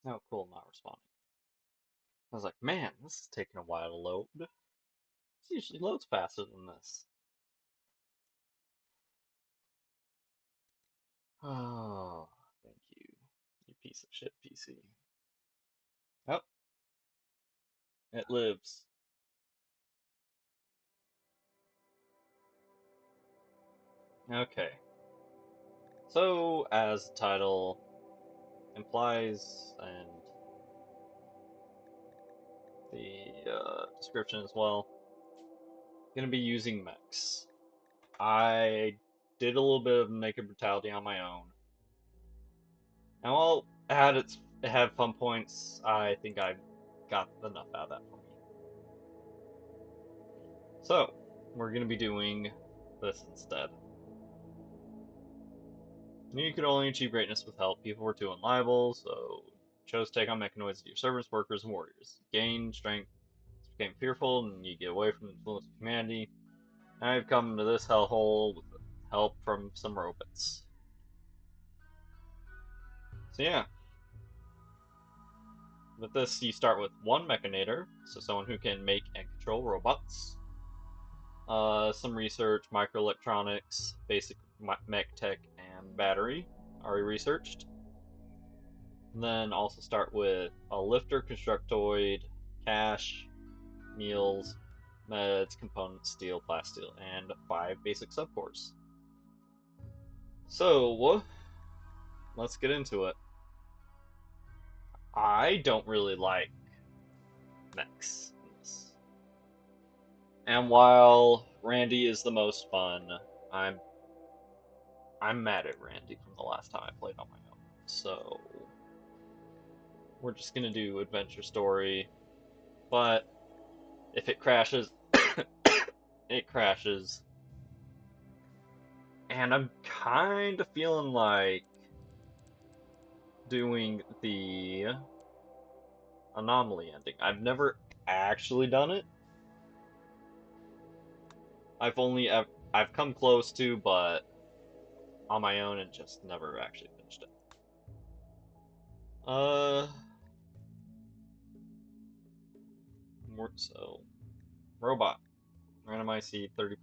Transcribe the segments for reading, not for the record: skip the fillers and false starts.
Oh, cool, not responding. I was like, man, this is taking a while to load. It usually loads faster than this. Oh, thank you, you piece of shit PC. Oh, it lives. Okay. So, as the title implies, and the description as well, gonna be using mechs. I did a little bit of naked brutality on my own. And while it had fun points, I think I got enough out of that for me. So, we're gonna be doing this instead. You could only achieve greatness with help. People were too unliable, so chose to take on mechanoids to your servants, workers, and warriors. Gain strength, became fearful, and you get away from the influence of humanity. Now you've come to this hellhole with help from some robots. So yeah, with this you start with one mechanator, so someone who can make and control robots. Some research, microelectronics, basic mech tech, and battery already researched. Then also start with a lifter, constructoid, cache, meals, meds, components, steel, plasteel, and 5 basic subcores. So, let's get into it. I don't really like mechs in this. And while Randy is the most fun, I'm I'm mad at Randy from the last time I played on my own. So we're just gonna do adventure story. But if it crashes, it crashes. And I'm kind of feeling like doing the anomaly ending. I've never actually done it. I've come close to, but on my own and just never actually finished it. Uh, more so robot randomize seed 30%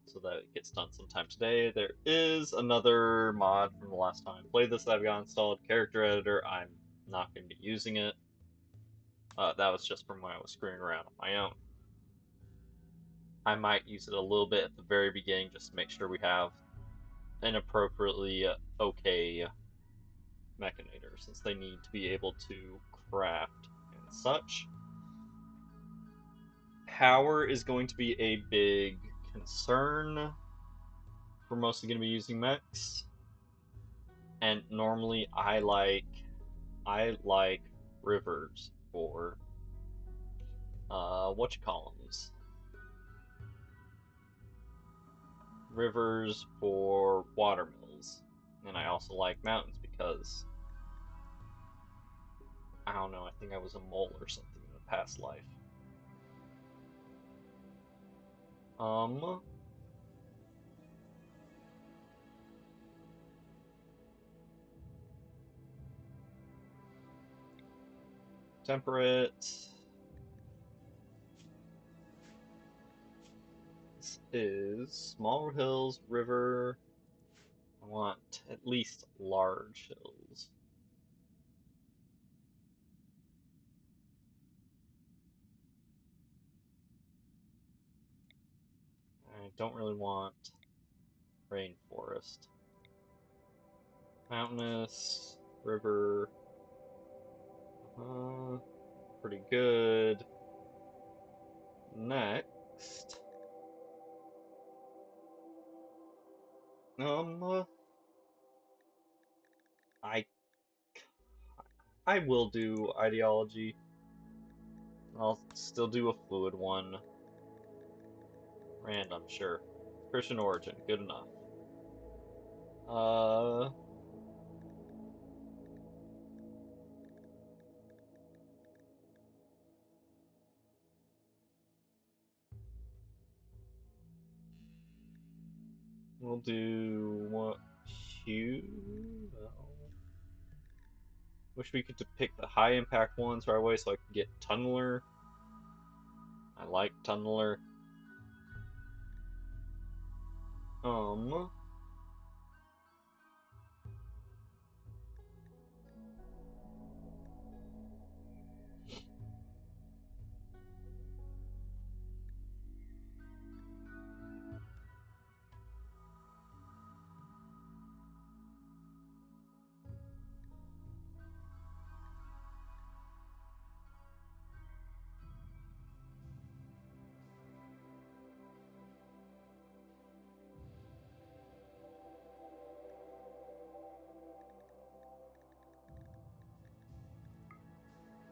so that it gets done sometime today. There is another mod from the last time I played this that I've got installed, character editor. I'm not going to be using it. That was just from when I was screwing around on my own. I might use it a little bit at the very beginning just to make sure we have an appropriately okay mechanator, since they need to be able to craft and such. Power is going to be a big concern. We're mostly going to be using mechs, and normally I like rivers for what you call them, rivers for water mills, and I also like mountains because I don't know. I think I was a mole or something in a past life. Um, temperate. This is small hills, river. I want at least large hills. I don't really want rainforest. Mountainous, river, pretty good. Next, um, I I will do ideology. I'll still do a fluid one. Random, sure. Christian origin, good enough. Uh, we'll do what? Hue? No. Wish we could pick the high impact ones right away so I could get Tunneler. I like Tunneler. Um,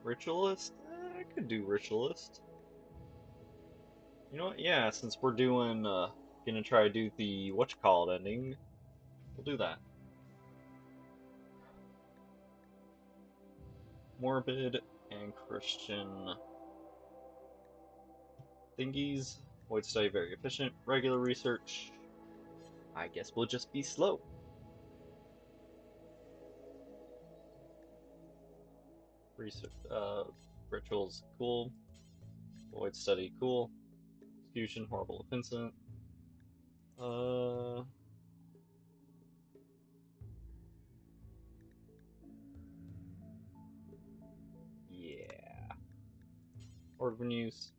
Ritualist? I could do Ritualist. You know what? Yeah, since we're doing, gonna try to do the whatchamacallit ending, we'll do that. Morbid and Christian thingies. Void study very efficient. Regular research. I guess we'll just be slow. Research, rituals, cool. Void study, cool. Fusion, horrible offensive. Uh, yeah. Order use,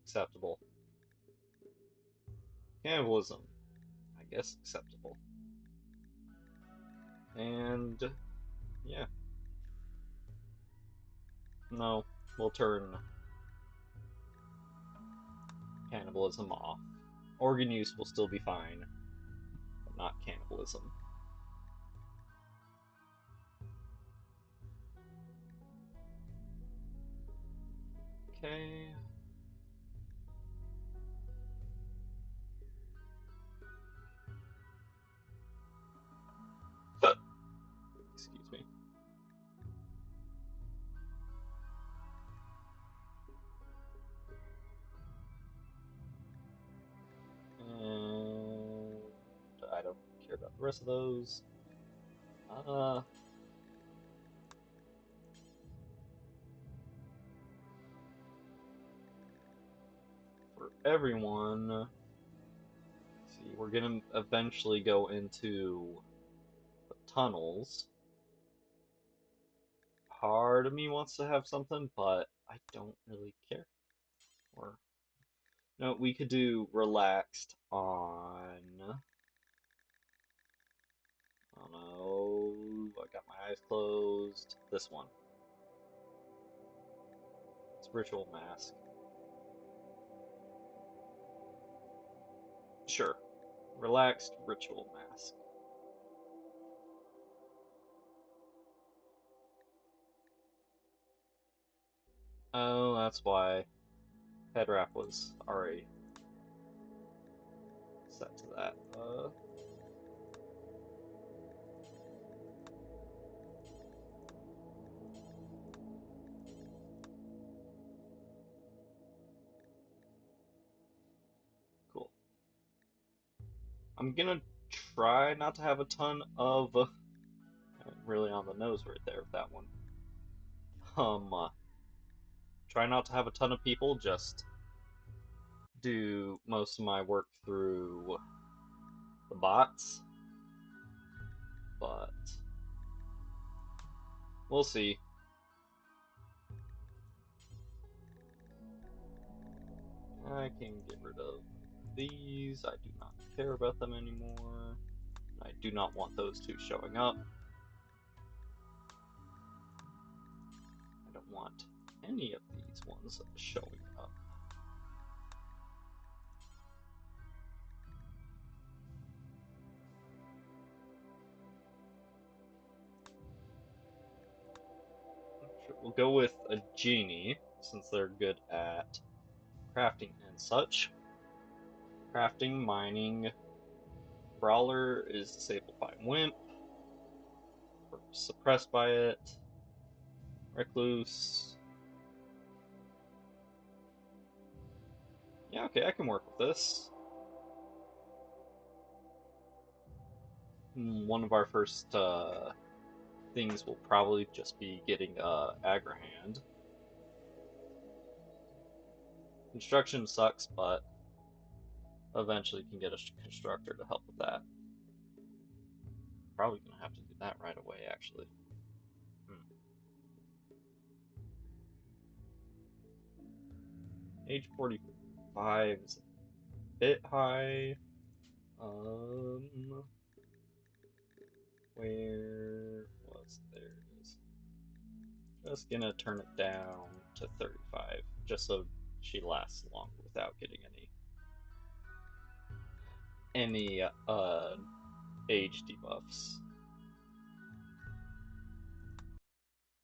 acceptable. Cannibalism, I guess acceptable. And yeah, no, we'll turn cannibalism off. Organ use will still be fine, but not cannibalism. Okay. Excuse me. And I don't care about the rest of those. For everyone, see, we're gonna eventually go into the tunnels. Part of me wants to have something, but I don't really care. Or no, we could do relaxed on. I don't know. I got my eyes closed. This one. Spiritual mask. Sure. Relaxed ritual mask. Oh, that's why head wrap was already set to that. Cool. I'm gonna try not to have a ton of really on the nose right there with that one. Try not to have a ton of people. Just do most of my work through the bots, but we'll see. I can get rid of these. I do not care about them anymore. I do not want those two showing up. I don't want any of these ones showing up. We'll go with a genie, since they're good at crafting and such. Crafting, mining. Brawler is disabled by Wimp. Or suppressed by it. Recluse. Yeah, okay, I can work with this. One of our first things will probably just be getting Agrahand. Construction sucks, but eventually you can get a constructor to help with that. Probably gonna have to do that right away, actually. Age 45 is a bit high. Where was there? It is. Just gonna turn it down to 35, just so she lasts longer without getting any age debuffs.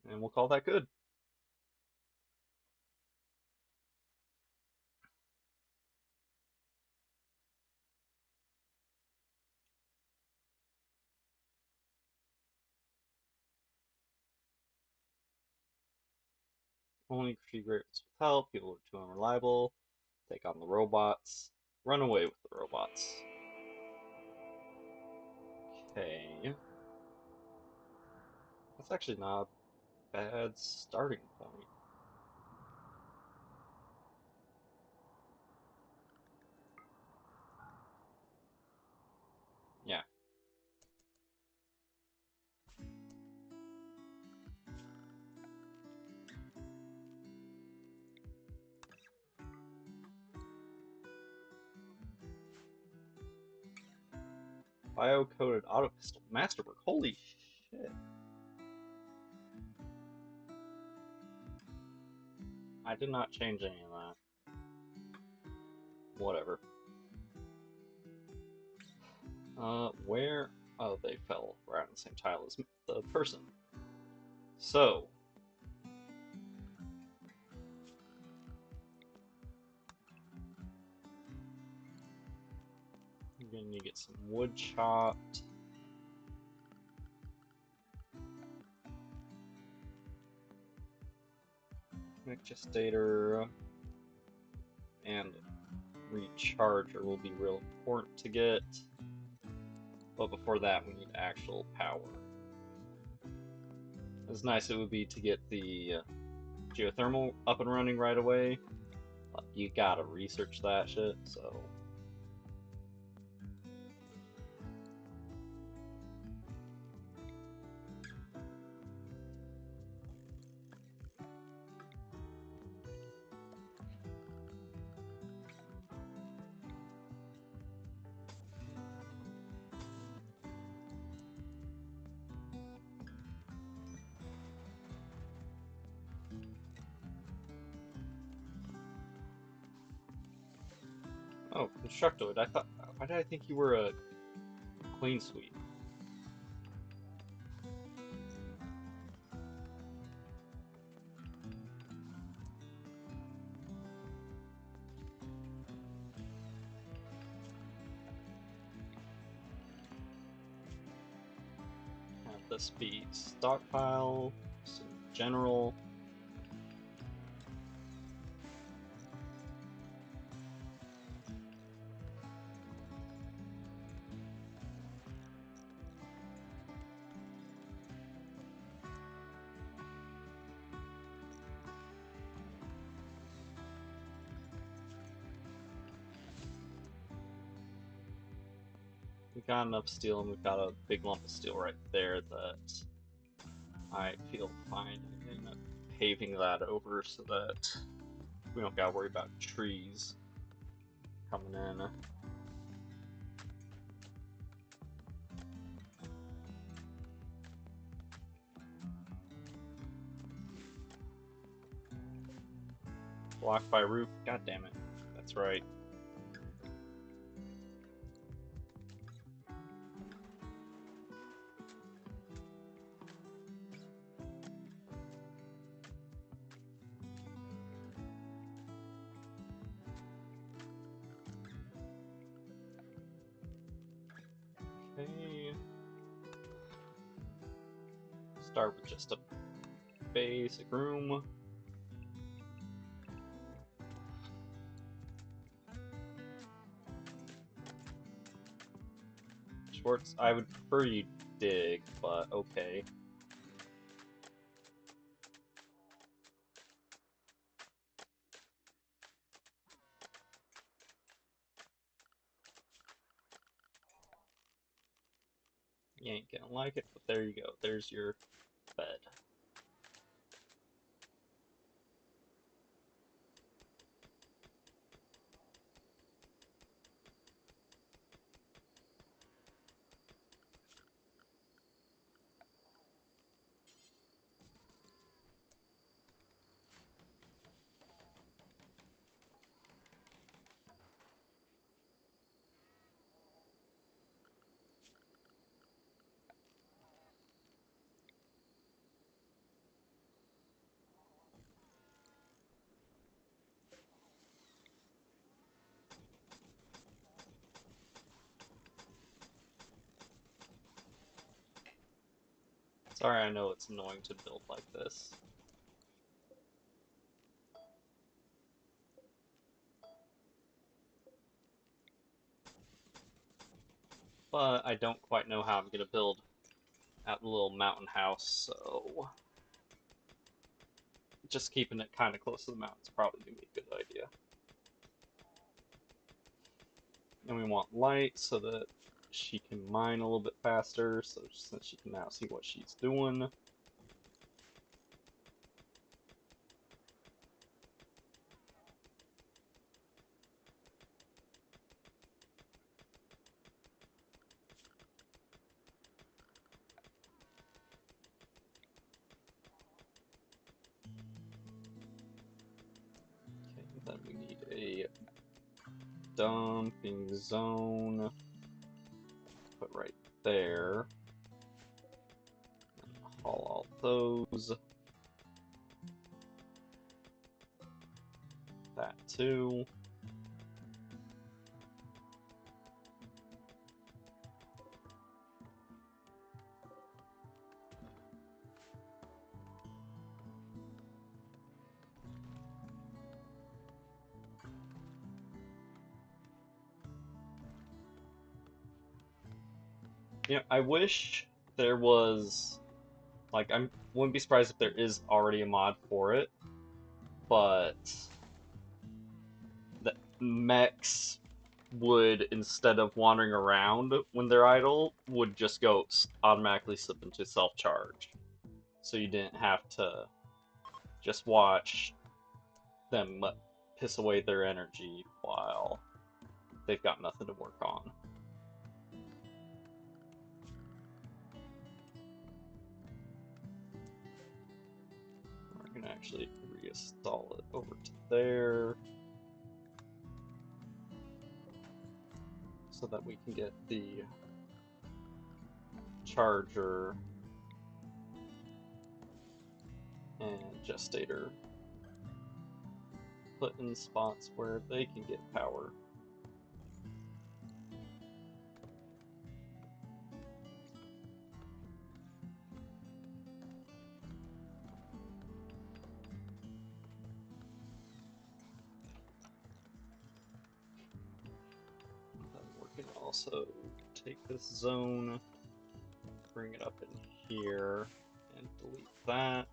And we'll call that good. Only free grapes with help, people are too unreliable, take on the robots, run away with the robots. Okay. That's actually not a bad starting point. Yeah. Bio-coded auto pistol masterwork. Holy shit. I did not change any of that. Whatever. Where? Oh, they fell right on the same tile as the person. So. You're gonna need to get some wood chopped. Gestator and recharger will be real important to get. But before that, we need actual power. As nice it would be to get the geothermal up and running right away, you gotta research that shit, so. Oh, Constructoid. Why did I think you were a Queen Suite? Have this be stockpile, some general. We've got enough steel, and we've got a big lump of steel right there that I feel fine in paving that over so that we don't gotta worry about trees coming in. Blocked by roof. God damn it. That's right. Okay. Start with just a basic room. Schwartz, I would prefer you dig, but okay. You ain't gonna like it, but there you go. There's your bed. Sorry, I know it's annoying to build like this. But I don't quite know how I'm gonna build at the little mountain house, so just keeping it kind of close to the mountain is probably gonna be a good idea. And we want light so that she can mine a little bit faster, so since she can now see what she's doing. Okay, then we need a dumping zone. Put right there. Haul all those. That too. You know, I wish there was, like, I wouldn't be surprised if there is already a mod for it, but the mechs would, instead of wandering around when they're idle, would just go automatically slip into self-charge. So you didn't have to just watch them piss away their energy while they've got nothing to work on. We're gonna actually reinstall it over to there so that we can get the charger and gestator put in spots where they can get power. Then we're gonna also take this zone, bring it up in here, and delete that.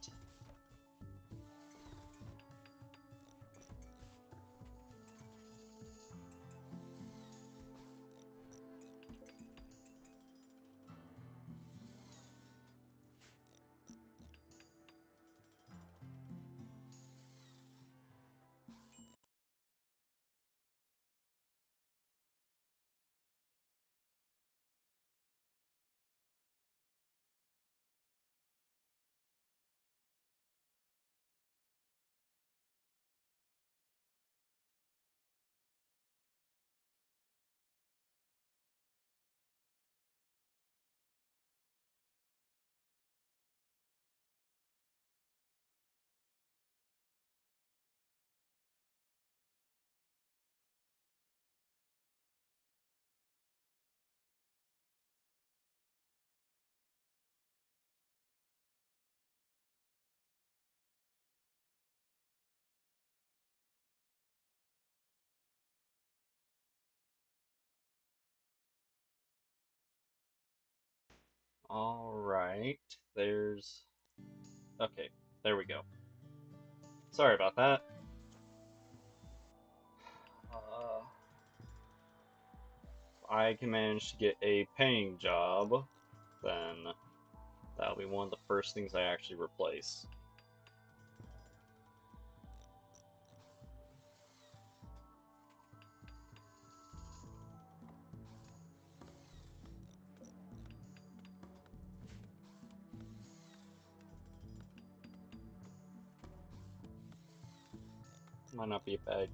Alright, there's... Okay, there we go. Sorry about that. I can manage to get a paying job then that'll be one of the first things I actually replace. Might not be a bad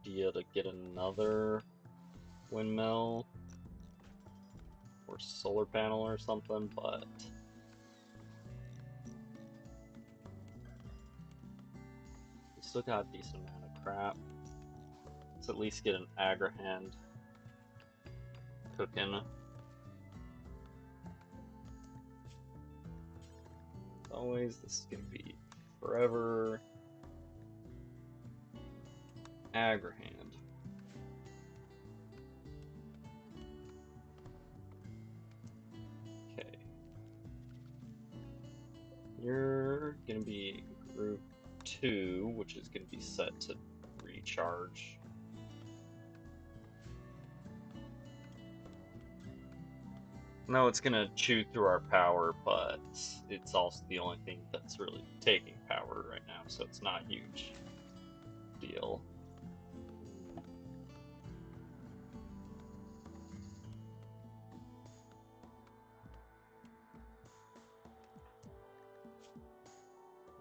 idea to get another windmill or solar panel or something, but we still got a decent amount of crap. Let's at least get an agrihand cooking. As always, this is gonna be forever agrihand. Okay. You're gonna be group 2, which is gonna be set to recharge. No, it's gonna chew through our power, but it's also the only thing that's really taking power right now, so it's not a huge deal.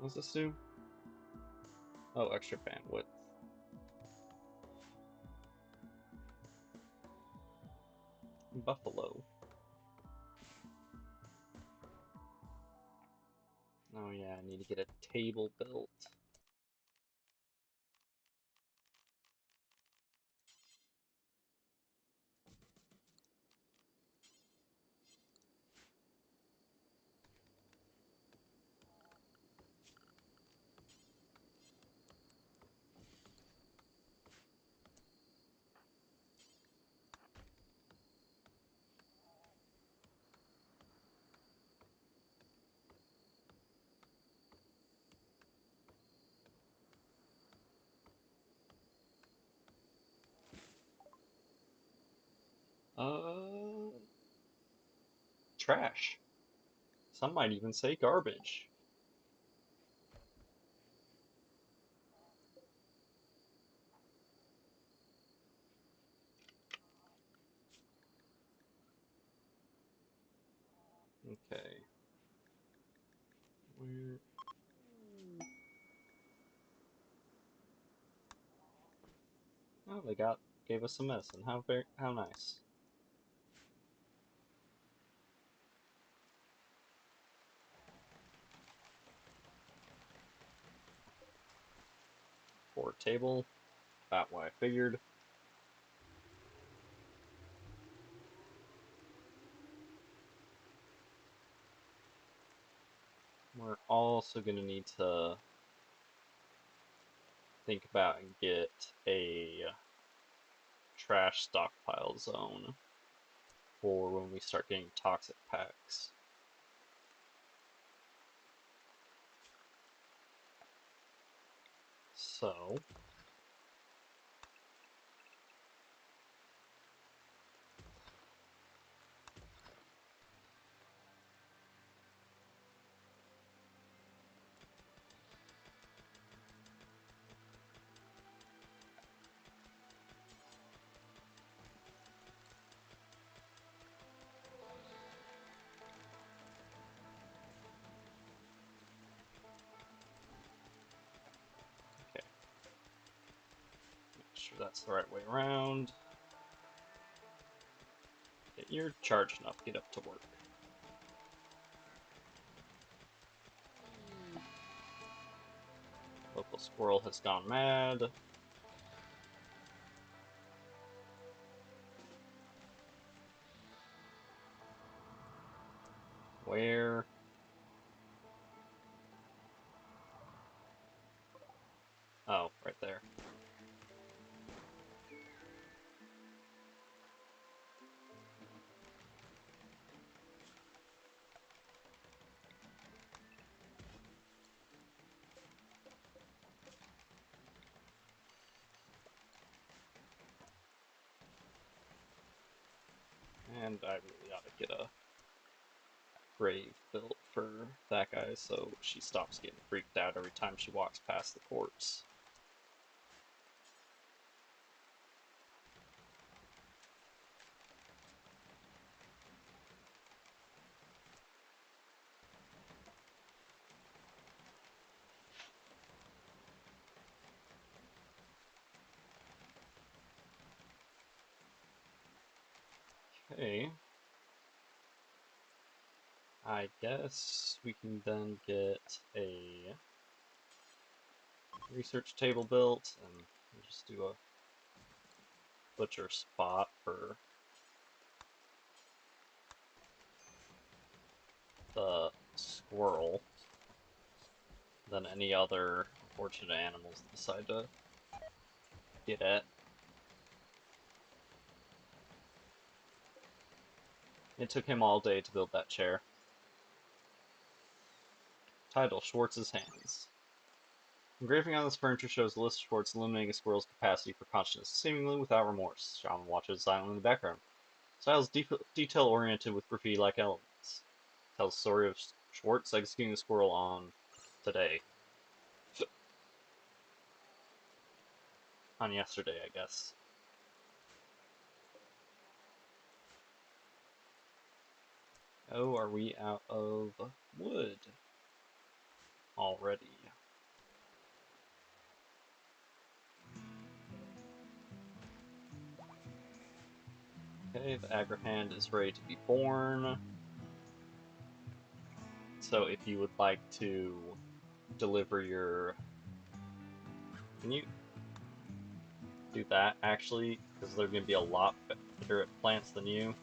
What does this do? Oh, extra bandwidth. Buffalo. Oh yeah, I need to get a table built. Trash. Some might even say garbage. Okay. Where? Oh, they gave us some medicine. How nice. For table. About what I figured. We're also gonna need to think about and get a trash stockpile zone for when we start getting toxic packs. So, okay, make sure that's the right way around. You're charged enough, get up to work. Local squirrel has gone mad. Where? Oh, right there. And I really ought to get a grave built for that guy, so she stops getting freaked out every time she walks past the corpse. Okay. I guess we can then get a research table built and just do a butcher spot for the squirrel than any other unfortunate animals that decide to get at. It took him all day to build that chair. Title: Schwartz's Hands. Engraving on this furniture shows a list of Schwartz eliminating a squirrel's capacity for consciousness, seemingly without remorse. Shaman watches silently in the background. Style is detail-oriented with graffiti-like elements. Tells the story of Schwartz executing the squirrel on today. On yesterday, I guess. Oh, are we out of wood already? Okay, the Agrahand is ready to be born. So if you would like to deliver your... Can you do that, actually? Because they're going to be a lot better at plants than you.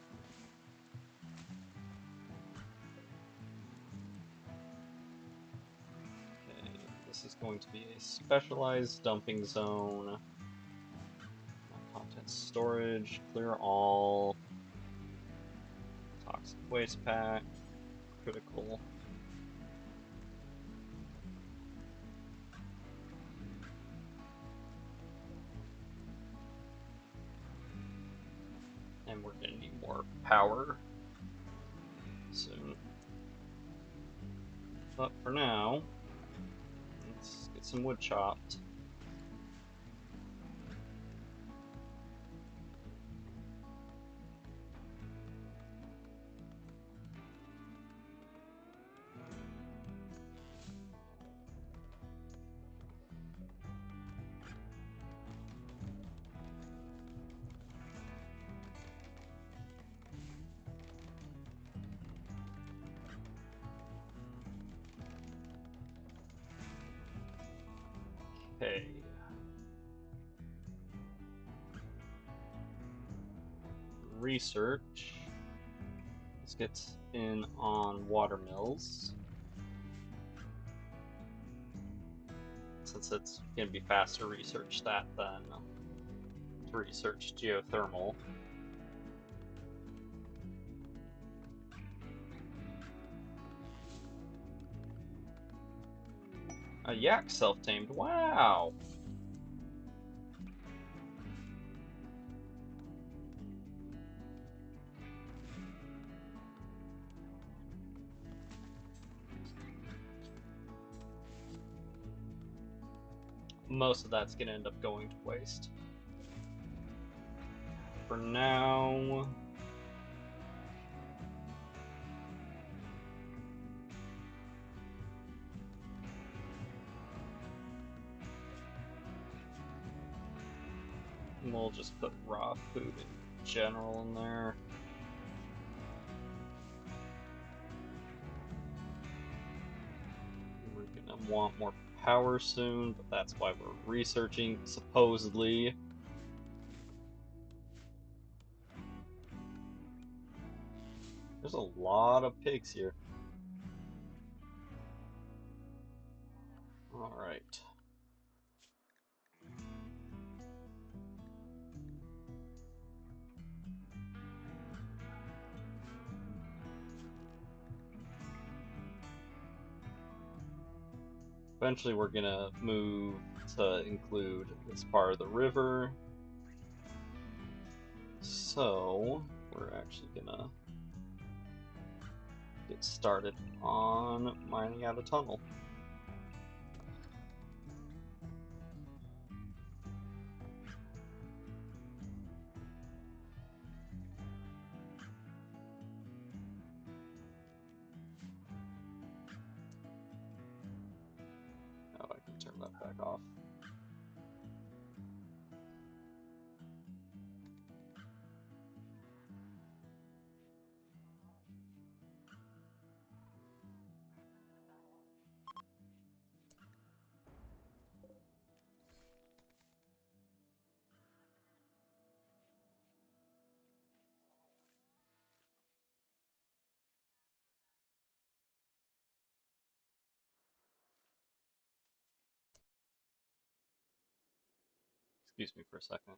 Okay, this is going to be a specialized dumping zone. Content storage, clear all. Toxic waste pack, critical. And we're going to need more power soon. But for now, let's get some wood chopped. Okay. Research. Let's get in on watermills. Since it's going to be faster to research that than to research geothermal. A yak self-tamed. Wow! Most of that's going to end up going to waste. For now... We'll just put raw food in general in there. We're gonna want more power soon, but that's why we're researching, supposedly. There's a lot of pigs here. Alright. Eventually we're gonna move to include this part of the river. So, we're actually gonna get started on mining out a tunnel. Oh, I can turn that back off. Excuse me for a second.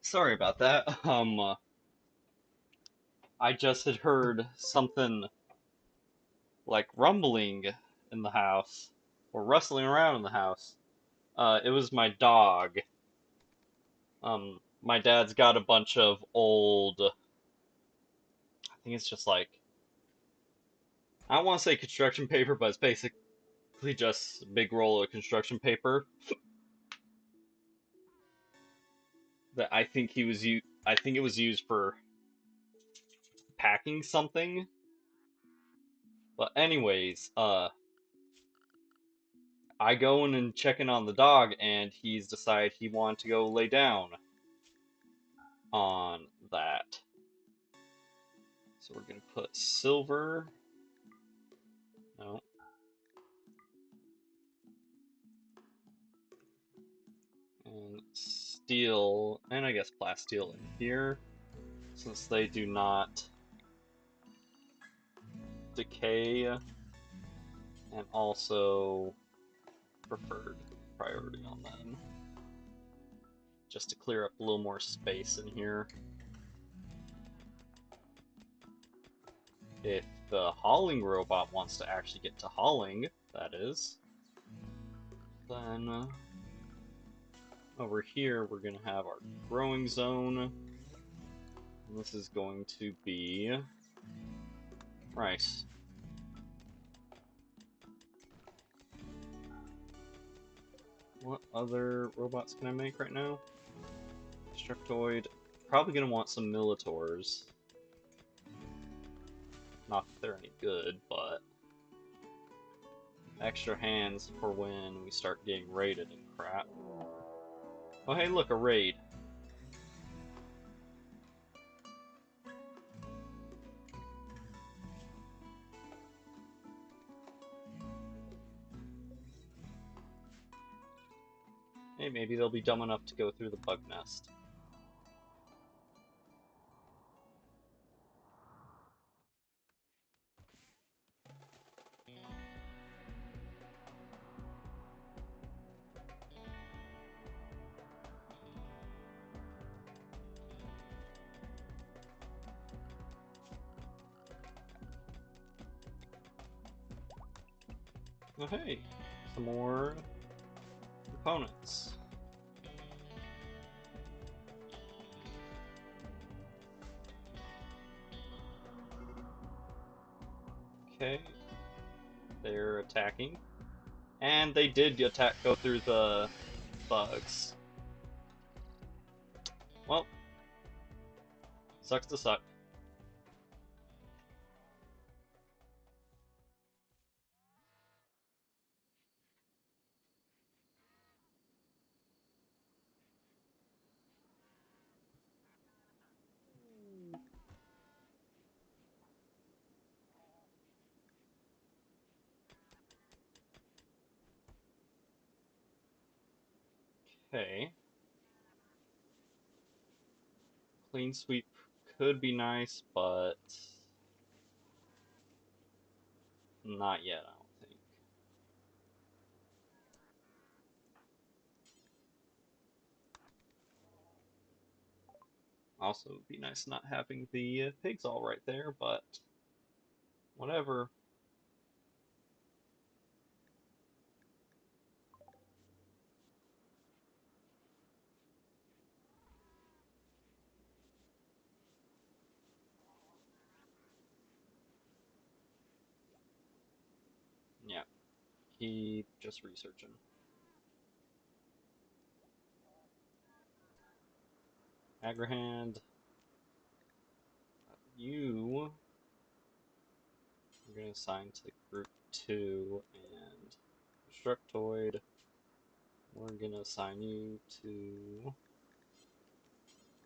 Sorry about that. I just had heard something like rumbling in the house or rustling around in the house. It was my dog. My dad's got a bunch of old. I think it's just like I don't want to say construction paper, but it's basically just a big roll of construction paper that I think he was I think it was used for packing something. But anyways, I go in and check in on the dog, and he's decided he wanted to go lay down on that. So we're gonna put silver. No. And steel, and I guess plasteel in here, since they do not decay, and also preferred priority on them, just to clear up a little more space in here. If the hauling robot wants to actually get to hauling, that is, then over here we're going to have our growing zone. And this is going to be rice. What other robots can I make right now? Destructoid. Probably going to want some Militors. Not that they're any good, but extra hands for when we start getting raided and crap. Oh hey, look, a raid. Hey, maybe they'll be dumb enough to go through the bug nest. Oh hey, some more components. Okay, they're attacking. And they did go through the bugs. Well, sucks to suck. Okay. Clean sweep could be nice, but not yet, I don't think. Also, it'd be nice not having the pigs all right there, but whatever. Yeah, keep just researching. Agrahand, you are going to assign to group 2, and Destructoid, we're going to assign you to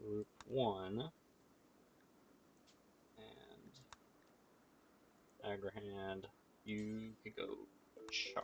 group 1, and Agrahand, you could go charge.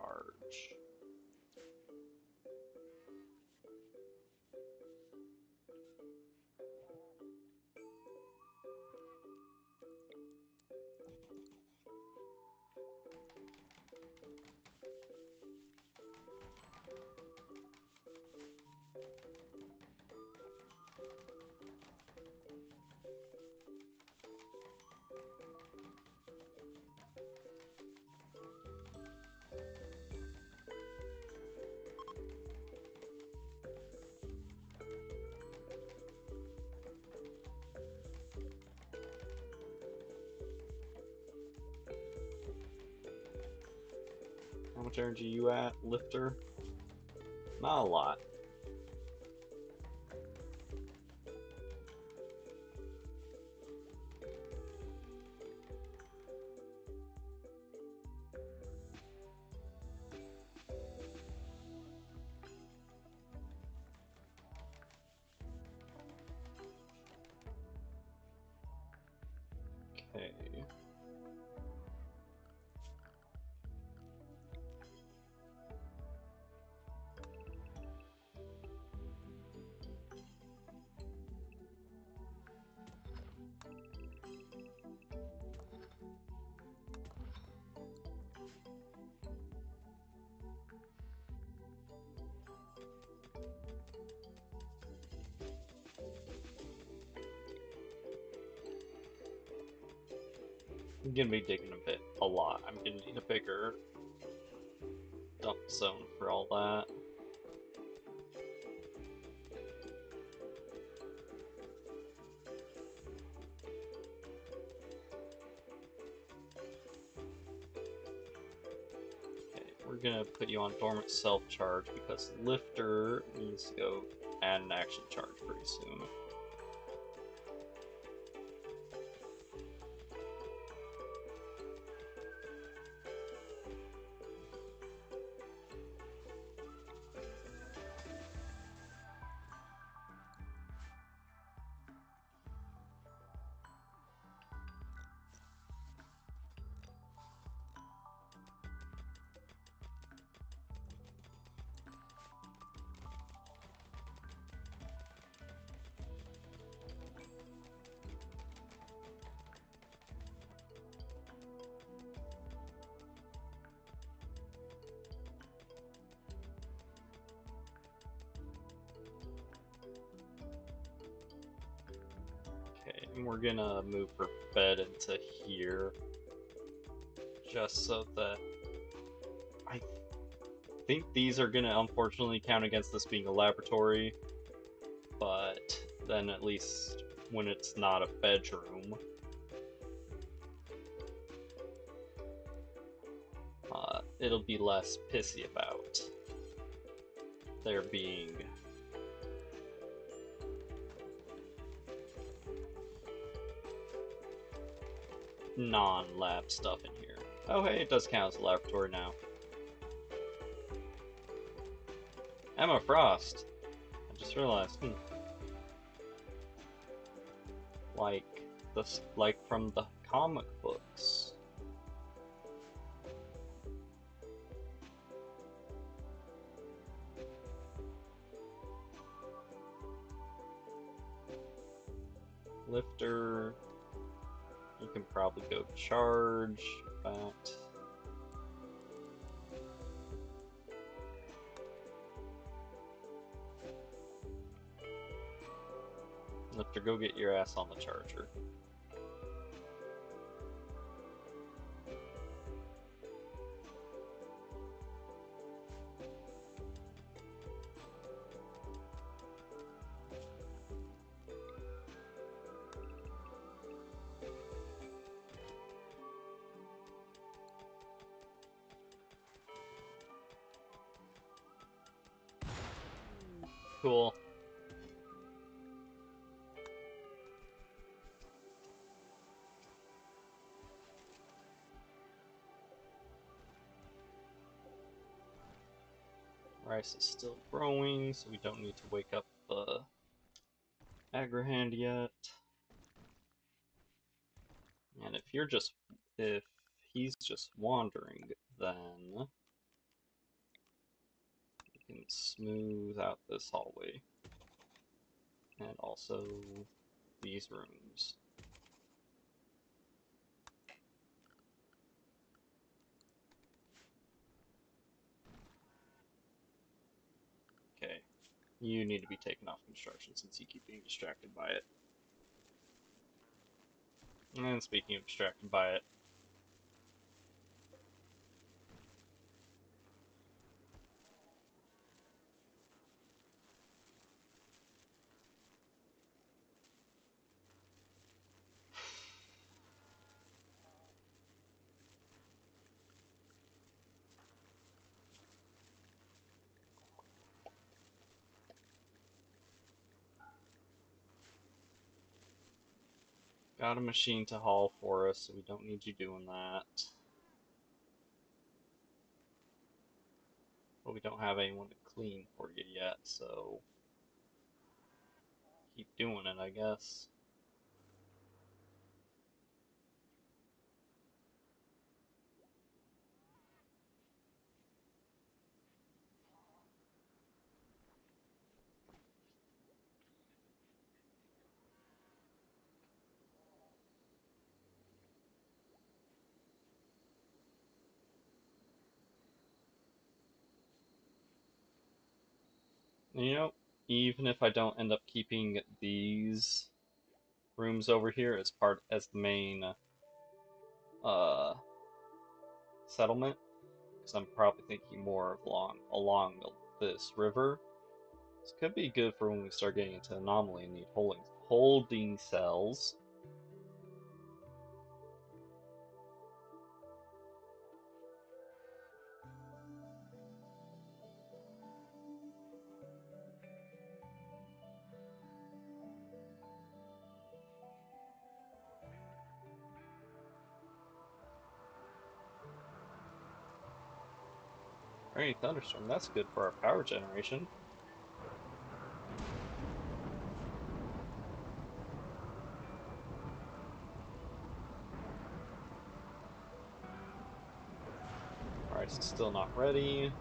How much energy you at, Lifter? Not a lot. Okay. I'm gonna be digging a lot. I'm gonna need a bigger dump zone for all that. Okay, we're gonna put you on dormant self-charge because Lifter needs to go add an action charge pretty soon. Okay, and we're gonna move her bed into here just so that I think these are gonna unfortunately count against this being a laboratory, but then at least when it's not a bedroom. it'll be less pissy about there being non-lab stuff in here. Oh hey, it does count as a laboratory now. Emma Frost. I just realized. Like like from the comic books. Lifter. You can probably go charge that. Lifter, go get your ass on the charger. Cool. Rice is still growing, so we don't need to wake up the Agrahand yet. And if he's just wandering, then we can smooth out this hallway. And also these rooms. Okay. You need to be taken off construction since you keep being distracted by it. And speaking of distracted by it, got a machine to haul for us, so we don't need you doing that. But we don't have anyone to clean for you yet, so keep doing it, I guess. You know, even if I don't end up keeping these rooms over here as the main uh, settlement, because I'm probably thinking more along this river. This could be good for when we start getting into anomaly and need holding cells. Rainy thunderstorm, that's good for our power generation. Rice is still not ready.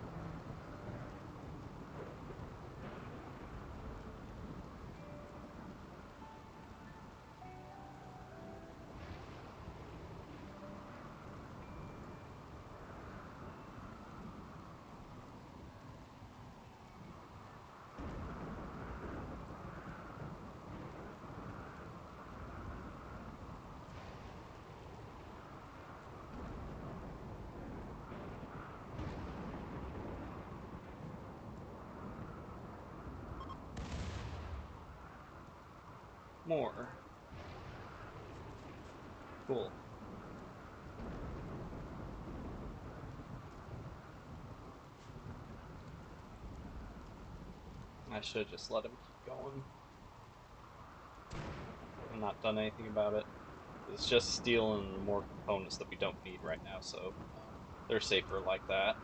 More. Cool. I should just let him keep going and not done anything about it. It's just stealing more components that we don't need right now, so they're safer like that.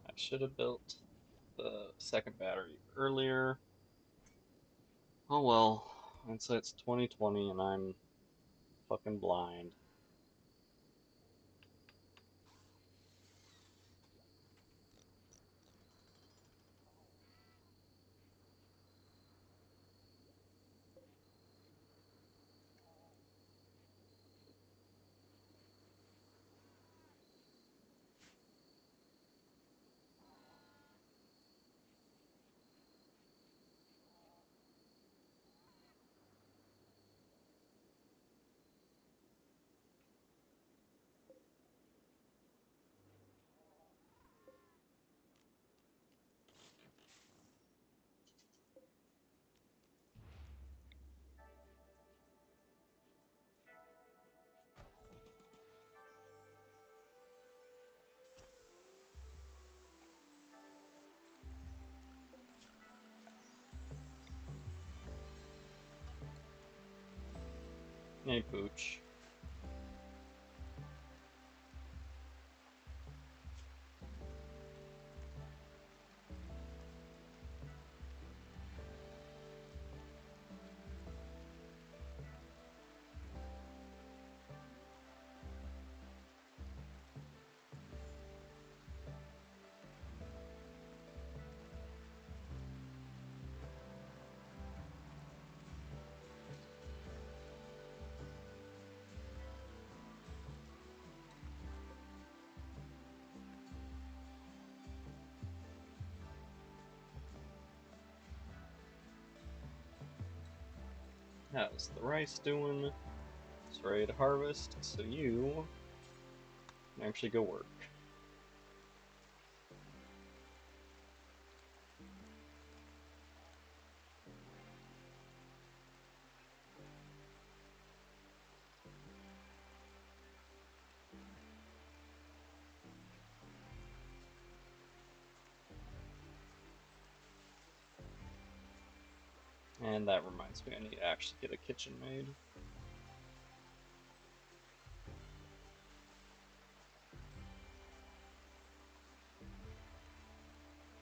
I should have built the second battery earlier. Oh well, hindsight's 2020 and I'm fucking blind. Hey, Pooch. How's the rice doing? It's ready to harvest, so you can actually go work. And that reminds me, I need to actually get a kitchen made.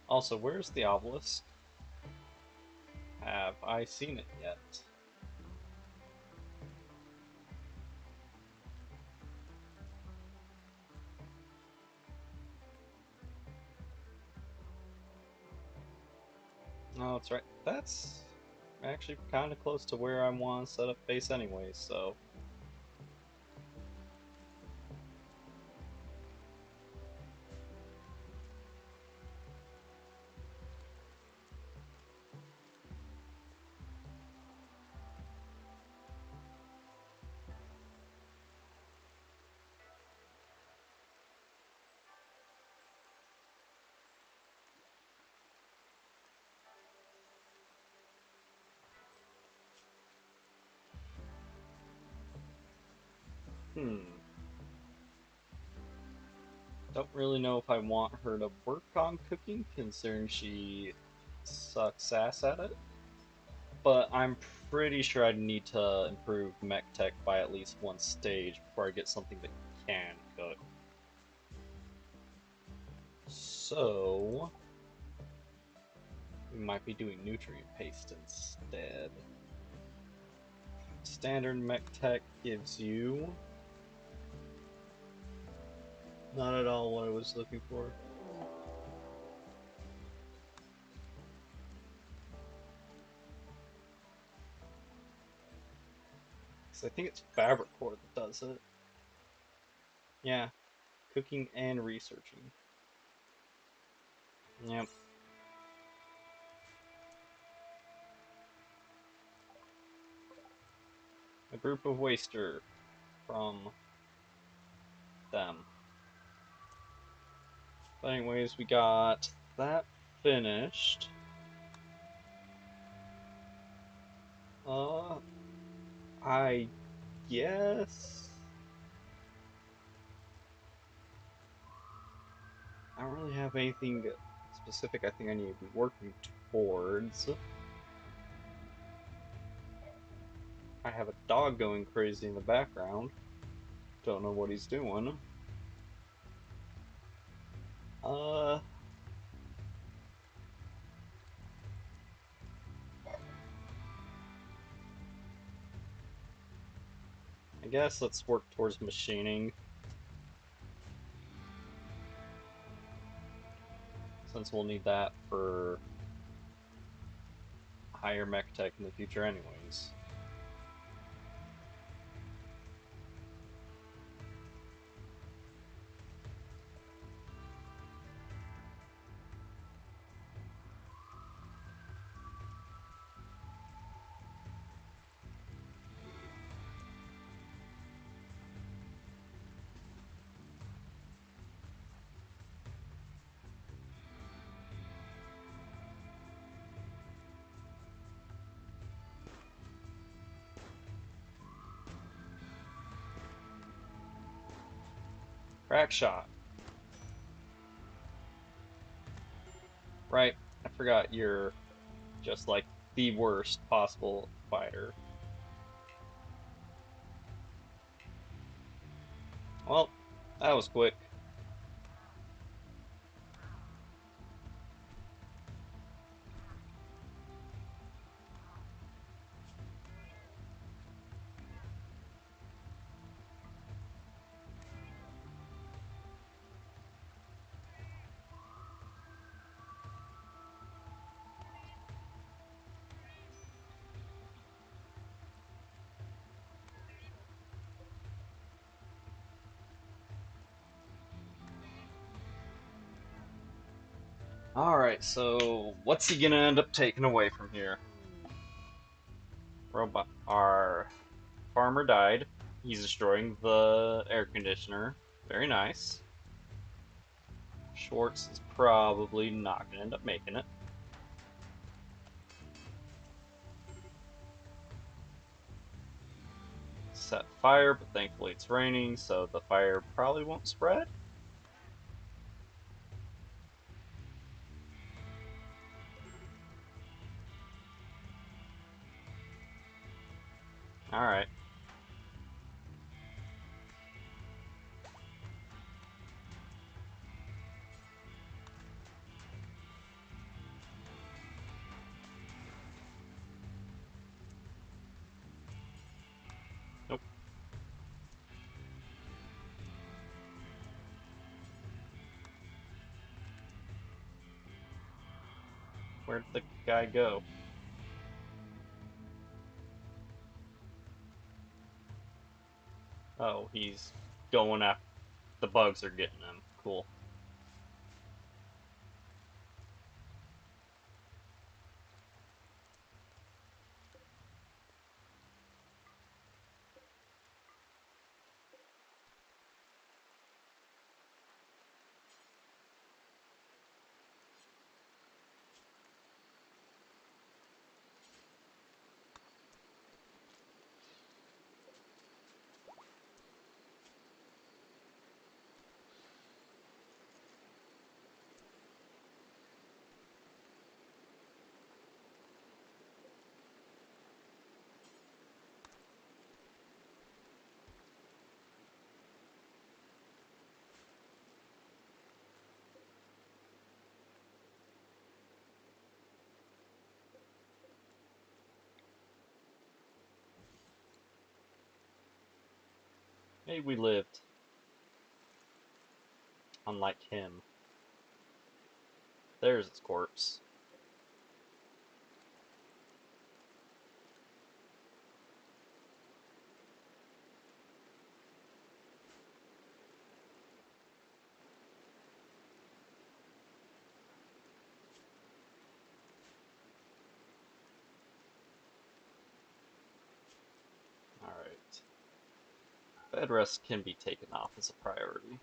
Also, where's the obelisk? Have I seen it yet? No, that's right. That's actually kind of close to where I want to set up base anyway, so... Don't really know if I want her to work on cooking, considering she sucks ass at it. But I'm pretty sure I'd need to improve mech tech by at least one stage before I get something that can cook. So... we might be doing nutrient paste instead. Standard mech tech gives you... not at all what I was looking for. Because I think it's fabric core that does it. Yeah, cooking and researching. Yep. a group of waster from them. But anyways, we got that finished. I guess I don't really have anything specific I think I need to be working towards. I have a dog going crazy in the background. Don't know what he's doing. Uh, I guess let's work towards machining. Since we'll need that for higher mech tech in the future anyways. Crack shot. Right, I forgot you're just like the worst possible fighter. Well, that was quick. Alright, so what's he gonna end up taking away from here? Robot. Our farmer died. He's destroying the air conditioner. Very nice. Schwartz is probably not gonna end up making it. Set fire, but thankfully it's raining, so the fire probably won't spread. Alright. Nope. Where'd the guy go? Oh, he's going after the bugs are getting him. Cool. Hey, we lived. Unlike him. There's his corpse. Alright. bed rest can be taken off as a priority.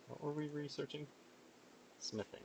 What were we researching? Smithing.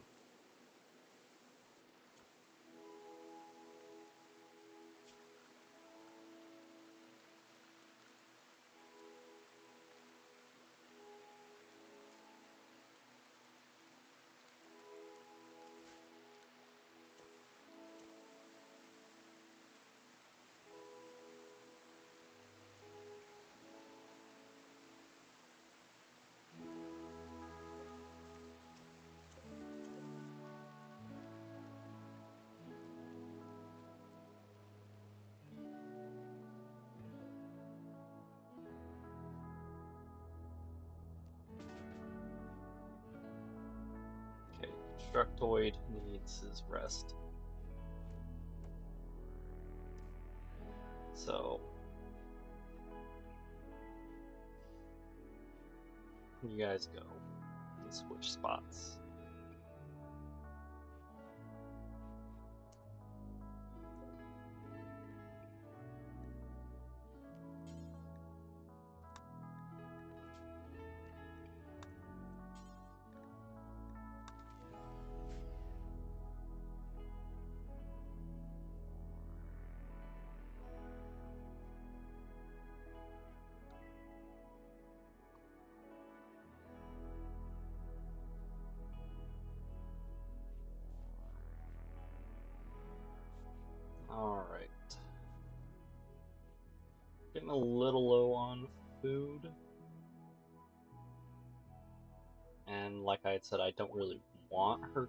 Okay, Constructoid needs his rest. So, you guys go. You can switch spots. Alright. Getting a little low on food. And like I had said, I don't really want her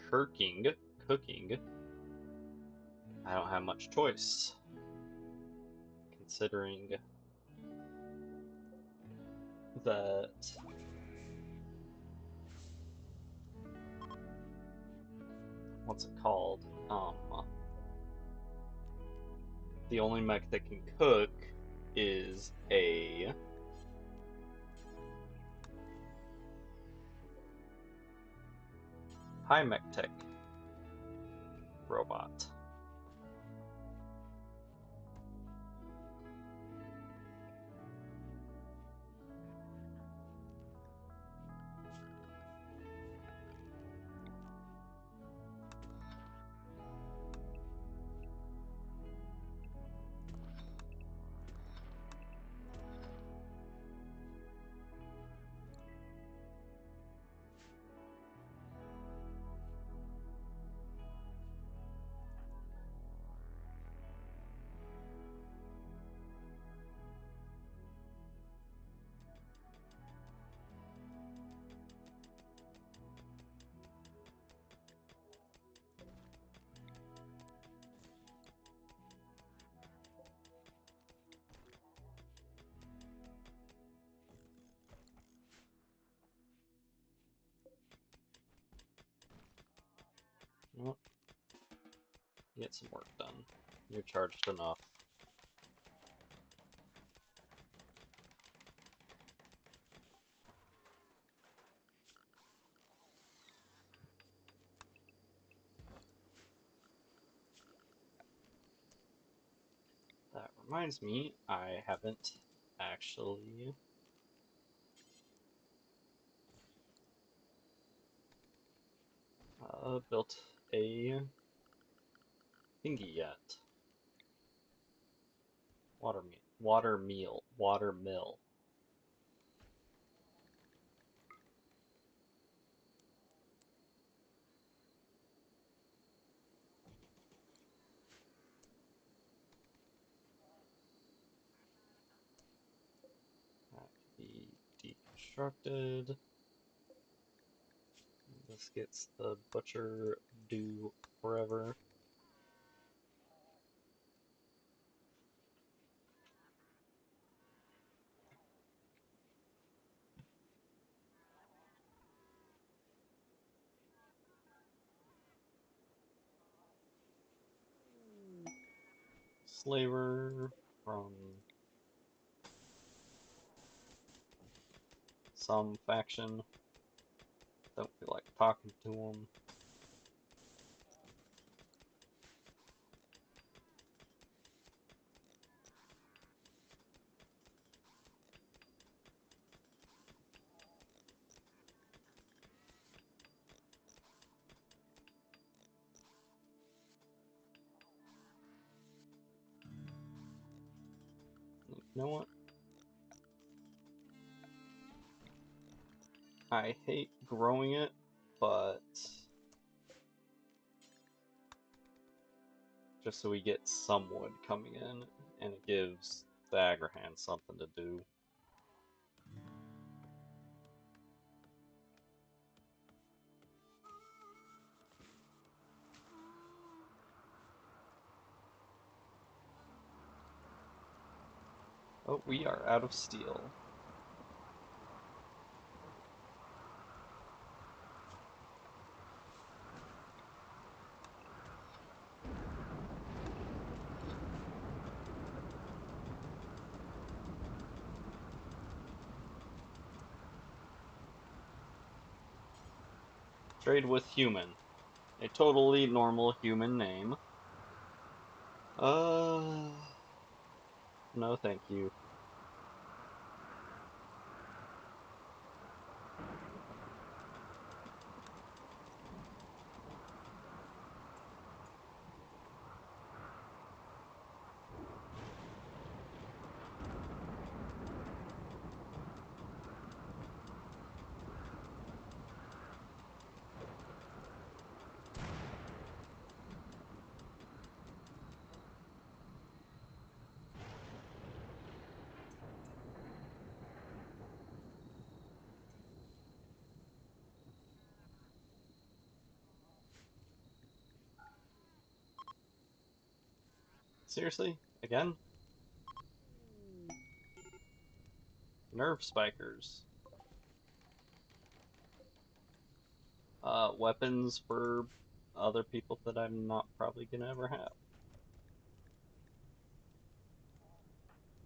cooking. I don't have much choice. Considering that what's it called? The only mech that can cook is a high mech tech robot. Well, get some work done. You're charged enough. That reminds me, I haven't actually built a thingy yet. Water mill. That can be deconstructed. This gets the butcher do forever. slaver from some faction. Don't feel like talking to him. You know what? I hate growing it, but just so we get some wood coming in, and it gives the Agrahan something to do. Oh, we are out of steel. Trade with human. A totally normal human name. No thank you. Seriously? Again? Nerve spikers. Weapons for other people that I'm not probably gonna ever have.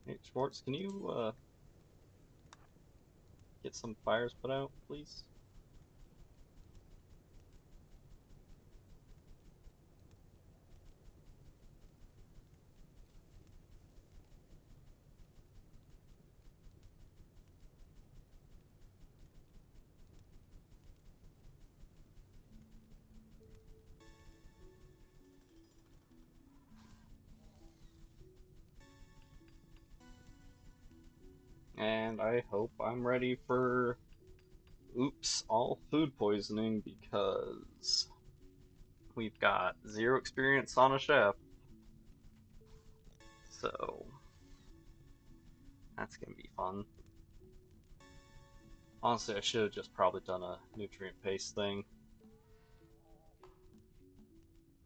Hey, Schwartz, can you, get some fires put out, please? And I hope I'm ready for, oops, all food poisoning, because we've got 0 experience on a chef. So, that's gonna be fun. Honestly, I should have just probably done a nutrient paste thing.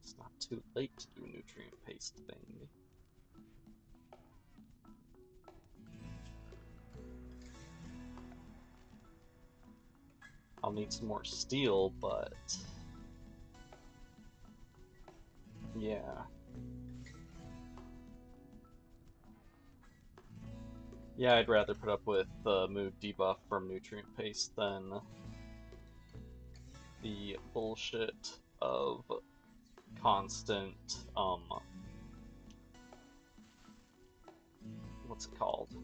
It's not too late to do a nutrient paste thing. I'll need some more steel, but yeah. Yeah, I'd rather put up with the mood debuff from nutrient paste than the bullshit of constant, what's it called?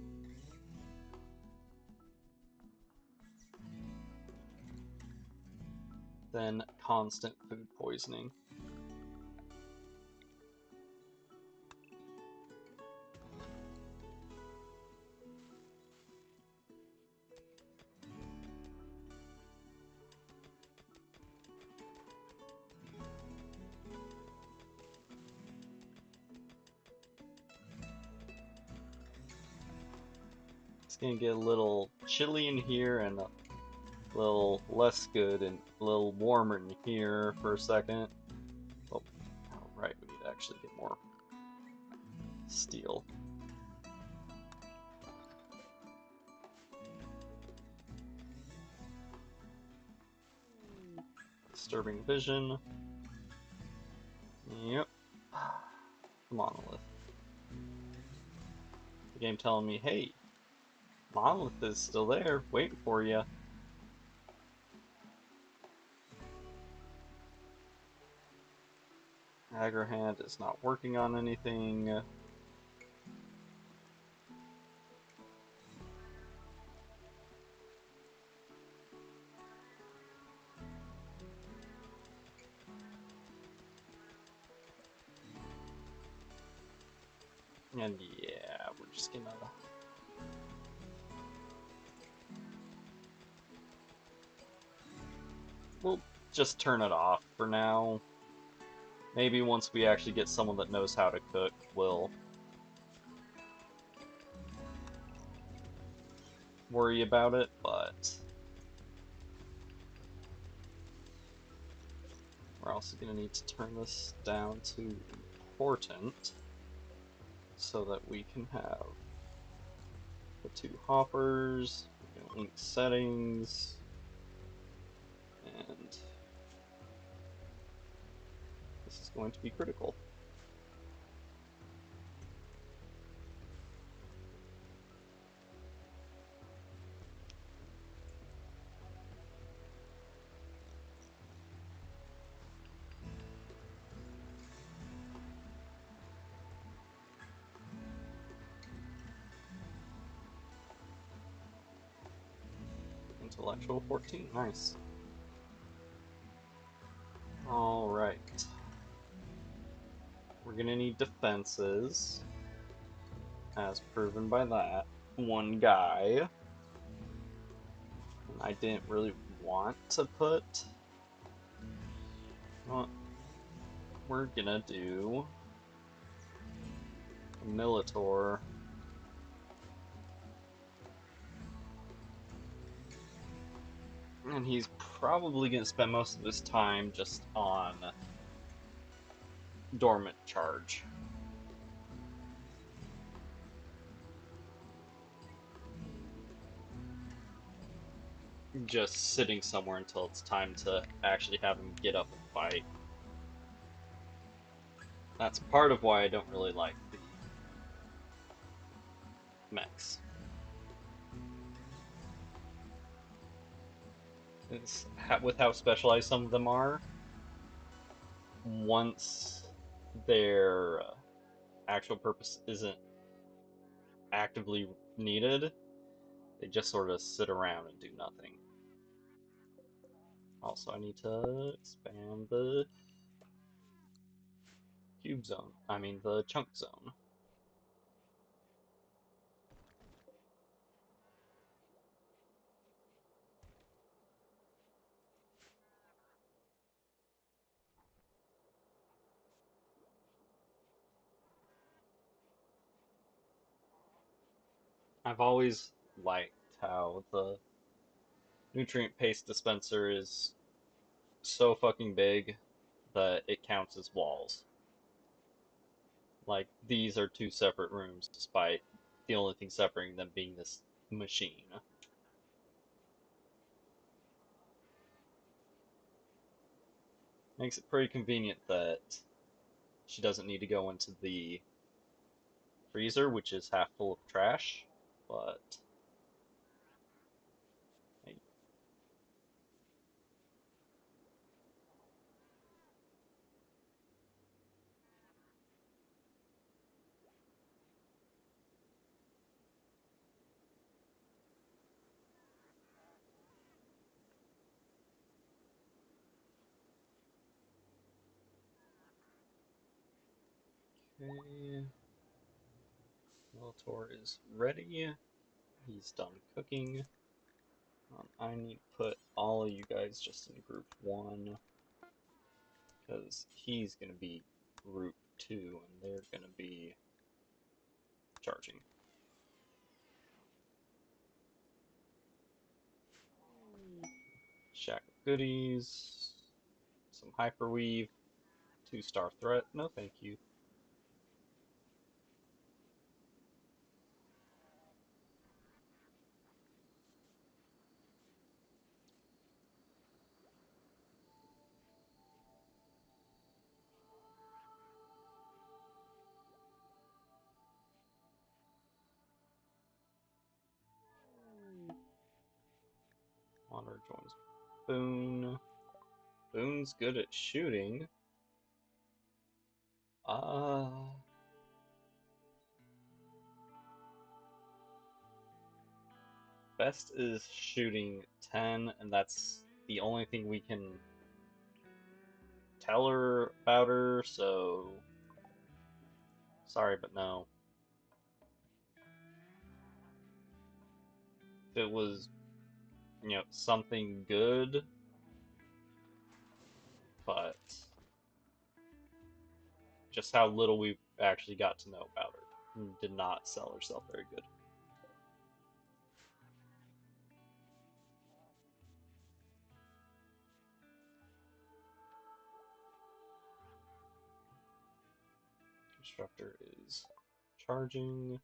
Then constant food poisoning. It's gonna get a little chilly in here and a little less good and a little warmer in here for a second. Oh, right, we need to actually get more steel. Disturbing vision. Yep. Monolith. game telling me, hey, Monolith is still there, waiting for you. Aggro Hand is not working on anything. And yeah, we're just gonna... We'll just turn it off for now. Maybe once we actually get someone that knows how to cook, we'll worry about it, but we're also going to need to turn this down to important so that we can have the two hoppers. We're going to link settings, and this is going to be critical. Intellectual 14, nice. Alright. We're gonna need defenses, as proven by that one guy. And I didn't really want to put... Well, we're gonna do a Militor. And he's probably going to spend most of his time just on dormant charge. Just sitting somewhere until it's time to actually have him get up and fight. That's part of why I don't really like the mechs. With how specialized some of them are, once their actual purpose isn't actively needed, they just sort of sit around and do nothing. Also, I need to expand the cube zone. I mean, the chunk zone. I've always liked how the nutrient paste dispenser is so fucking big that it counts as walls. Like, these are two separate rooms, despite the only thing separating them being this machine. Makes it pretty convenient that she doesn't need to go into the freezer, which is half full of trash, but... Okay. Molitor is ready. He's done cooking. I need to put all of you guys just in group 1, because he's going to be group 2, and they're going to be charging. Shack of goodies, some hyperweave, 2-star threat, no thank you. Honor joins Boone. Boone's good at shooting. Best is shooting 10, and that's the only thing we can tell her about her, so sorry, but no. If it was, something good, but just how little we actually got to know about her. Did not sell herself very good. Constructor is charging.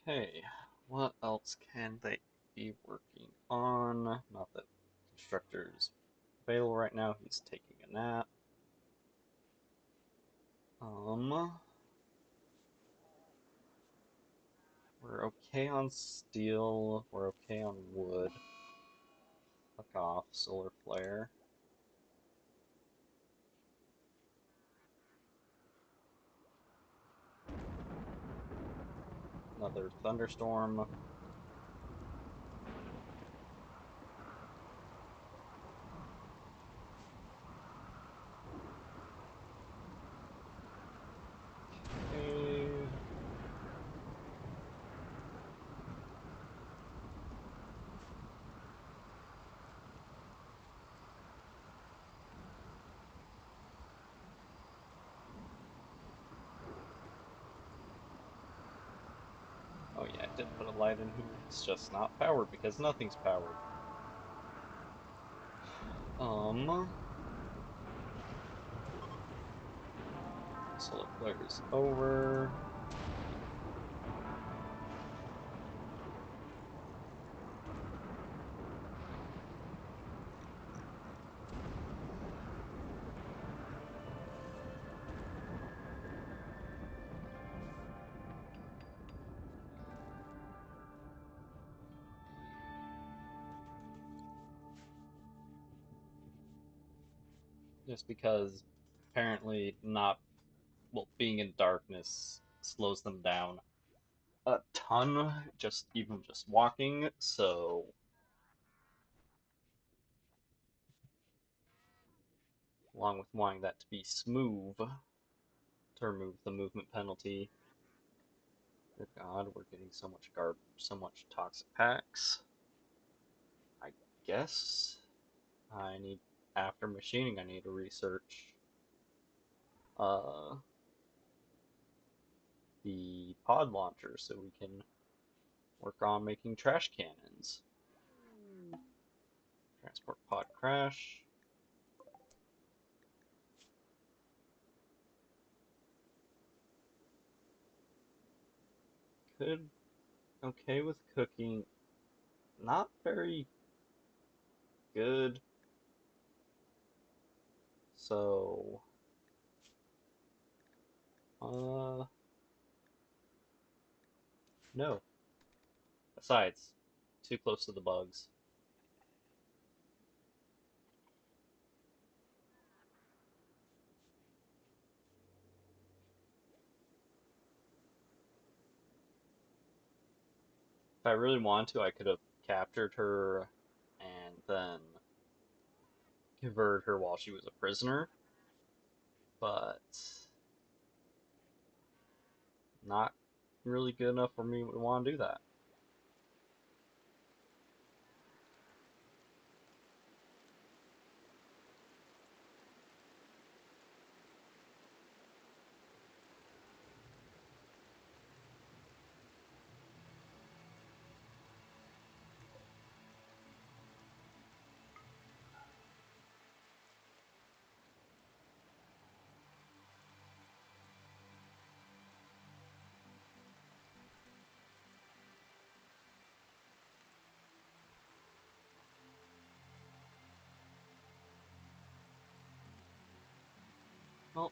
Okay, what else can they be working on? Not that Constructor's available right now, he's taking a nap. We're okay on steel, we're okay on wood. Fuck off, solar flare. Another thunderstorm. Okay. Oh yeah, I did put a light in here. It's just not powered because nothing's powered. Solar flare is over. Just because apparently not, well, being in darkness slows them down a ton, even just walking, so along with wanting that to be smooth to remove the movement penalty. Good God, we're getting so much so much toxic packs. I guess I need, after machining, I need to research uh, the pod launcher so we can work on making trash cannons. Transport pod crash. Could okay with cooking. Not very good. So no. Besides, too close to the bugs. If I really wanted to, I could have captured her and then converted her while she was a prisoner. But not really good enough for me to want to do that. Well,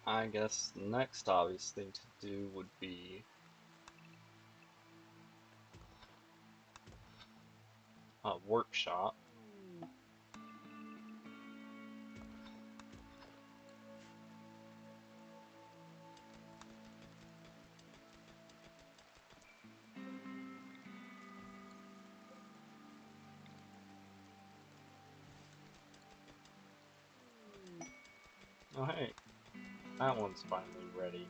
I guess the next obvious thing to do would be a workshop. Oh hey, that one's finally ready.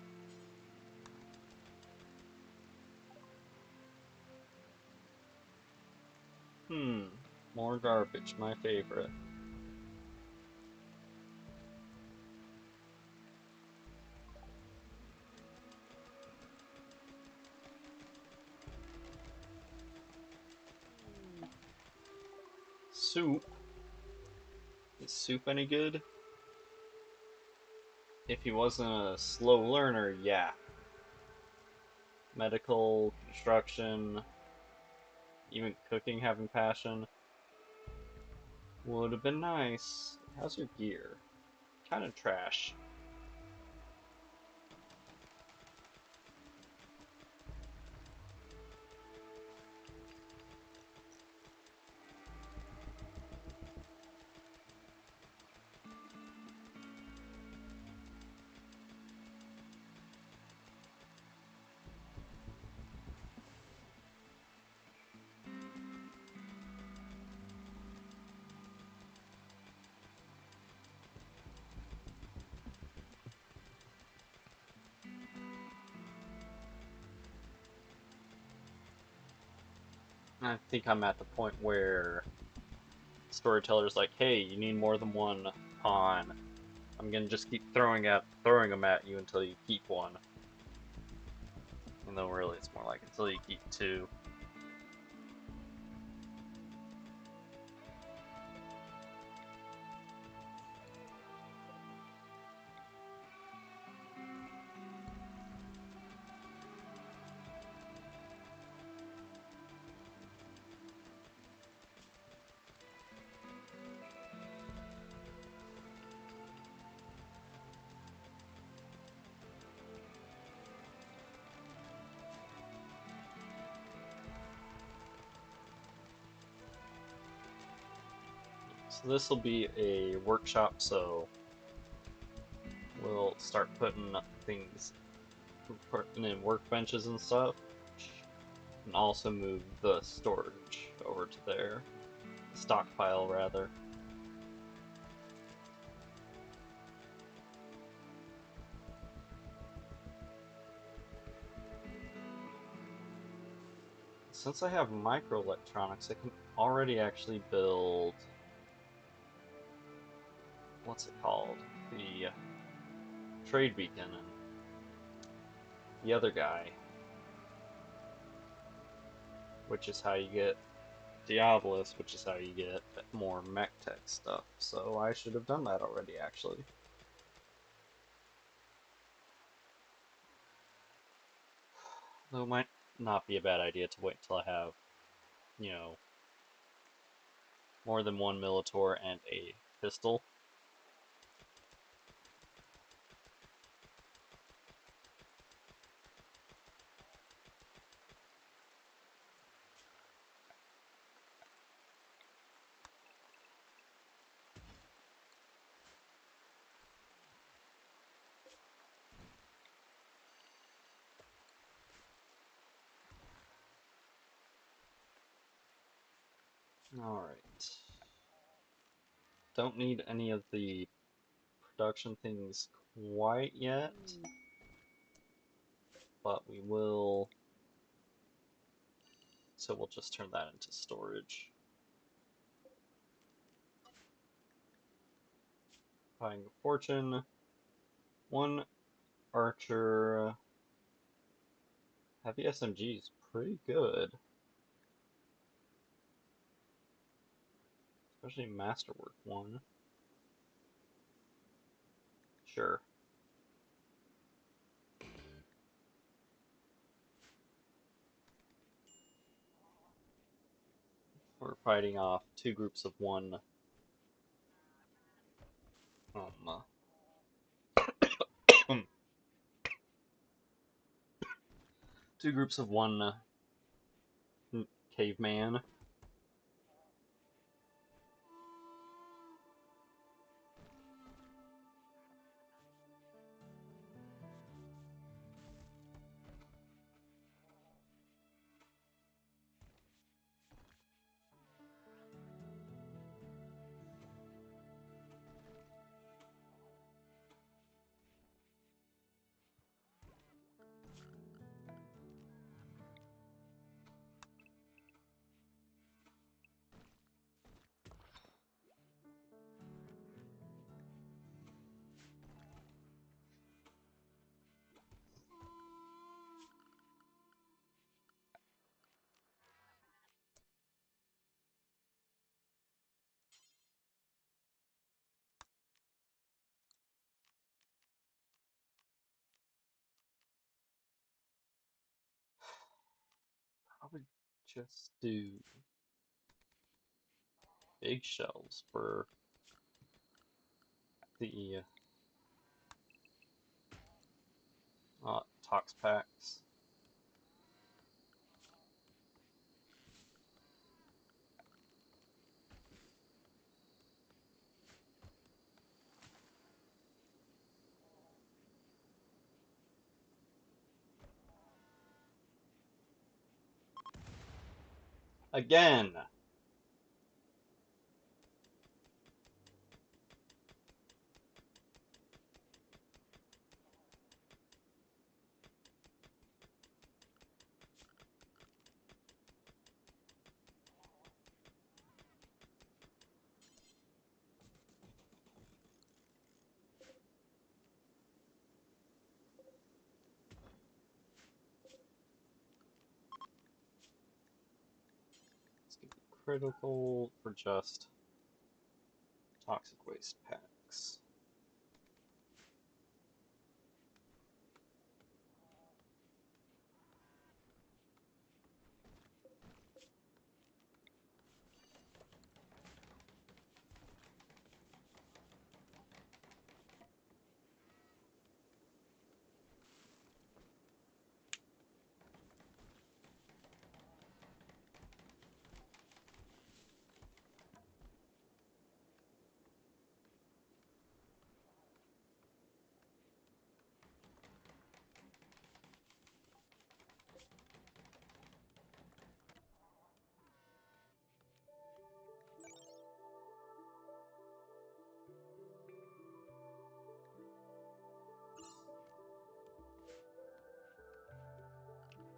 More garbage, my favorite. Soup? Is soup any good? If he wasn't a slow learner, yeah. Medical, construction, even cooking, having passion. Would have been nice. How's your gear? Kind of trash. I think I'm at the point where storyteller's like, hey, you need more than one pawn. I'm gonna just keep throwing them at you until you keep one. Even though really it's more like until you keep two. So this will be a workshop, so we'll start putting things, putting in workbenches and stuff, and also move the storage over to there. Stockpile, rather. Since I have microelectronics, I can already actually build, what's it called? The trade beacon and the other guy, which is how you get Diabolus, which is how you get more mech tech stuff. So I should have done that already, actually. Though it might not be a bad idea to wait until I have, you know, more than one Militor and a pistol. Alright. Don't need any of the production things quite yet. but we will. So we'll just turn that into storage. Buying a fortune. One archer. Heavy SMG is pretty good. Especially Masterwork one. Sure. We're fighting off two groups of one. Um, two groups of one caveman. Probably just do big shells for the tox packs. Again! It's gonna be critical for just toxic waste packs.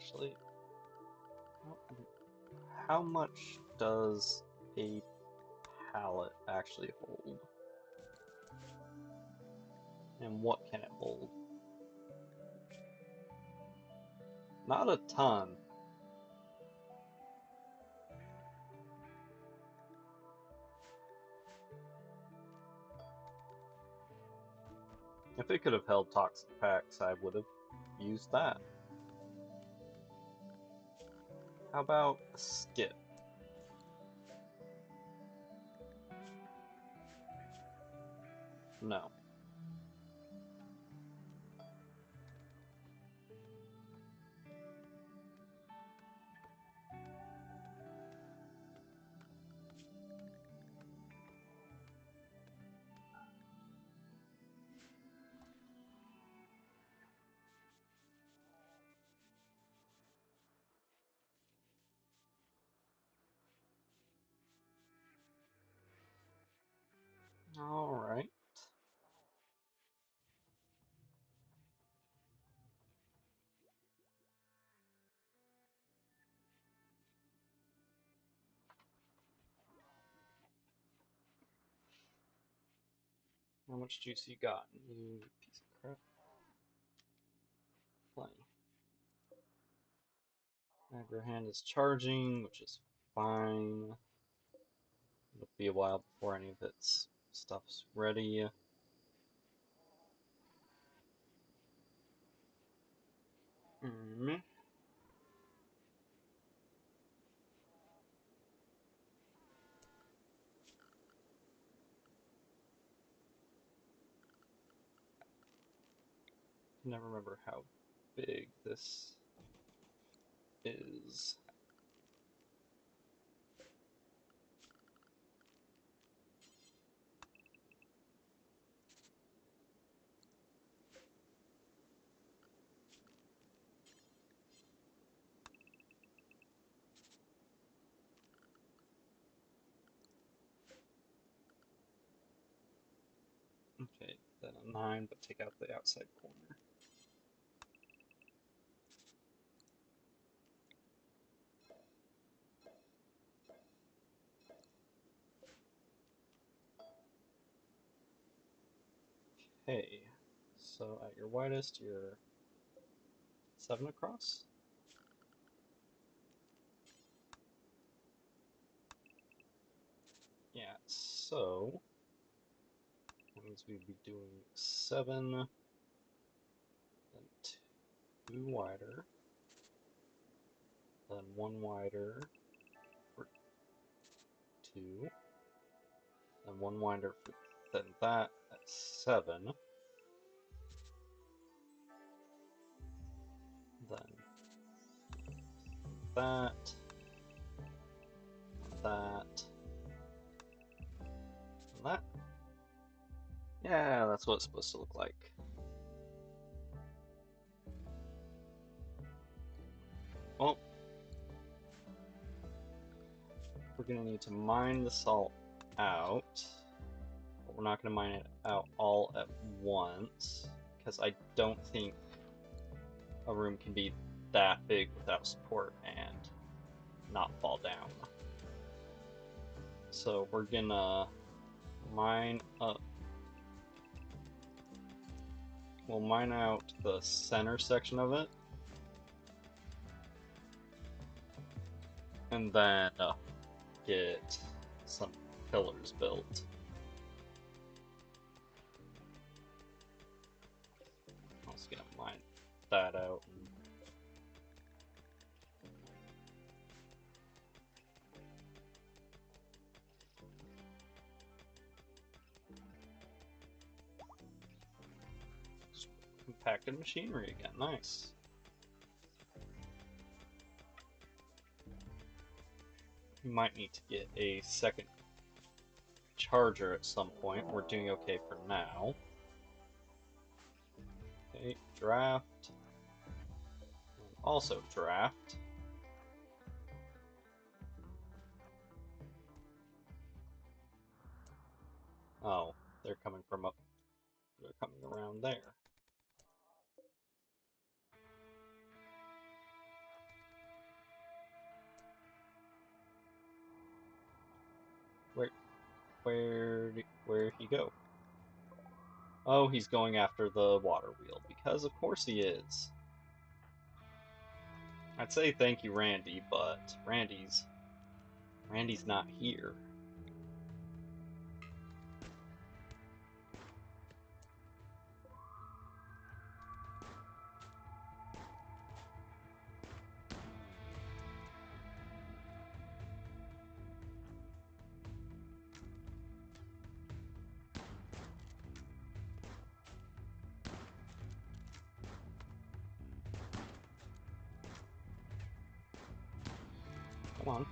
Actually, how much does a pallet actually hold? And what can it hold? Not a ton. If it could have held toxic packs, I would have used that. How about a skip? No. Alright. How much juice you got? You piece of crap. Plenty. Your hand is charging, which is fine. It'll be a while before any of its stuff's ready. Mm. I never remember how big this is. Okay, then a 9, but take out the outside corner. Okay, so at your widest, you're 7 across. Yeah, so that means we'd be doing 7, then 2 wider, then 1 wider for 2, then 1 wider for then that at 7, then that, that, and that. Yeah, that's what it's supposed to look like. Well, we're gonna need to mine the salt out, but we're not gonna mine it out all at once, because I don't think a room can be that big without support and not fall down. So we're gonna mine up. We'll mine out the center section of it, and then get some pillars built. I was gonna mine that out. And compacted machinery again, nice. We might need to get a second charger at some point. We're doing okay for now. Okay, draft. And also draft. Oh, they're coming from up. They're coming around there. Where'd he go? Oh, he's going after the water wheel, because of course he is. I'd say thank you, Randy, but Randy's not here. Come on.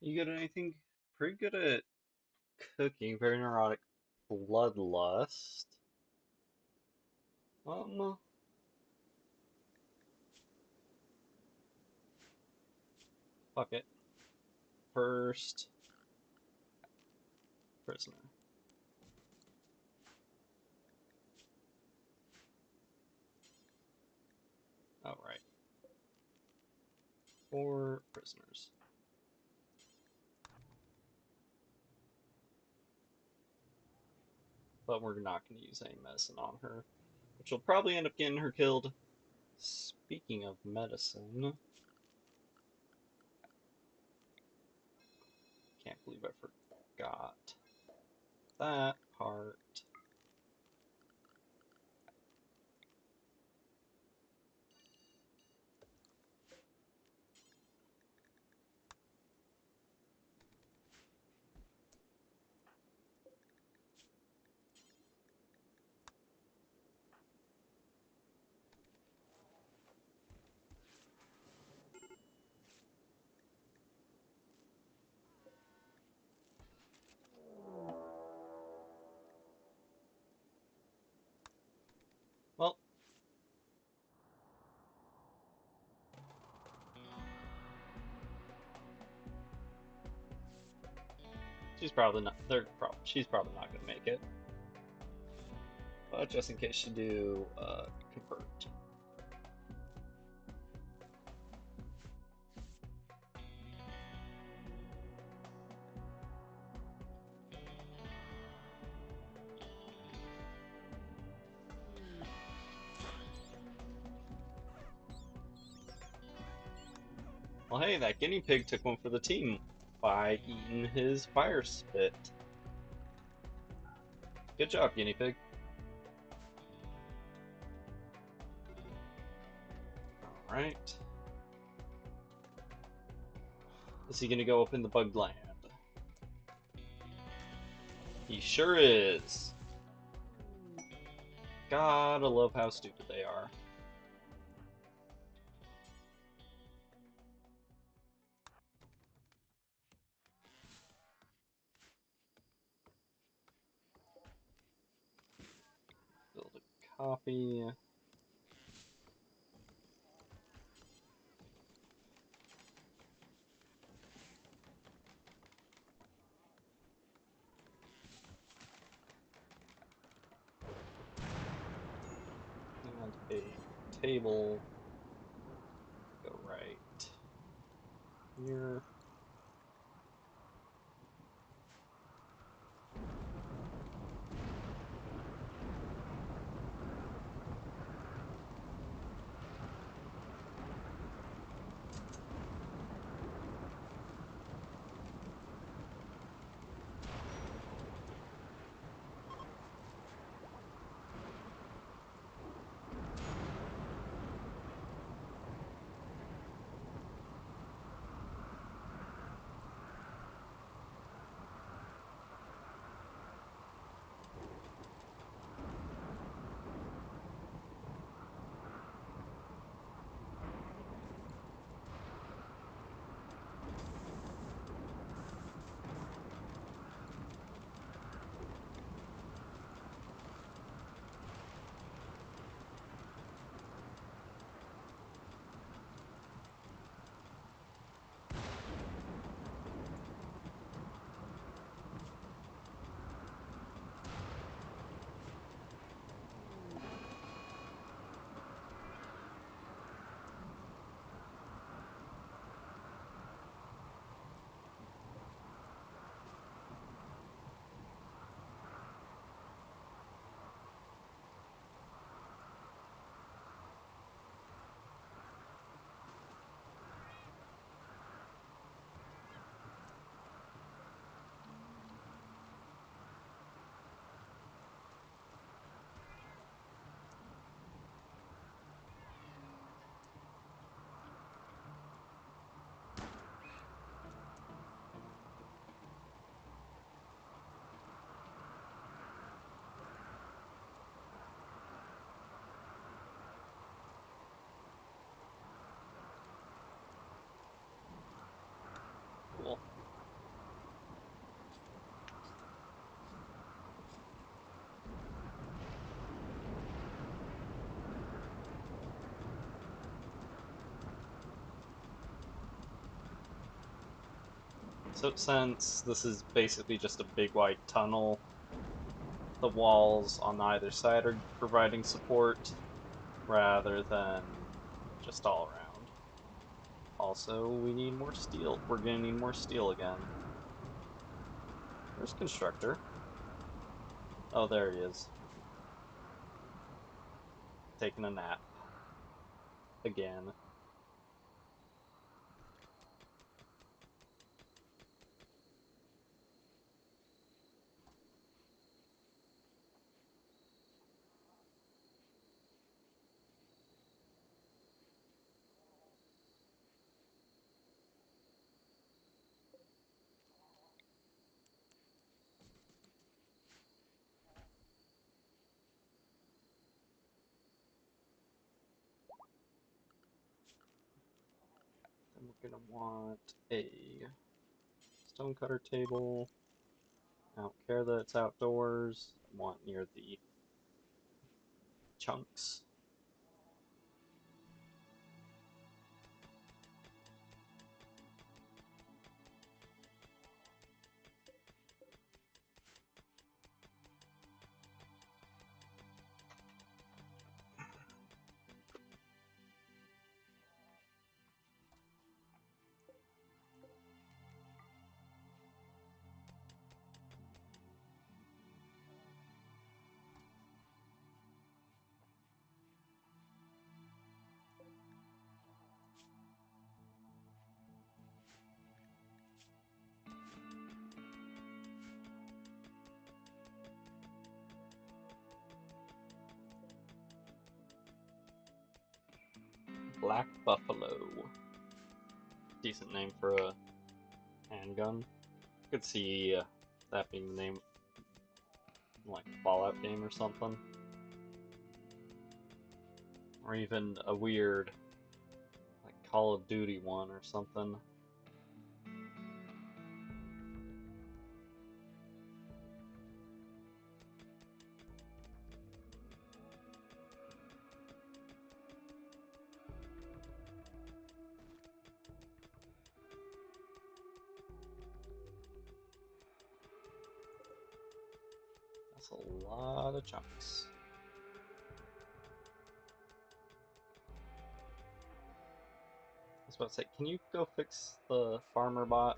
You good at anything? Pretty good at cooking, very neurotic Bloodlust. Um, Fuck it. First prisoner. Oh, right. 4 prisoners. But we're not going to use any medicine on her, which will probably end up getting her killed. Speaking of medicine, can't believe I forgot that part. Well, she's probably not. She's probably not going to make it. But just in case you do, convert. Well, hey, that guinea pig took one for the team by eating his fire spit. Good job, guinea pig. Alright. Is he gonna go up in the bug land? He sure is. Gotta love how stupid they are. Build a copy. And a table. Go right here. So since this is basically just a big wide tunnel, the walls on either side are providing support rather than just all around. Also, we need more steel. We're gonna need more steel again. Where's Constructor? Oh, there he is. Taking a nap. Again. Then we're gonna want a stonecutter table. I don't care that it's outdoors. I want near the chunks. Black Buffalo. Decent name for a handgun. Could see that being the name, like a Fallout game or something. Or even a weird, like Call of Duty one or something. That's a lot of chunks. I was about to say, can you go fix the farmer bot?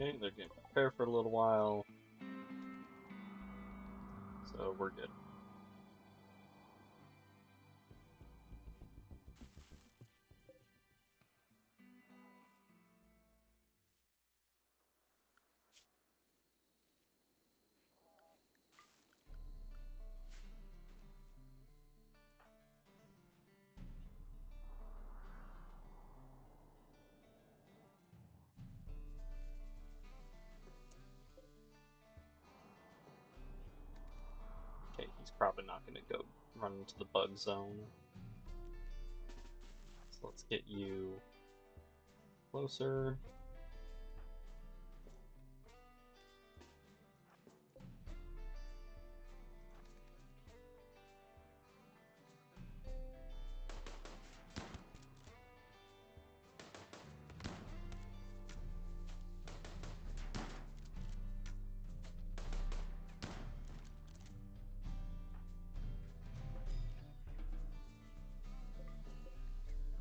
Okay, they're gonna prepare for a little while. So we're good. Okay, he's probably not gonna go run into the bug zone. So let's get you closer.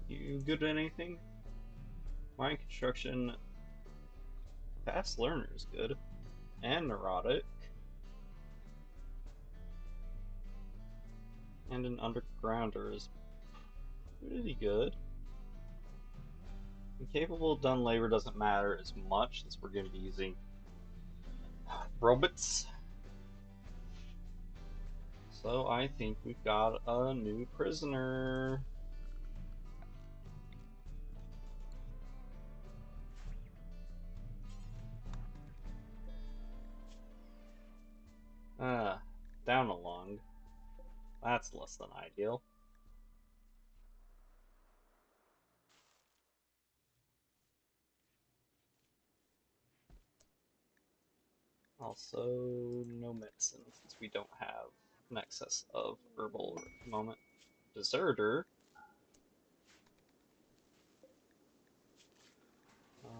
You good at anything? Mine construction, fast learner is good. And neurotic. And an undergrounder is pretty good. Incapable done labor doesn't matter as much since we're going to be using robots. So I think we've got a new prisoner. Ah, down a lung. That's less than ideal. Also, no medicine, since we don't have an excess of herbal at the moment. Deserter.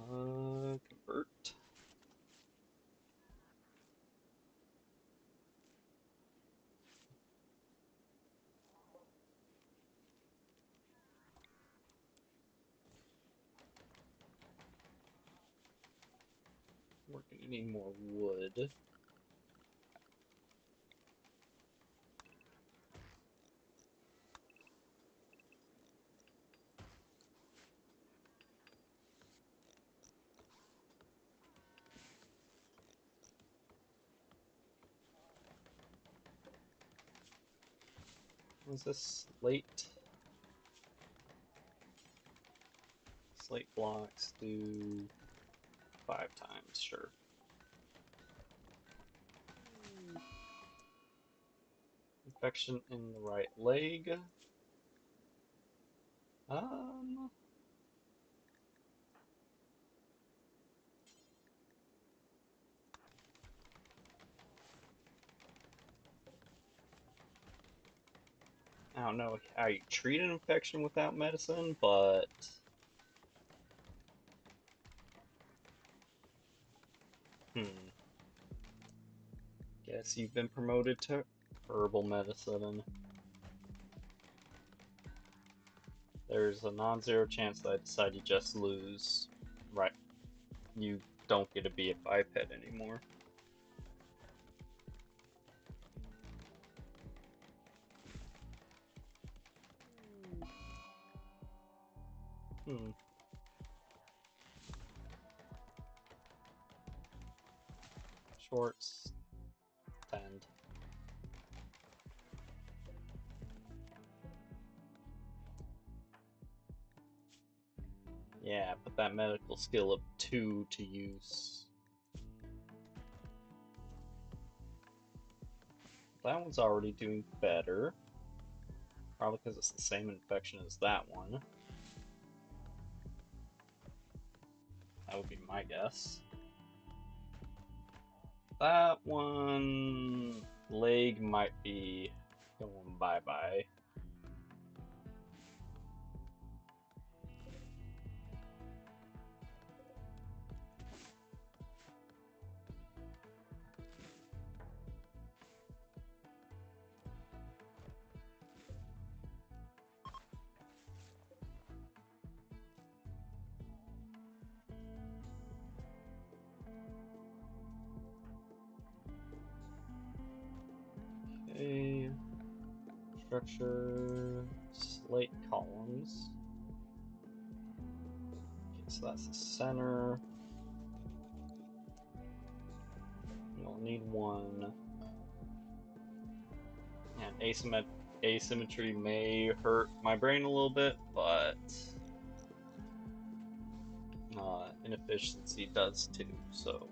Convert. We're gonna need more wood. Was this slate? Slate blocks do 5 times, sure. Infection in the right leg. Um, I don't know how you treat an infection without medicine, but guess you've been promoted to herbal medicine. There's a non-zero chance that I decide you just lose. Right. You don't get to be a biped anymore. Shorts. Tend. Yeah, put that medical skill of 2 to use. That one's already doing better. Probably because it's the same infection as that one. That would be my guess. That one leg might be going bye-bye. Okay. Structure, slate columns. Okay, so that's the center. You'll need one. And asymmetry may hurt my brain a little bit, but inefficiency does too, so.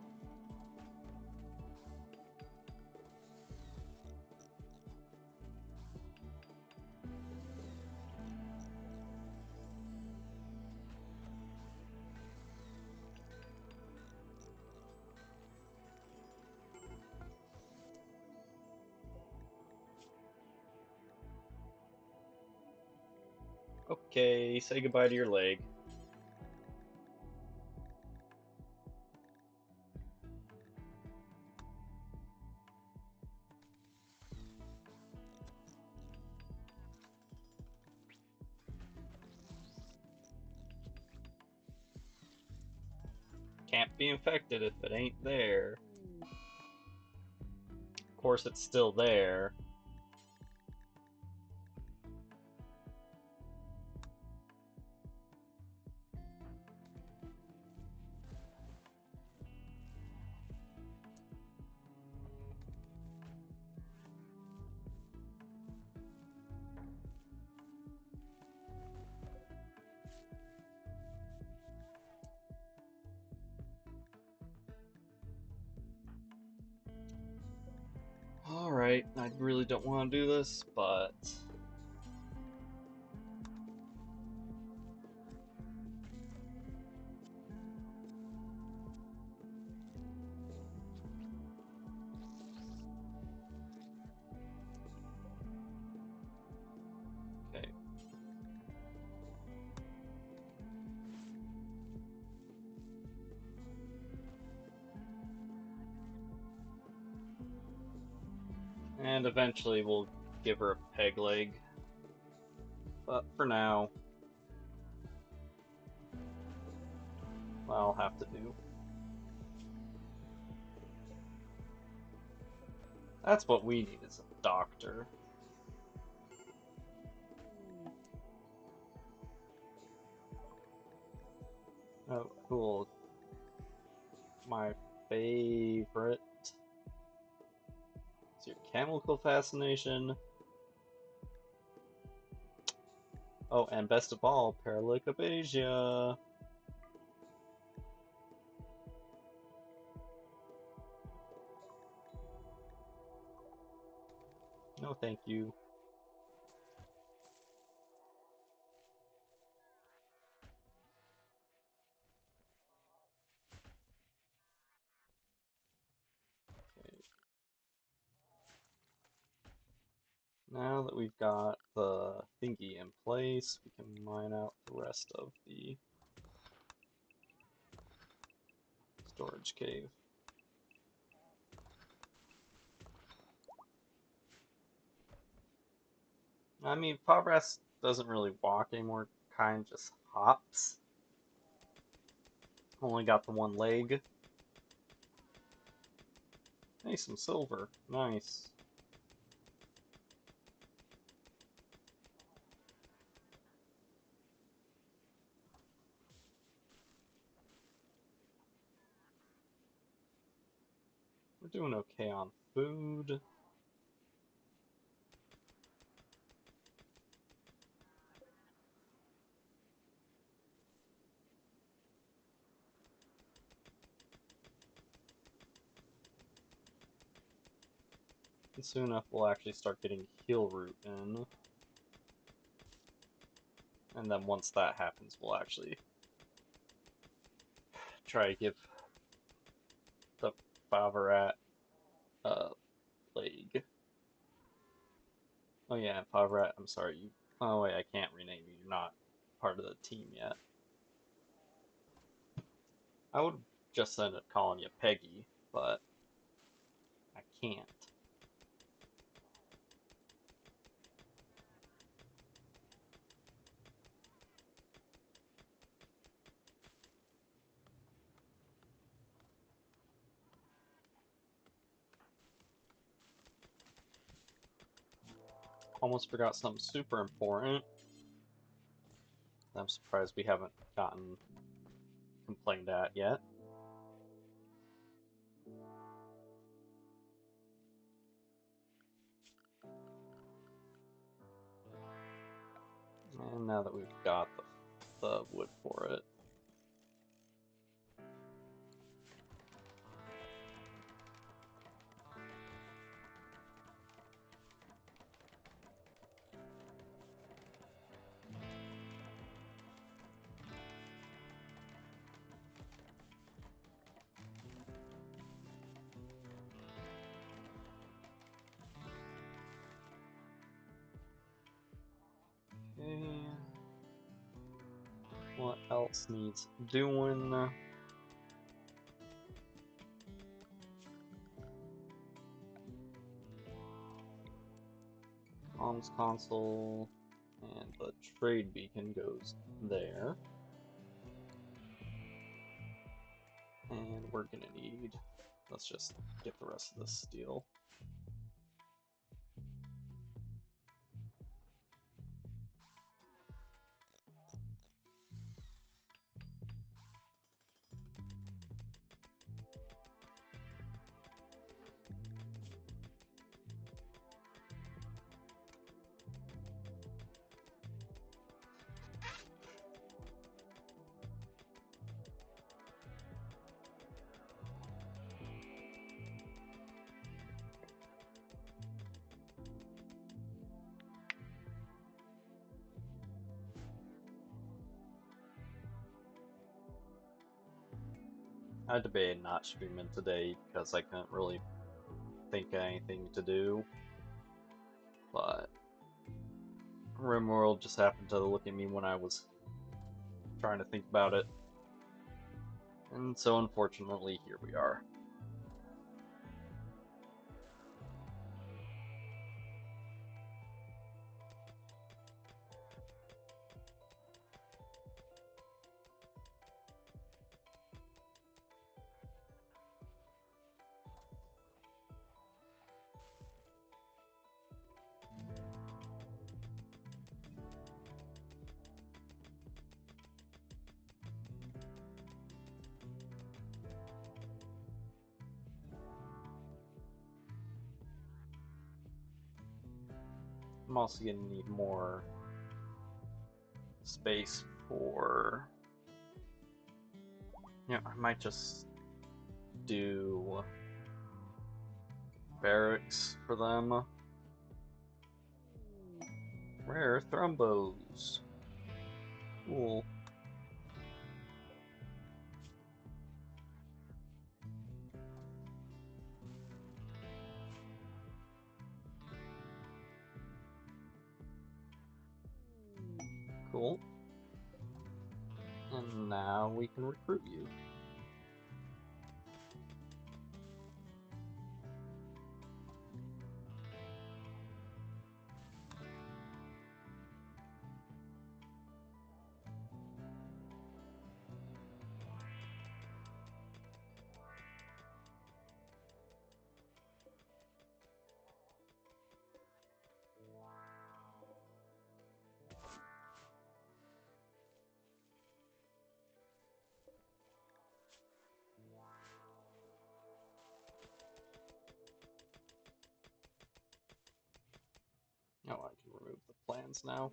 Okay, say goodbye to your leg. Can't be infected if it ain't there. Of course, it's still there. Alright, I really don't want to do this, but okay. And eventually we'll give her a peg leg. But for now, what I'll have to do. That's what we need, is a doctor. Oh, cool. My favorite. It's your chemical fascination. Oh, and best of all, paraleucoplasia. No, thank you. Okay. Now that we've got the thingy in place, we can mine out the rest of the storage cave. I mean, Pavras doesn't really walk anymore, kind of just hops. Only got the one leg. Hey, some silver. Nice. We're doing okay on food. And soon enough, we'll actually start getting heal root in. And then once that happens, we'll actually try to give the Favarat plague. Oh yeah, Pavrat, I'm sorry, you... Oh wait, I can't rename you, you're not part of the team yet. I would just end up calling you Peggy, but I can't. Almost forgot something super important. I'm surprised we haven't gotten complained at yet. And now that we've got the wood for it. Okay. What else needs doing? Comms console, and the trade beacon goes there. And we're gonna need, let's just get the rest of this steel. I debated not streaming today because I couldn't really think of anything to do, but Rimworld just happened to look at me when I was trying to think about it, and so unfortunately here we are. I'm also gonna need more space for... Yeah, I might just do barracks for them. Rare thrombos. Cool. Cool. And now we can recruit you. Oh, I can remove the plans now.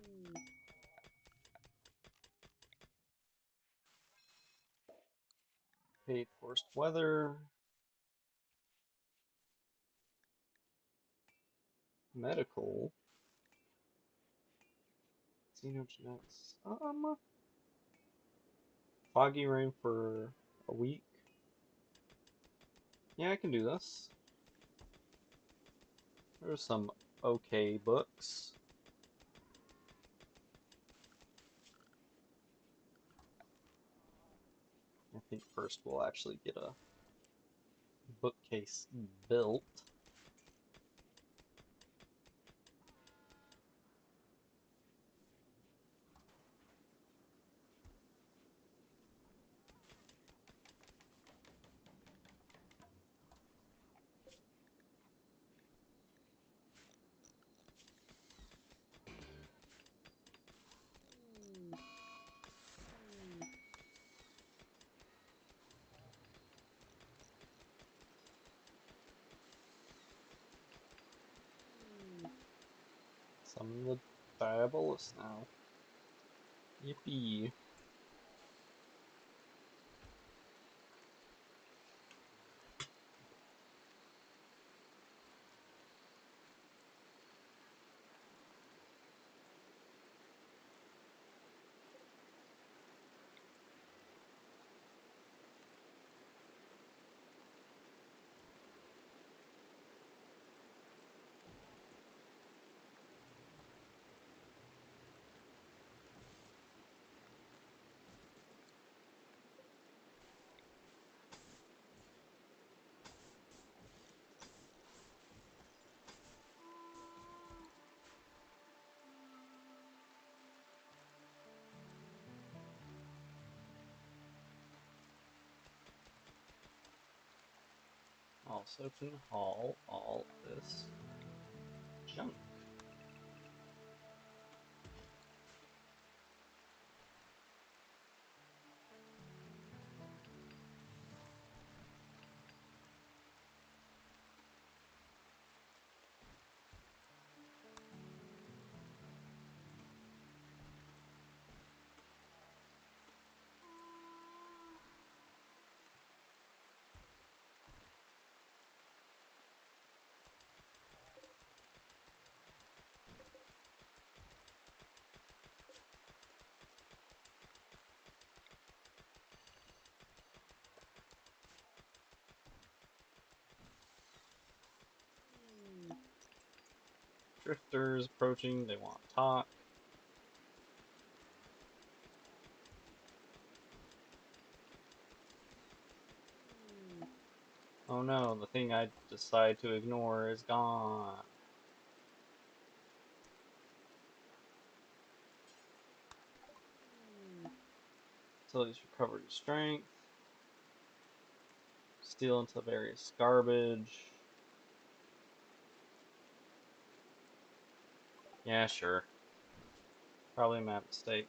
Paid forced weather. Medical. Xenogenetics. Foggy rain for a week. Yeah, I can do this. There's some okay books. I think first we'll actually get a bookcase built. Summon the Diabolus now. Yippee. Also can haul all this junk. Drifters approaching, they want to talk. Oh no, the thing I decide to ignore is gone. So he's recovered his strength. Steal into various garbage. Yeah, sure. Probably a map mistake.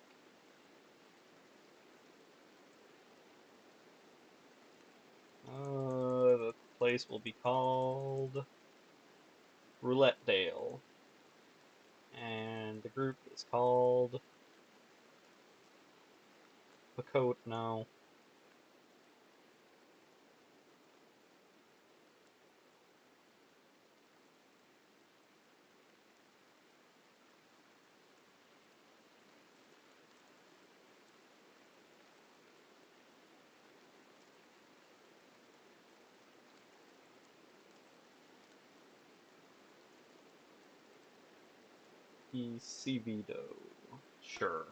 The place will be called Roulette Dale. And the group is called Pacote. No. Acevedo. Sure.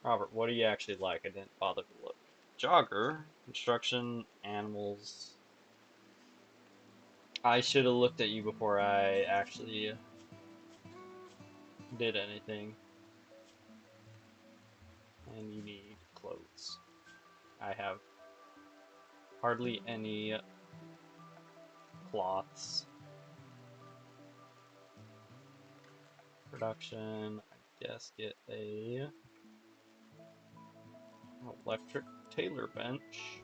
Robert, what do you actually like? I didn't bother to look. Jogger, construction, animals. I should have looked at you before I actually did anything. And you need clothes. I have hardly any cloths. Production, I guess get a electric tailor bench.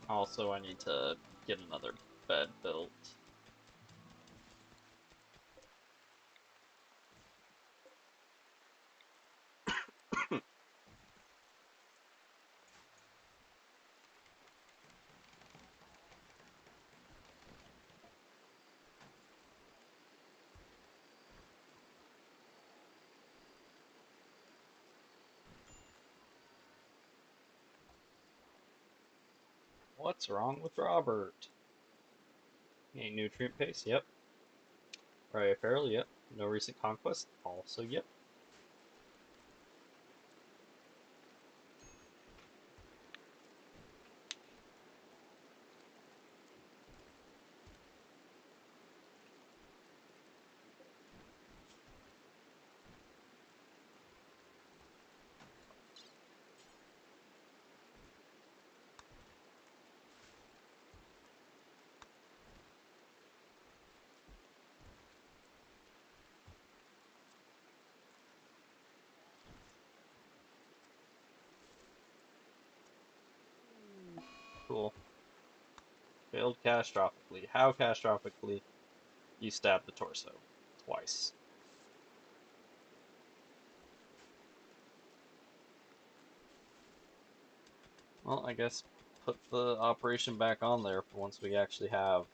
Also, I need to get another bed built. What's wrong with Robert? Any nutrient paste? Yep. Right apparel? Yep. No recent conquest? Also, yep. Cool. Failed catastrophically. How catastrophically? You stabbed the torso. Twice. Well, I guess put the operation back on there for once we actually have.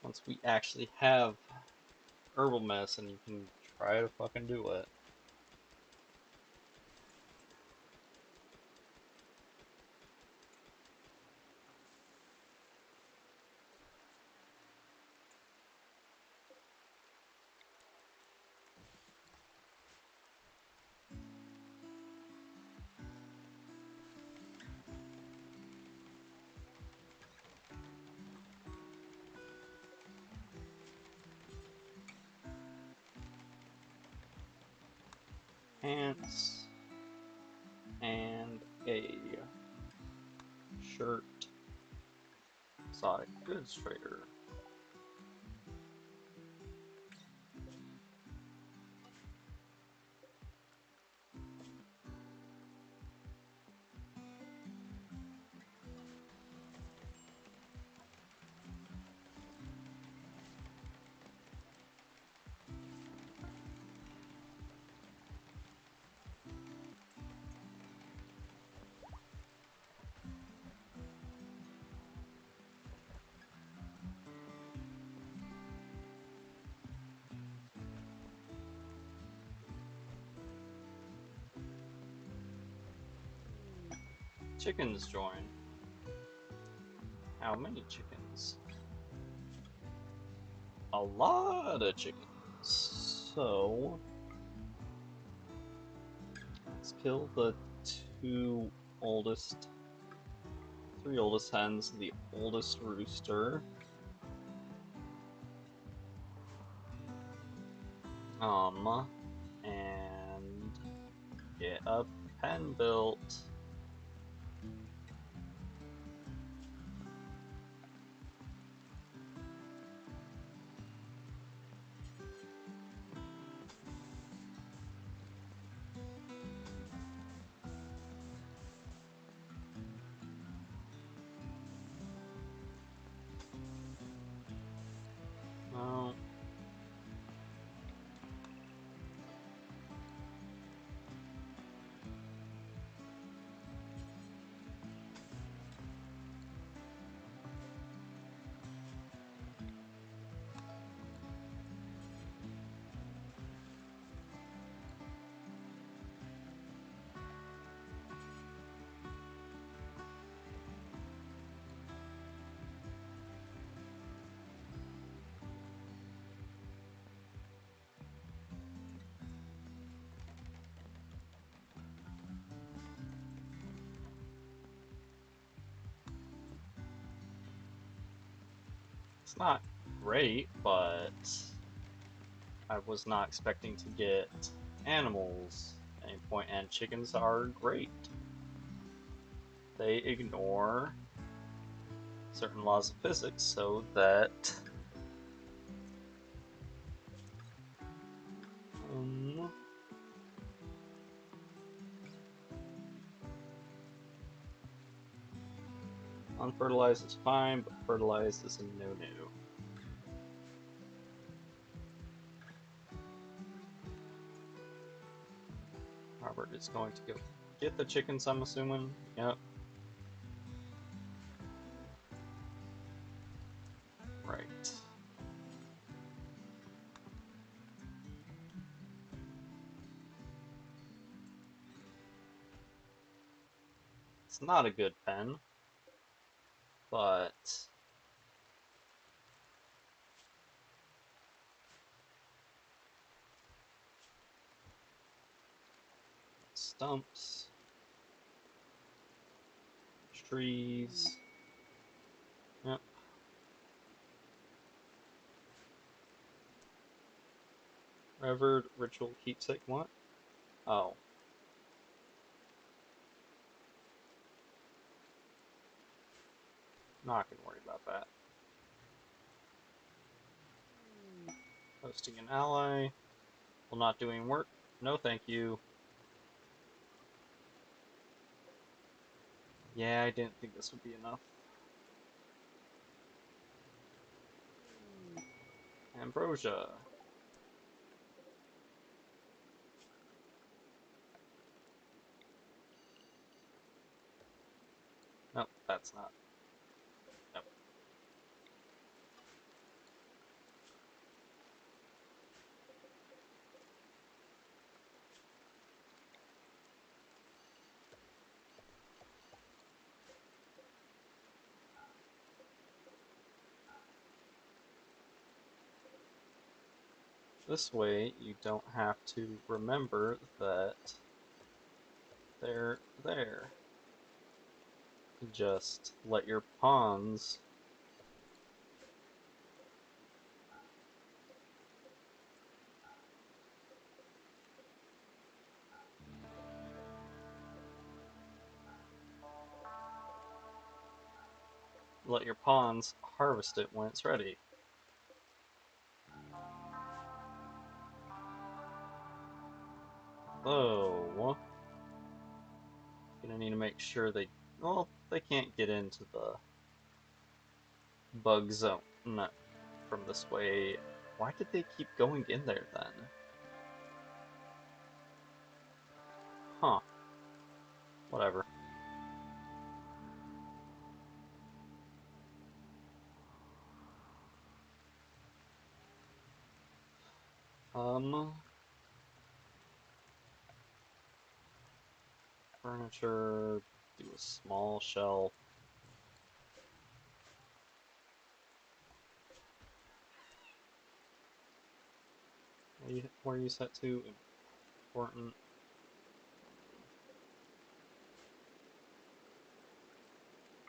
Once we actually have herbal medicine, you can try to fucking do it. Pants and a shirt. Exotic goods trader. Chickens join. How many chickens? A lot of chickens. So let's kill the three oldest hens, the oldest rooster. And get a pen built. No. It's not great, but I was not expecting to get animals at any point, and chickens are great. They ignore certain laws of physics so that unfertilized is fine, but fertilized is a no-no. Robert is going to go get the chickens, I'm assuming. Yep. Right. It's not a good pen, but stumps, trees. Yep. Revered ritual keepsake. What? Oh. Not gonna worry about that. Hosting an ally. While not doing work. No thank you. Yeah, I didn't think this would be enough. Ambrosia. Nope, that's not. Nope. This way, you don't have to remember that they're there. You just let your pawns harvest it when it's ready. So, gonna need to make sure they can't get into the bug zone from this way. Why did they keep going in there then? Huh. Whatever. Furniture, Do a small shelf. Where you set to? Important.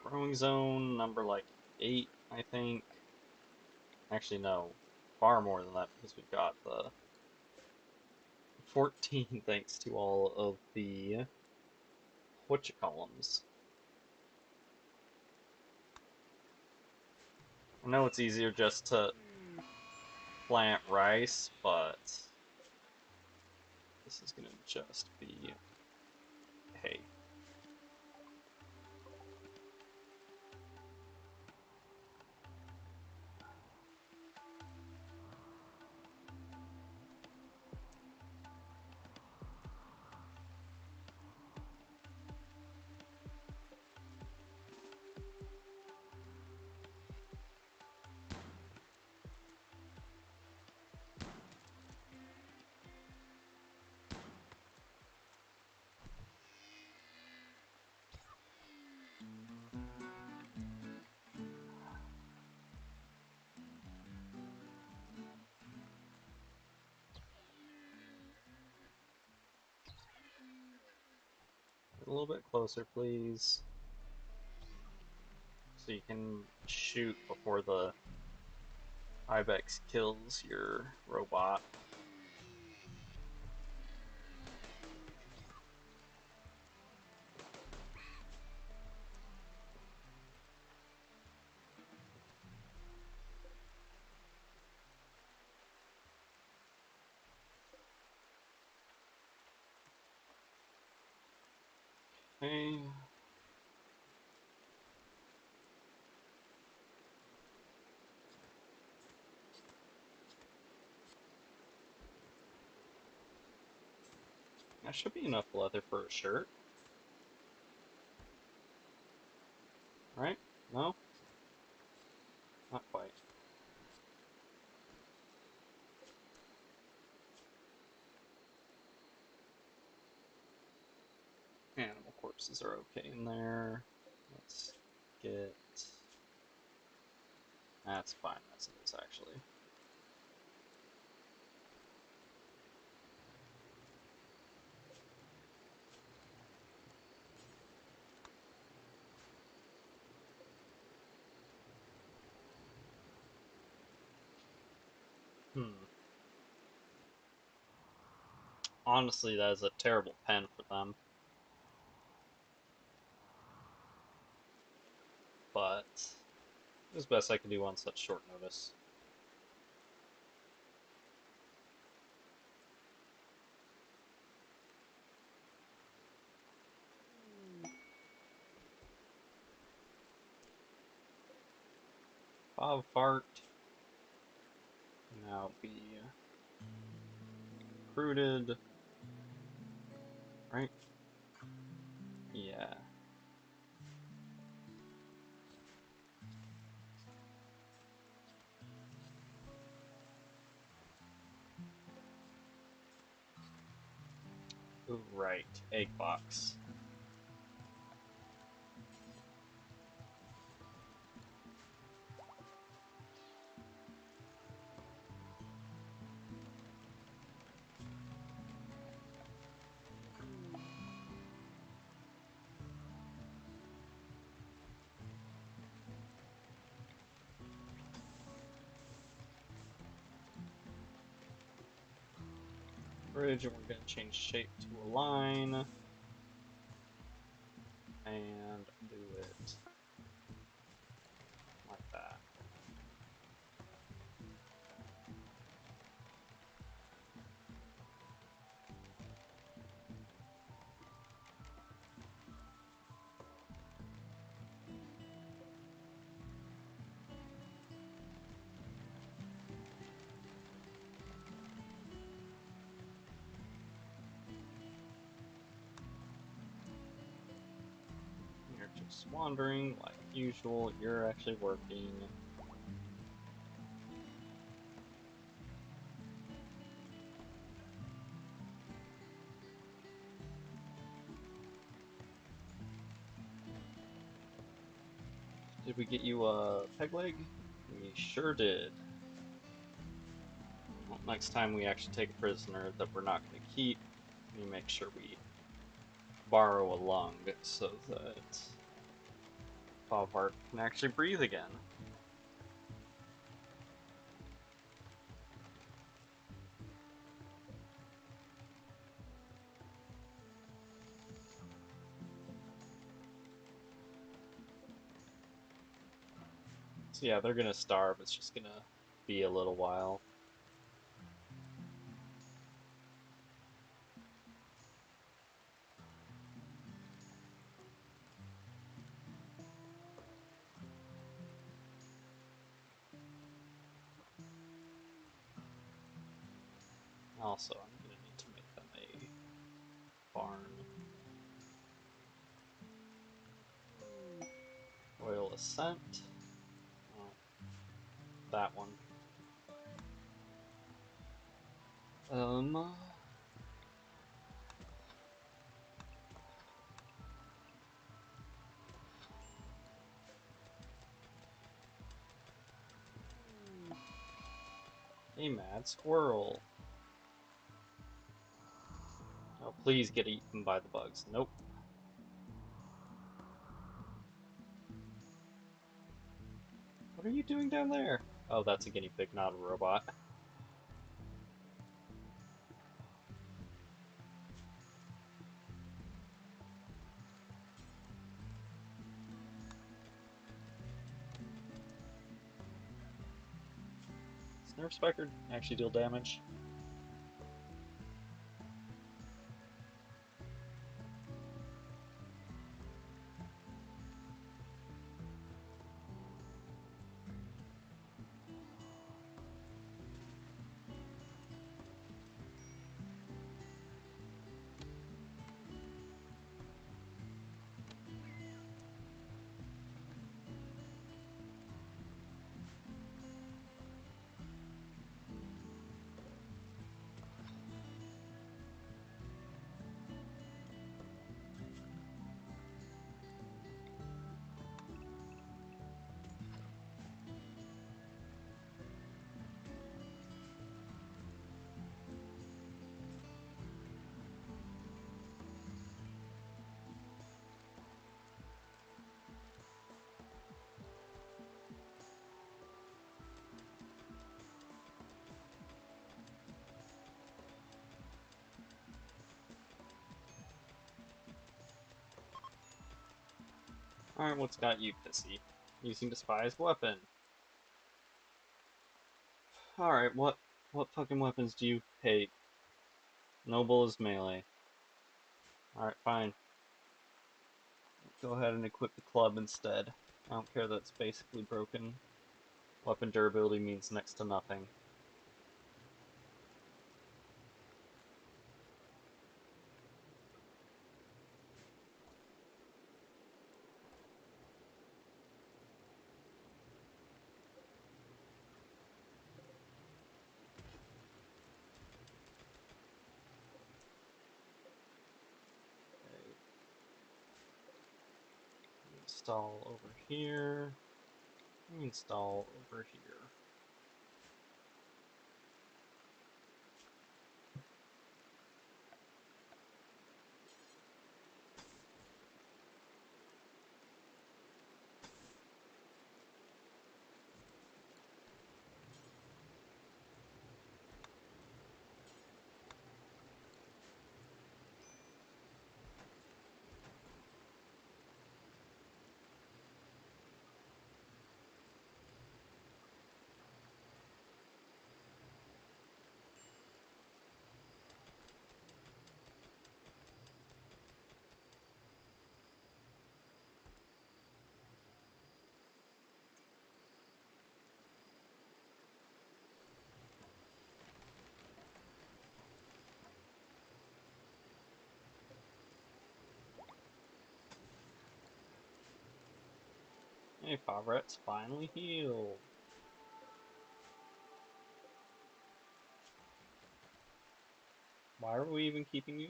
Growing zone number like 8, I think. Actually, no, far more than that because we've got the 14 thanks to all of the whatchacolumns. I know it's easier just to plant rice, but this is gonna just be hay. Get a little bit closer, please. So you can shoot before the ibex kills your robot. Okay. That should be enough leather for a shirt. Right? No? Not quite. Animal corpses are okay in there. Let's get... That's fine as it is, actually. Honestly, that is a terrible pen for them. But it was best I could do on such short notice. Bob Fart now be recruited, right? Yeah. Ooh, right. Egg box. Bridge, and we're going to change shape to a line. And do it like that. You're just wandering like usual. You're actually working. Did we get you a peg leg? We sure did. Well, next time we actually take a prisoner that we're not going to keep, we make sure we borrow a lung so that Favart can actually breathe again. So yeah, they're gonna starve. It's just gonna be a little while. Also, I'm gonna need to make them a barn. Royal Ascent. Oh, that one. Um. A mad squirrel. Oh, please get eaten by the bugs. Nope. What are you doing down there? Oh, that's a guinea pig, not a robot. Does Nerf Spiker actually deal damage? Alright, what's got you pissy? Using despised weapon. Alright, what fucking weapons do you hate? Noble is melee. Alright, fine. Go ahead and equip the club instead. I don't care that it's basically broken. Weapon durability means next to nothing. Okay. Install over here. Install over here. Hey, Favret's finally healed. Why are we even keeping you?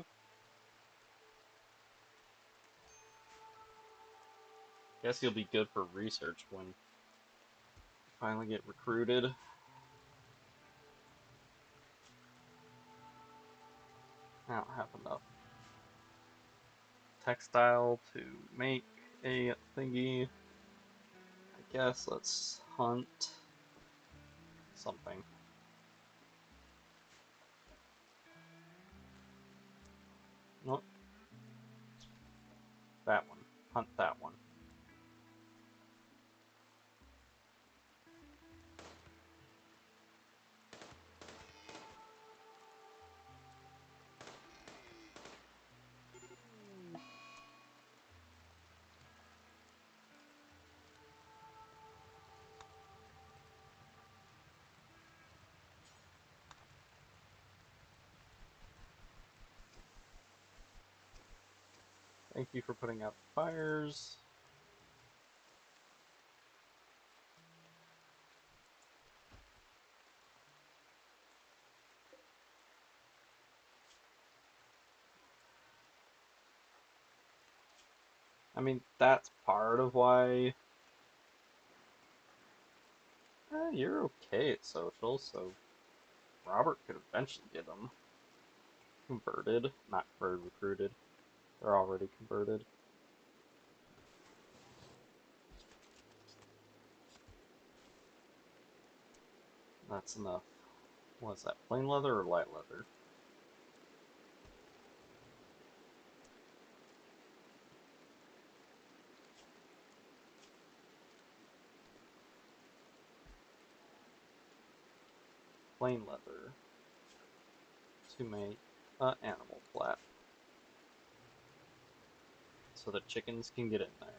Guess you'll be good for research when you finally get recruited. I don't have enough textile to make a thingy. I guess let's hunt something. Nope. That one. Hunt that one. Thank you for putting out the fires. I mean, that's part of why you're okay at social, so Robert could eventually get them converted. Not converted, recruited. They're already converted. That's enough. What's that, plain leather or light leather? Plain leather to make an animal flap. So the chickens can get in there.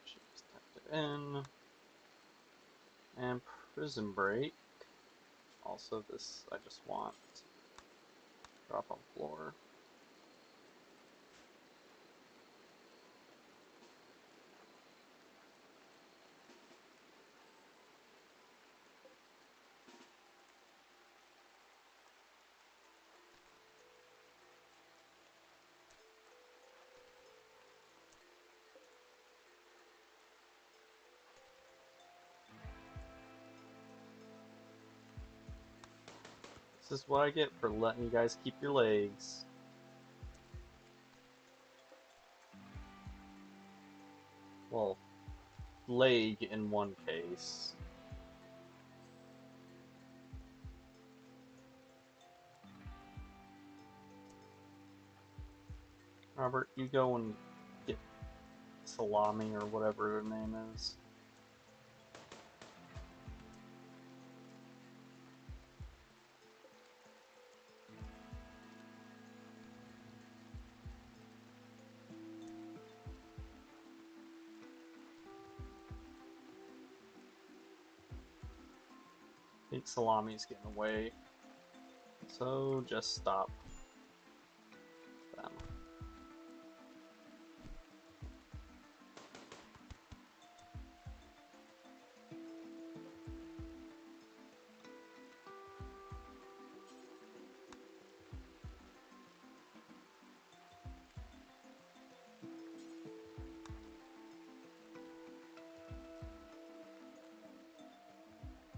She's tucked it in. And prison break. Also, this I just want to drop on floor. This is what I get for letting you guys keep your legs. Well, leg in one case. Robert, you go and get Salami or whatever her name is. I think Salami's getting away. So just stop them.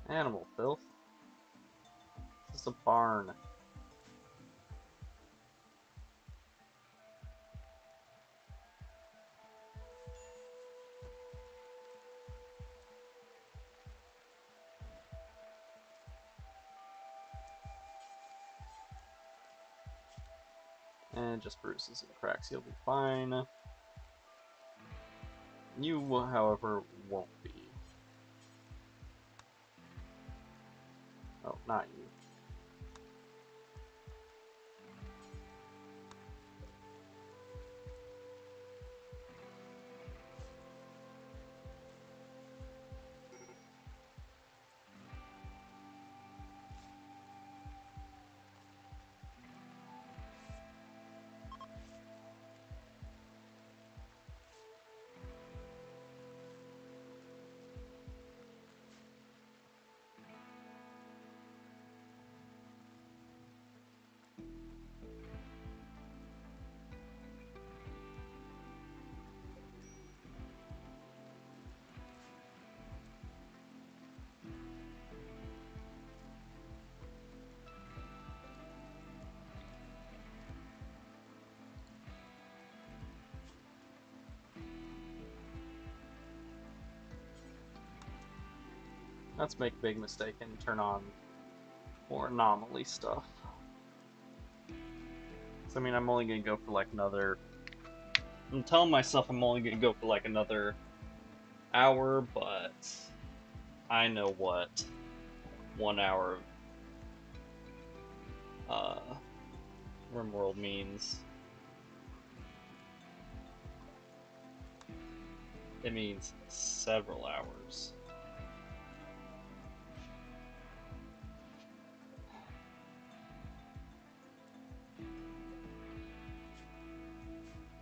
Animal filth. This is a barn. And just bruises and cracks, you'll be fine. You, however, won't be. Oh, not you. Let's make a big mistake and turn on more anomaly stuff. So, I mean, I'm only gonna go for like another. I'm telling myself I'm only gonna go for like another hour, but I know what 1 hour of Rimworld means. It means several hours.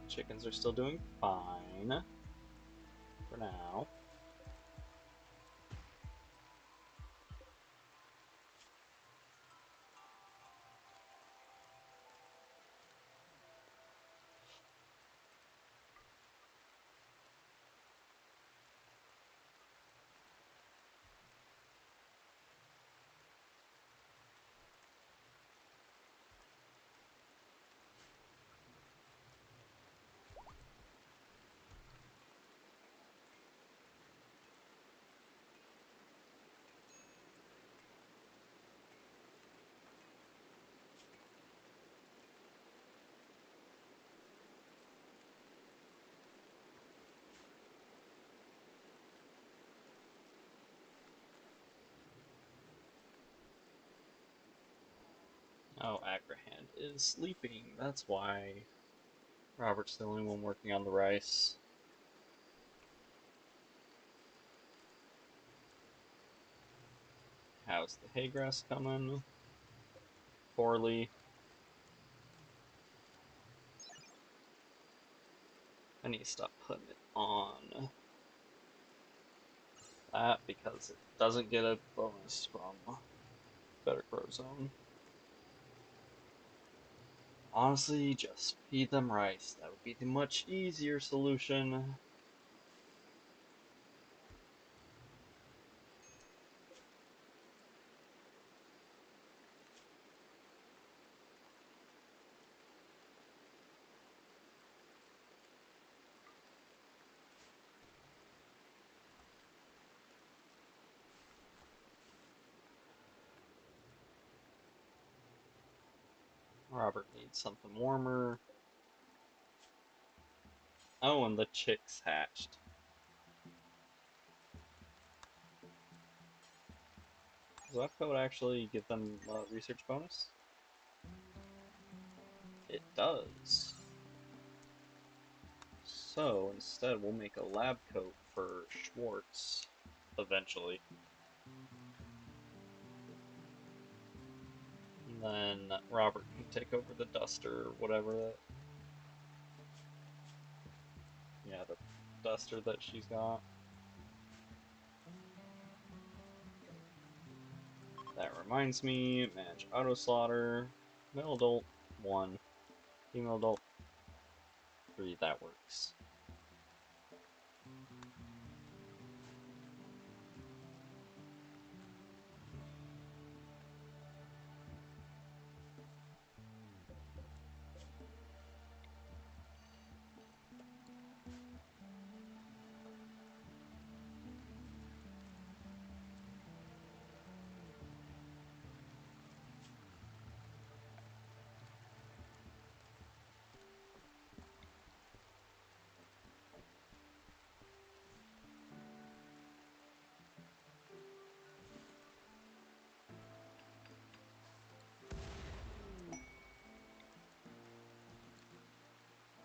Chickens are still doing fine for now. Oh, Agrahan is sleeping. That's why Robert's the only one working on the rice. How's the hay grass coming? Poorly. I need to stop putting it on that because it doesn't get a bonus from Better Grow Zone. Honestly, just feed them rice. That would be the much easier solution. Robert needs something warmer. Oh, and the chicks hatched. Does that code actually give them a research bonus? It does. So instead, we'll make a lab coat for Schwartz eventually. And then Robert can take over the duster, whatever that. Yeah, the duster that she's got. That reminds me, manage auto slaughter, male adult 1, female adult 3, that works.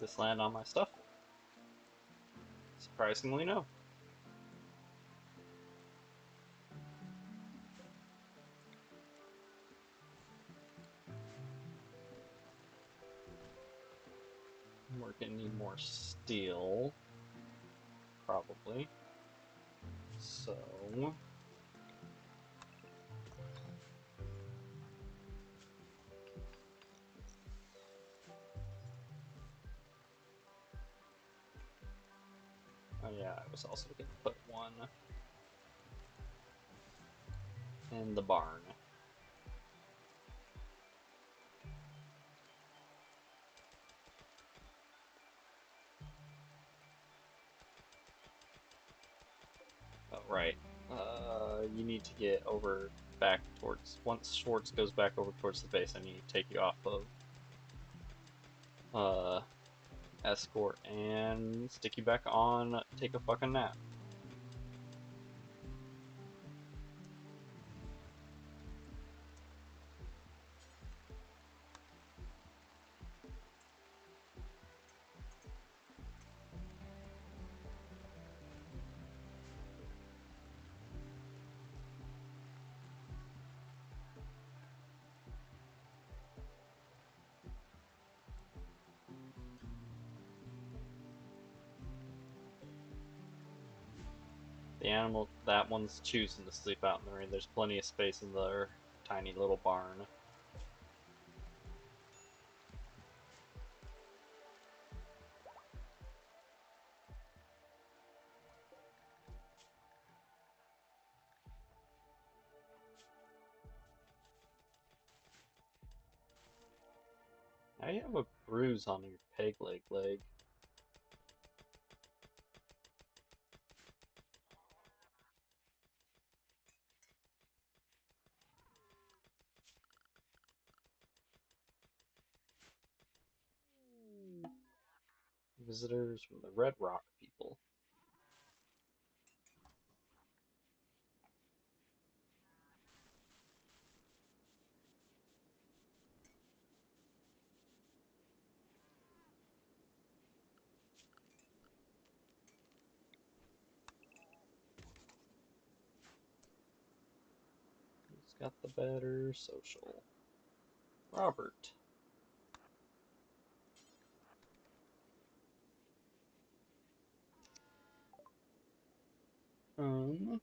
This land on my stuff? Surprisingly, no. We're gonna need more steel, probably. So, oh yeah, I was also gonna put one in the barn. Oh, right. you need to get over back towards. Once Schwartz goes back over towards the base, I need to take you off of escort and stick you back on. Take a fucking nap. The animal, that one's choosing to sleep out in the rain. There's plenty of space in their tiny little barn. Now you have a bruise on your peg leg. Visitors from the Red Rock people. Who's got the better social? Robert. Um.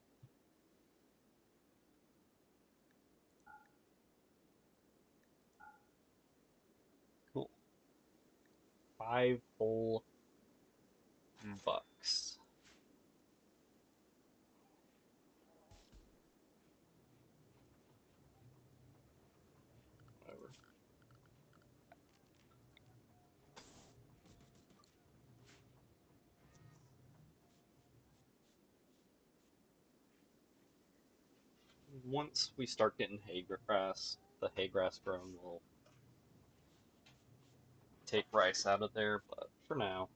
Cool. 5 full bucks. Whatever. Once we start getting hay grass, the hay grass grown will take rice out of there, but for now.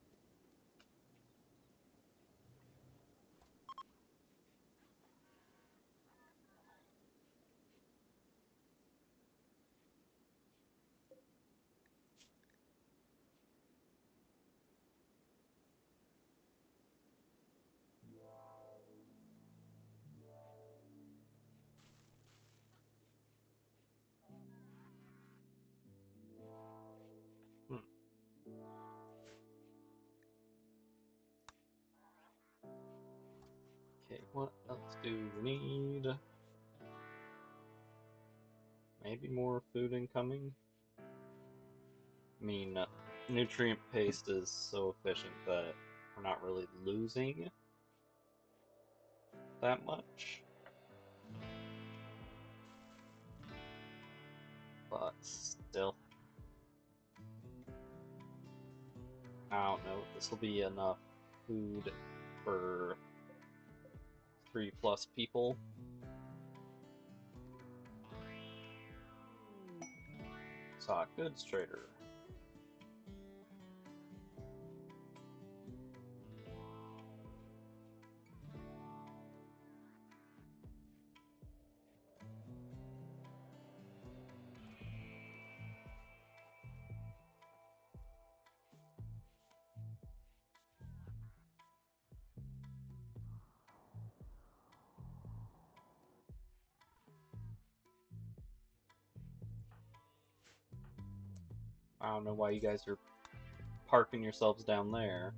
Hmm. Okay, what else do we need? Maybe more food incoming? I mean, nutrient paste is so efficient that we're not really losing that much. But still. I don't know, this will be enough food for 3+ people. Saw goods trader. I don't know why you guys are parking yourselves down there.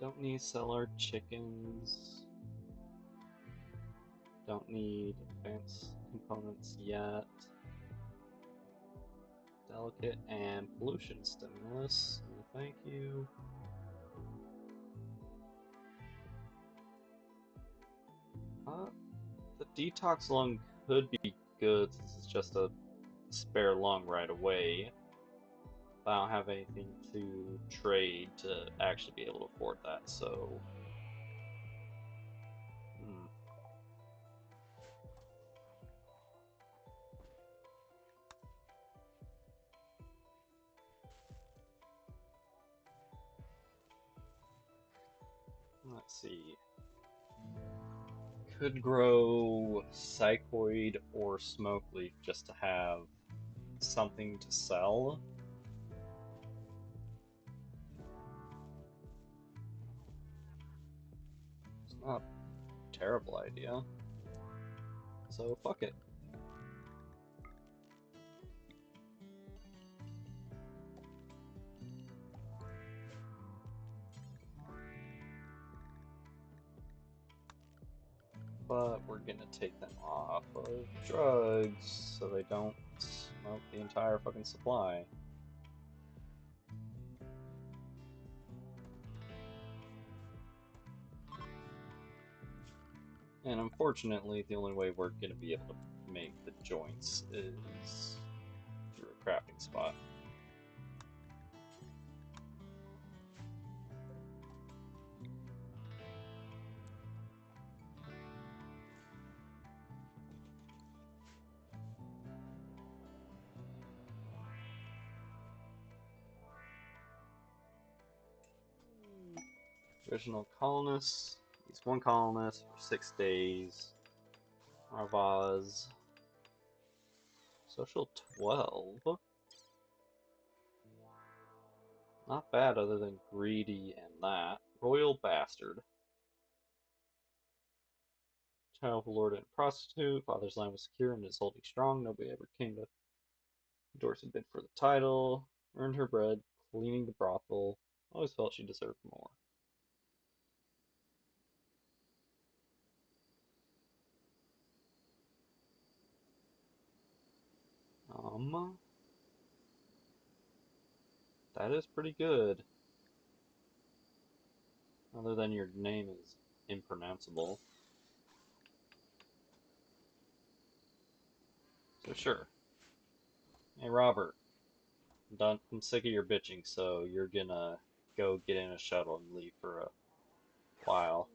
Don't need to sell our chickens. Don't need advanced components yet. Delicate and pollution stimulus. Thank you. The Detox lung could be good since it's just a spare lung right away. But I don't have anything to trade to actually be able to afford that, so. Hmm. Let's see. Could grow psychoid or smoke leaf just to have something to sell. It's not a terrible idea. So fuck it. But we're gonna take them off of drugs so they don't smoke the entire fucking supply. And unfortunately, the only way we're gonna be able to make the joints is through a crafting spot. Original colonists. He's one colonist for 6 days. Ravaz. Social 12. Not bad other than greedy and that. Royal bastard. Child of a lord and a prostitute. Father's line was secure and is holding strong. Nobody ever came to endorse a bid for the title. Earned her bread, cleaning the brothel. Always felt she deserved more. Um, that is pretty good. Other than your name is impronounceable. So sure. Hey Robert, I'm sick of your bitching, so you're gonna go get in a shuttle and leave for a while.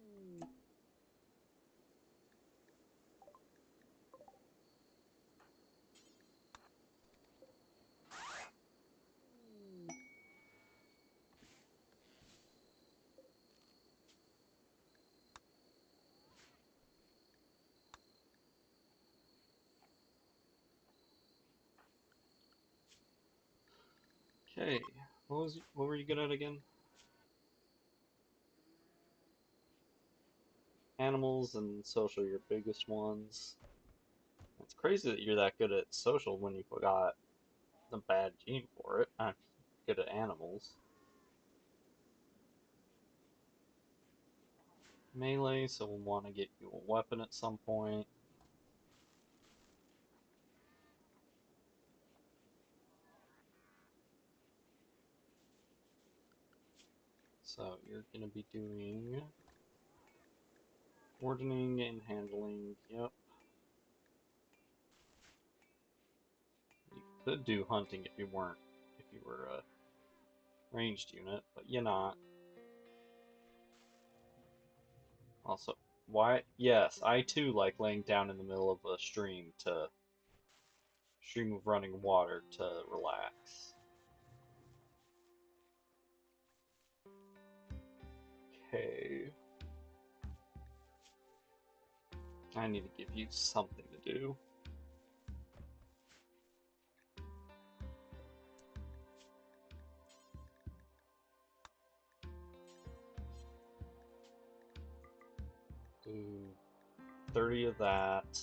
Okay, what were you good at again? Animals and social, your biggest ones. It's crazy that you're that good at social when you got a bad gene for it. I'm good at animals. Melee, so we'll want to get you a weapon at some point. So you're gonna be doing ordering and handling. Yep. You could do hunting if you were a ranged unit, but you're not. Also, why? Yes, I too like laying down in the middle of a stream of running water to relax. Okay. I need to give you something to do. Do 30 of that,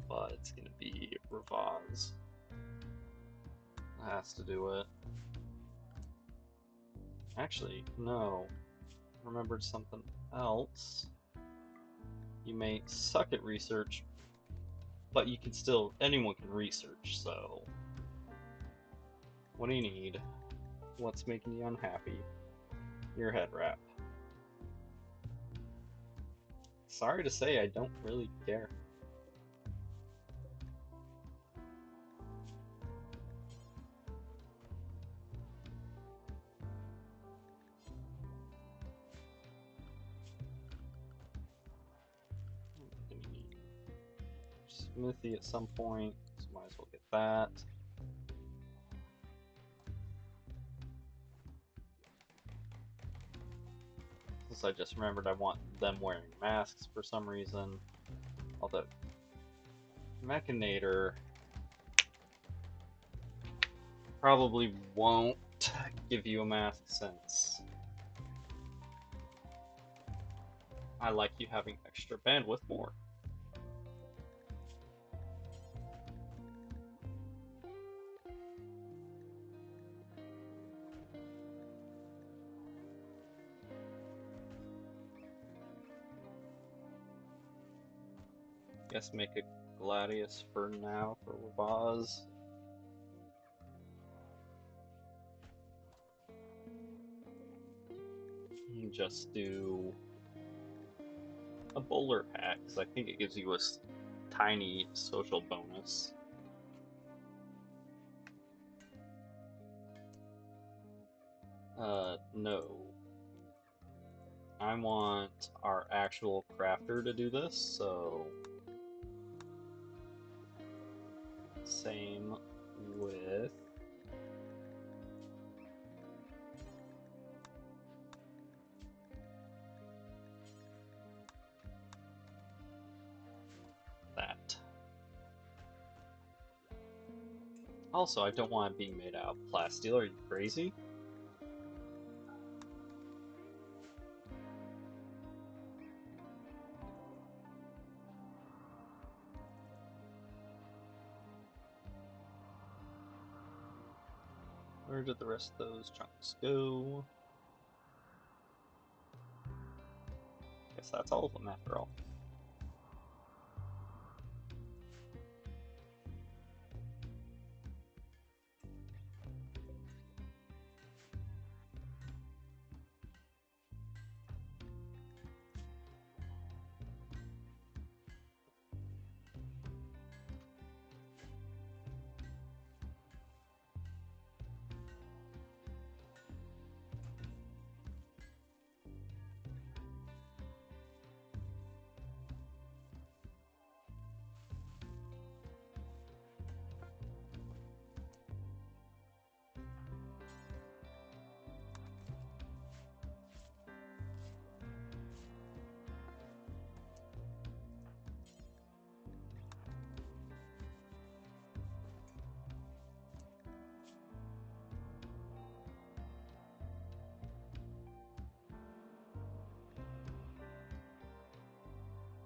but it's gonna be Ravaz. Has to do it. Actually, no. Remembered something else. You may suck at research, but you can still, anyone can research, so. What do you need? What's making you unhappy? Your head wrap. Sorry to say, I don't really care. I'm gonna need smithy at some point, so might as well get that. Since I just remembered I want them wearing masks for some reason. Although, Mechanator probably won't give you a mask since I like you having extra bandwidth more. Guess make a Gladius for now for Ravaz. Just do a bowler hat, because I think it gives you a tiny social bonus. No. I want our actual crafter to do this, so same with that. Also, I don't want it being made out of plasteel. Are you crazy? Where did the rest of those chunks go? Guess that's all of them after all.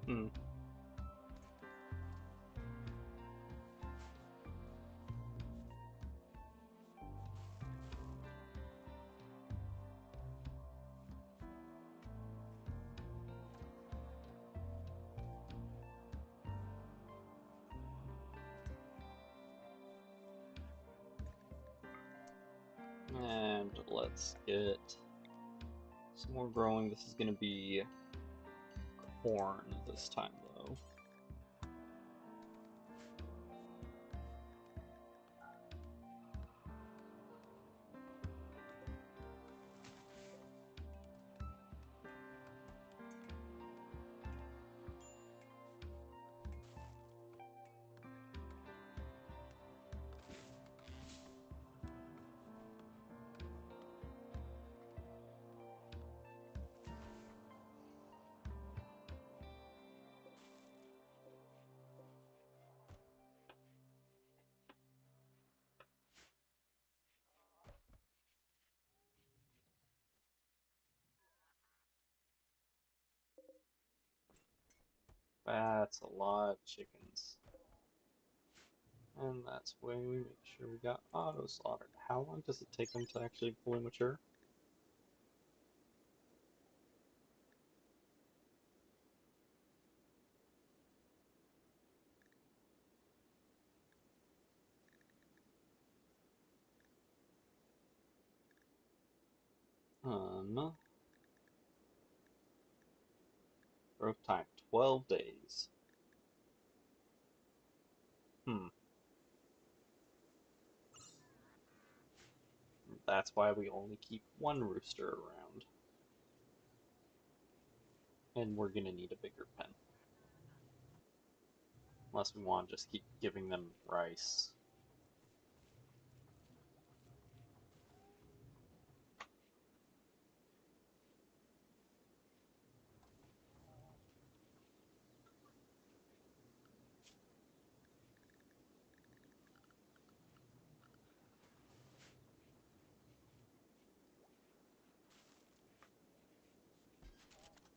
Hmm. And let's get some more growing. This is going to be corn this time, though. That's a lot of chickens. And that's when we make sure we got auto slaughtered. How long does it take them to actually fully mature? Growth time 12 days. Hmm. That's why we only keep one rooster around. And we're gonna need a bigger pen. Unless we want to just keep giving them rice.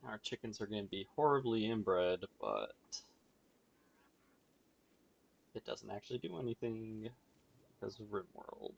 Our chickens are going to be horribly inbred, but it doesn't actually do anything because of Rimworld.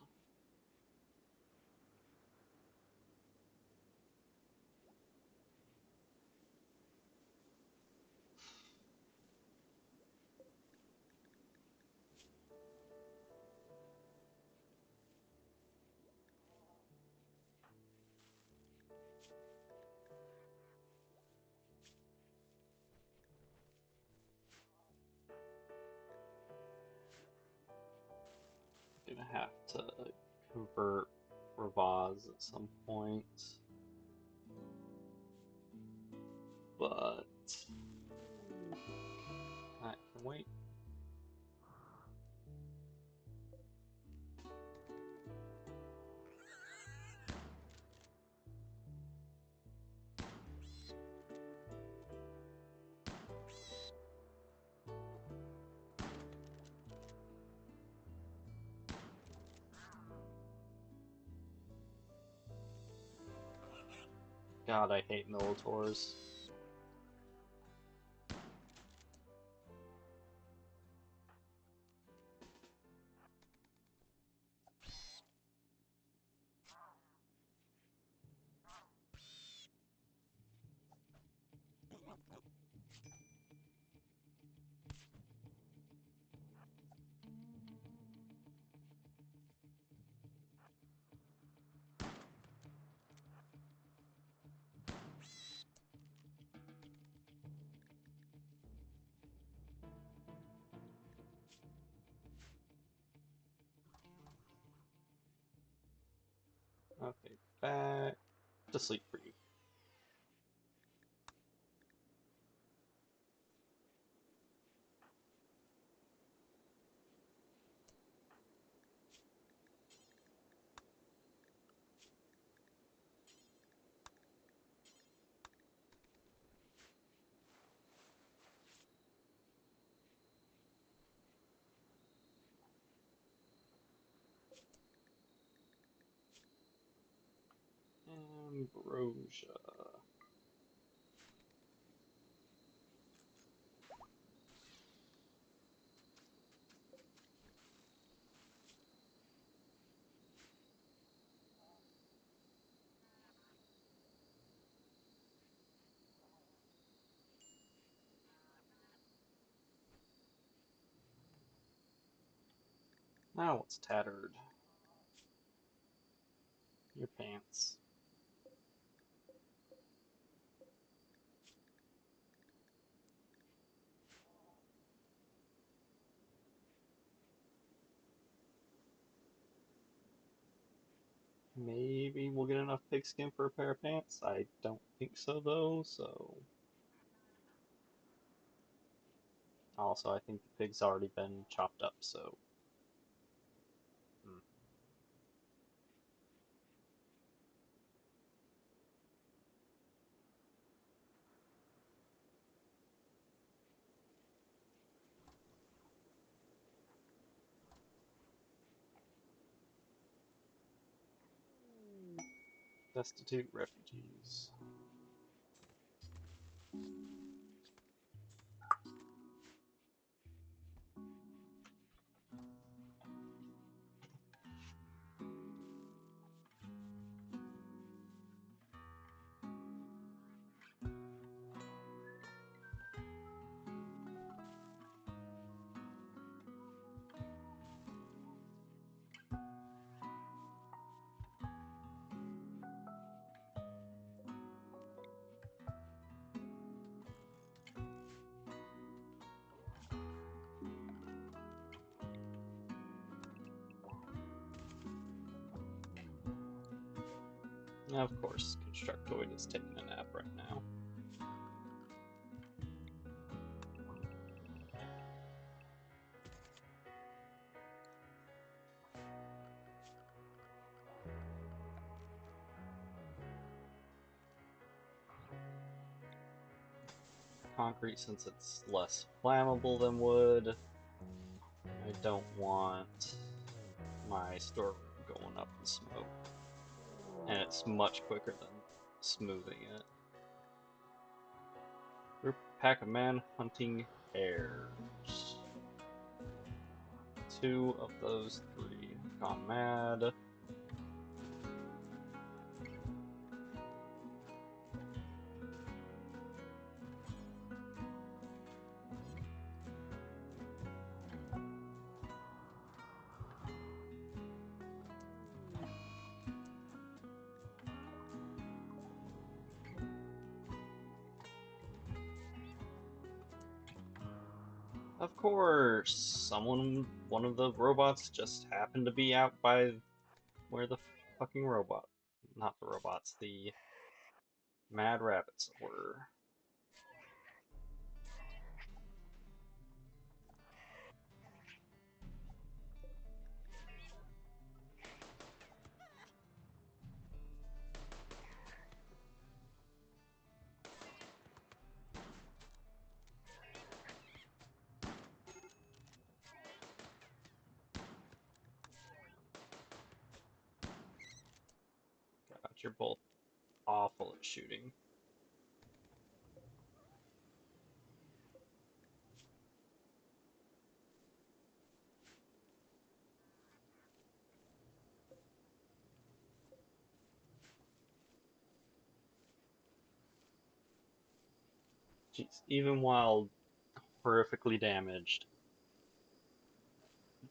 Gonna have to convert Ravaz at some point, but I can wait. God, I hate Militors. Okay, back to sleep for you. Ambrosia. Now what's tattered? Your pants. Maybe we'll get enough pigskin for a pair of pants. I don't think so though, so... Also, I think the pig's already been chopped up, so... Hmm. Destitute refugees. Of course, Constructoid is taking a nap right now. Concrete, since it's less flammable than wood, I don't want my storeroom going up in smoke. And it's much quicker than smoothing it. Group pack of man hunting hares. 2 of those 3 have gone mad. Of course, one of the robots just happened to be out by where the fucking robot, not the robots, the mad rabbits were. God, you're both awful at shooting. Jeez, even while horrifically damaged,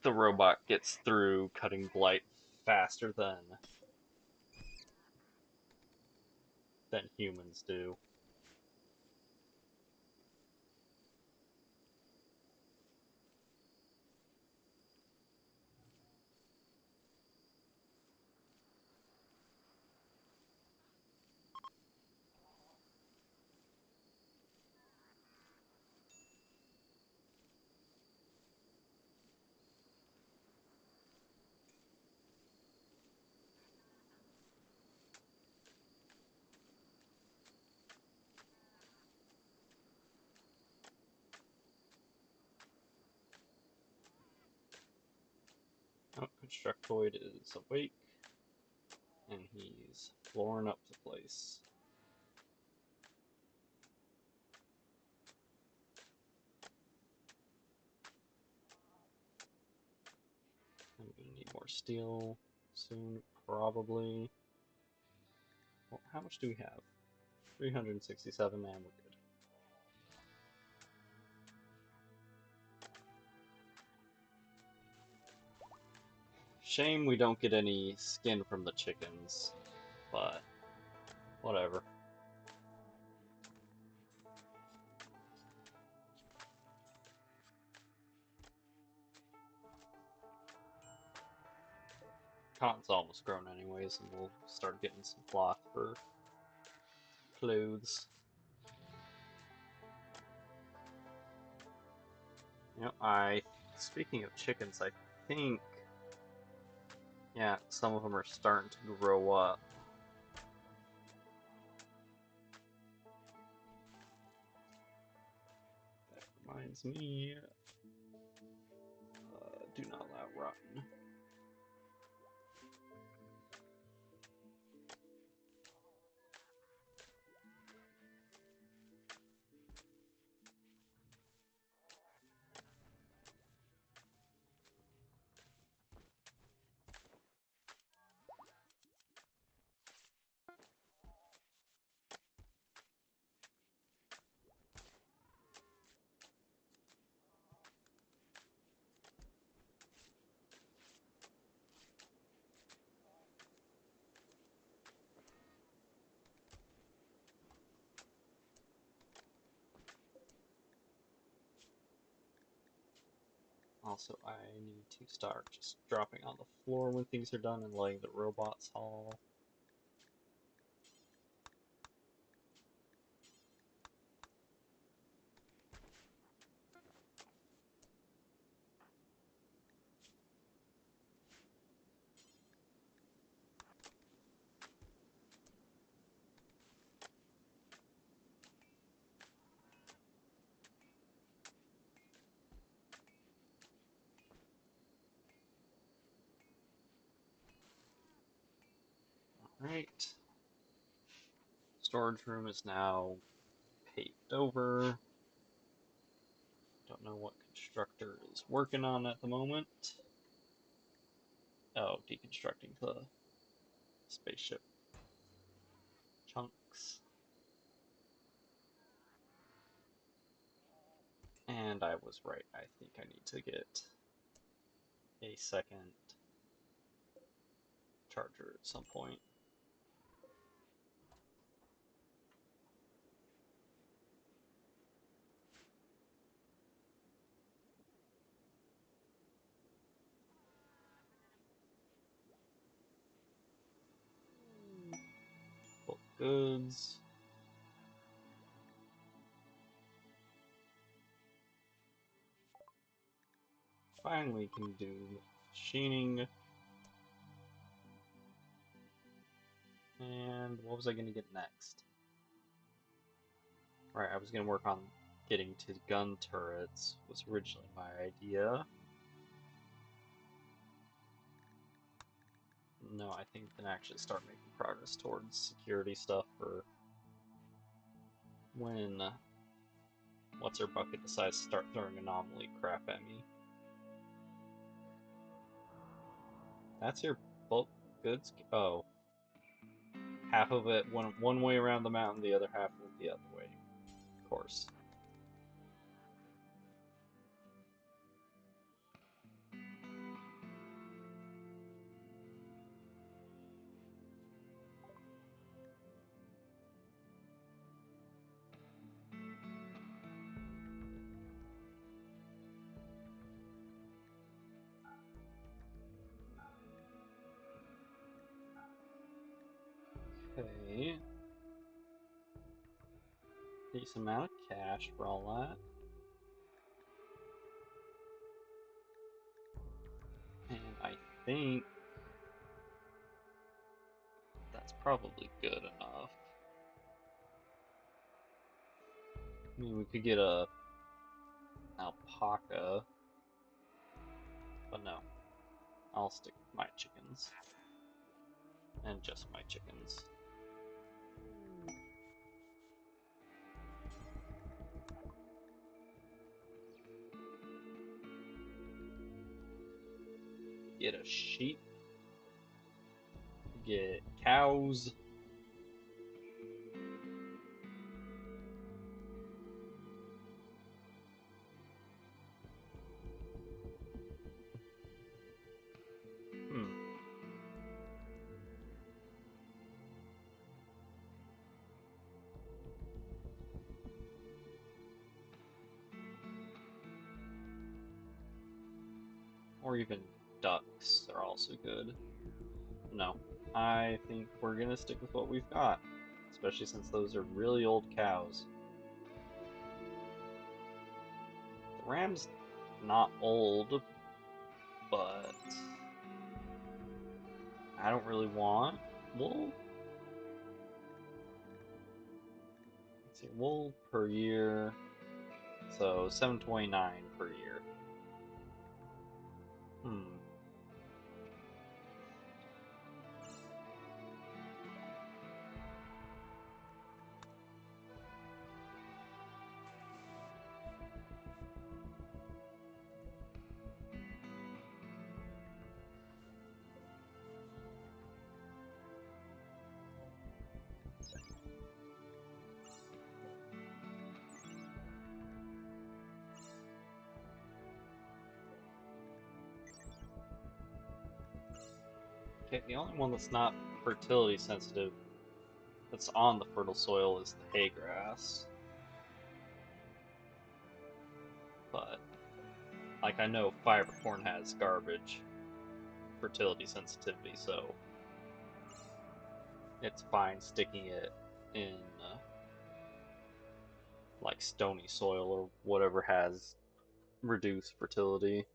the robot gets through cutting blight faster than humans do. Oh, Constructoid is awake, and he's flooring up the place. I'm gonna need more steel soon, probably. Well, how much do we have? 367, and we're good. Shame we don't get any skin from the chickens, but whatever. Cotton's almost grown anyways, and we'll start getting some cloth for clothes. You know, speaking of chickens, I think, yeah, some of them are starting to grow up. That reminds me, do not allow rotten. Also, I need to start just dropping on the floor when things are done and letting the robots haul. Right. Storage room is now paved over. Don't know what constructor is working on at the moment. Oh, deconstructing the spaceship chunks. And I was right. I think I need to get a second charger at some point. Bulk goods. Finally can do machining. And what was I going to get next? Right, I was going to work on getting to gun turrets, was originally my idea. No, I think we can actually start making progress towards security stuff for when what's her bucket decides to start throwing anomaly crap at me. That's your bulk goods? Oh. Half of it one way around the mountain, the other half the other way. Of course. Okay. Decent amount of cash for all that. And I think that's probably good enough. I mean, we could get a alpaca, but no. I'll stick with my chickens. And just my chickens. Get a sheep. Get cows. Or even ducks are also good. No, I think we're gonna stick with what we've got. Especially since those are really old cows. The ram's not old, but I don't really want wool. Let's see, wool per year. So 729 per year. Okay, the only one that's not fertility sensitive that's on the fertile soil is the hay grass. But, like, I know fiber corn has garbage fertility sensitivity, so it's fine sticking it in, like, stony soil or whatever has reduced fertility.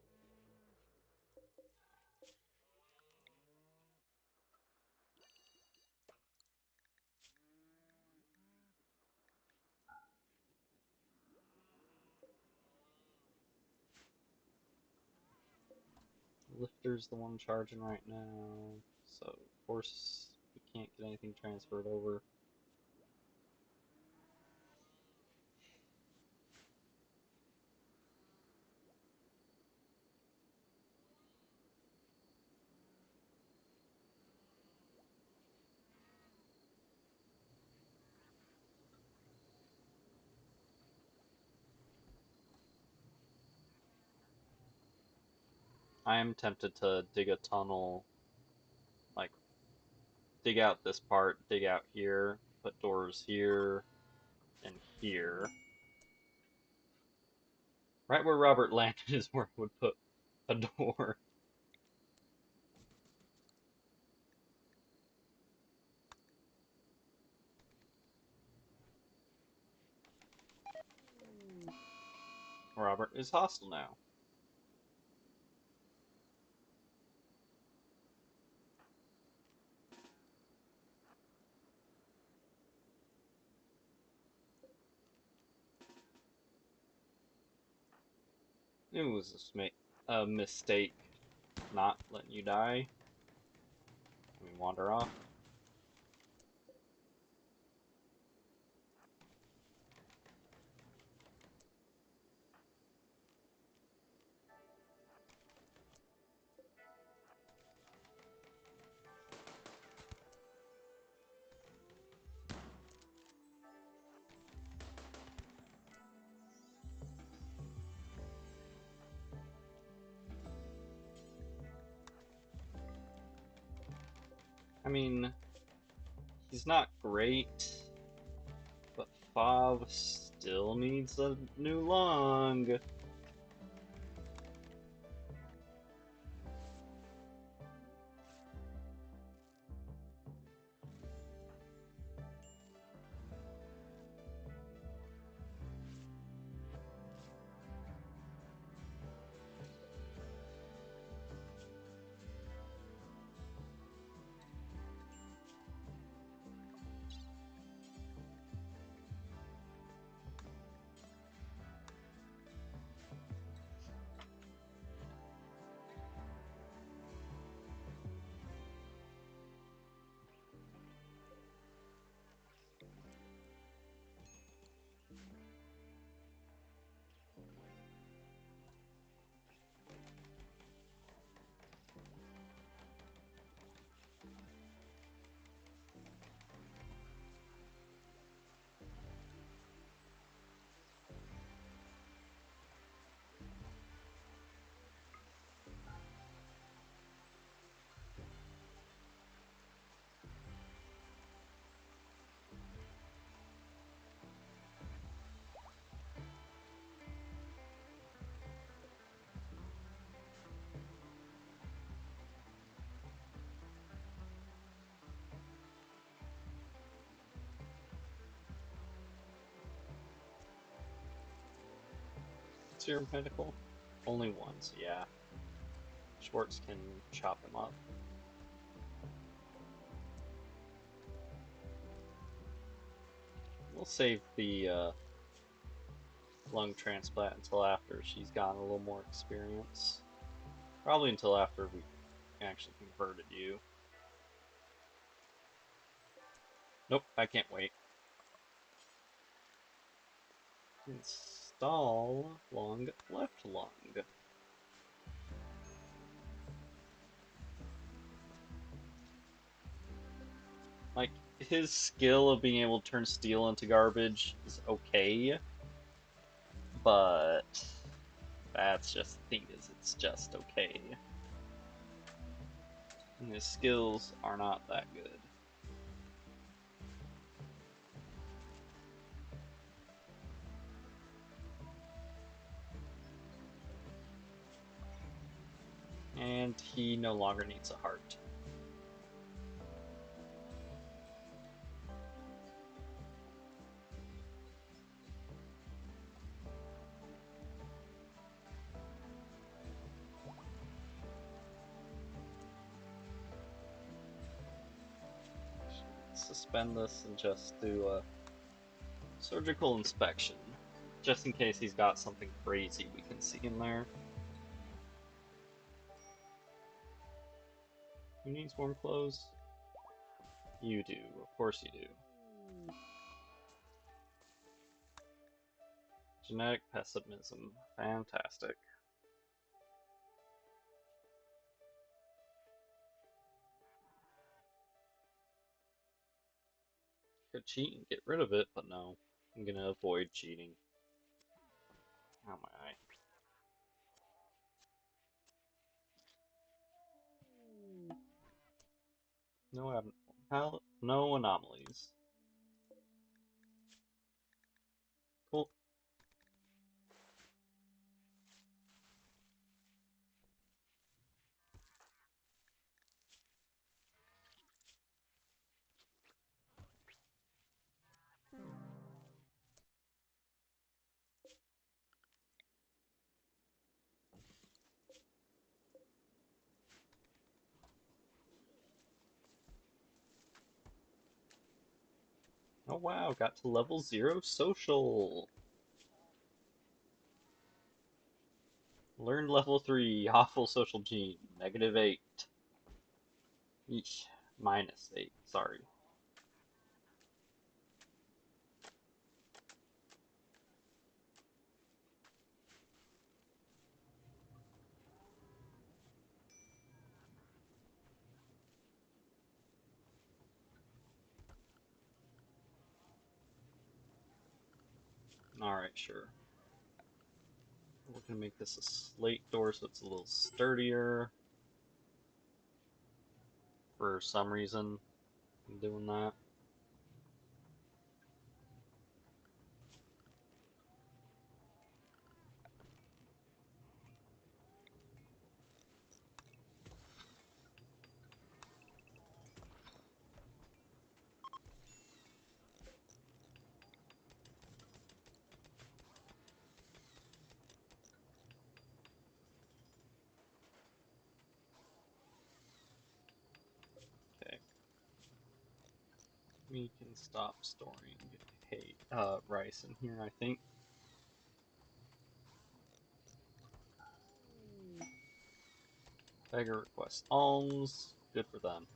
Lifter's the one charging right now, so of course we can't get anything transferred over. I am tempted to dig a tunnel, like dig out this part, dig out here, put doors here and here. Right where Robert landed is where I would put a door. Robert is hostile now. It was a mistake not letting you die. Let me wander off. I mean, he's not great, but Fav still needs a new lung. Is your medical? Only one, so yeah. Schwartz can chop him up. We'll save the lung transplant until after she's gotten a little more experience. Probably until after we actually converted you. Nope, I can't wait. Install lung, left lung. Like, his skill of being able to turn steel into garbage is okay, but that's just the thing is, it's just okay. And his skills are not that good. And he no longer needs a heart. Suspend this and just do a surgical inspection. Just in case he's got something crazy we can see in there. Who needs warm clothes? You do, of course you do. Genetic pessimism, fantastic. Could cheat and get rid of it, but no. I'm gonna avoid cheating. Oh my eye. No anomalies. Cool. Oh wow, got to level 0 social. Learned level 3, awful social gene, -8. Eesh, -8, sorry. Alright, sure. We're gonna make this a slate door so it's a little sturdier. For some reason, I'm doing that. Okay. We can stop storing rice in here, I think. Beggar requests alms. Good for them.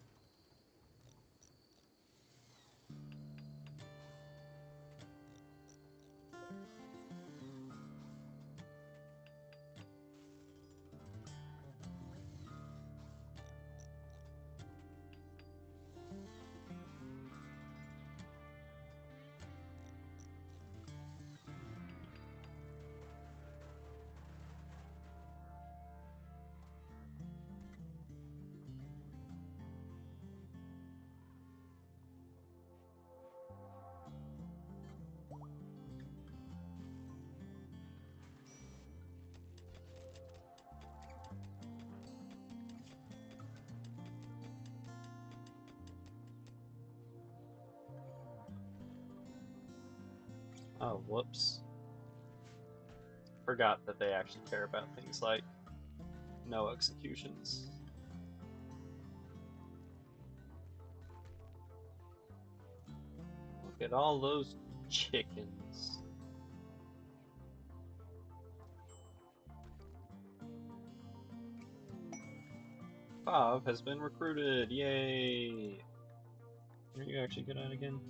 Oh, whoops. Forgot that they actually care about things like no executions. Look at all those chickens. Bob has been recruited. Yay! What are you actually good at again?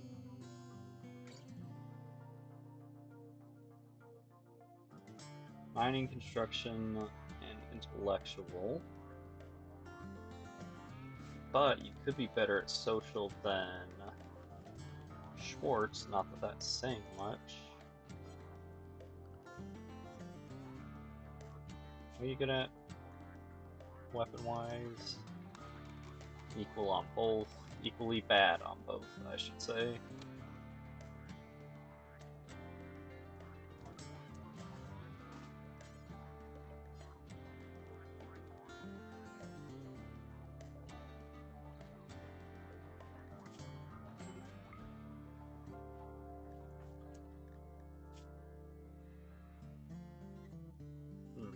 Mining, construction, and intellectual. But you could be better at social than Schwartz, not that that's saying much. What are you good at? Weapon-wise? Equal on both. Equally bad on both, I should say. Hmm.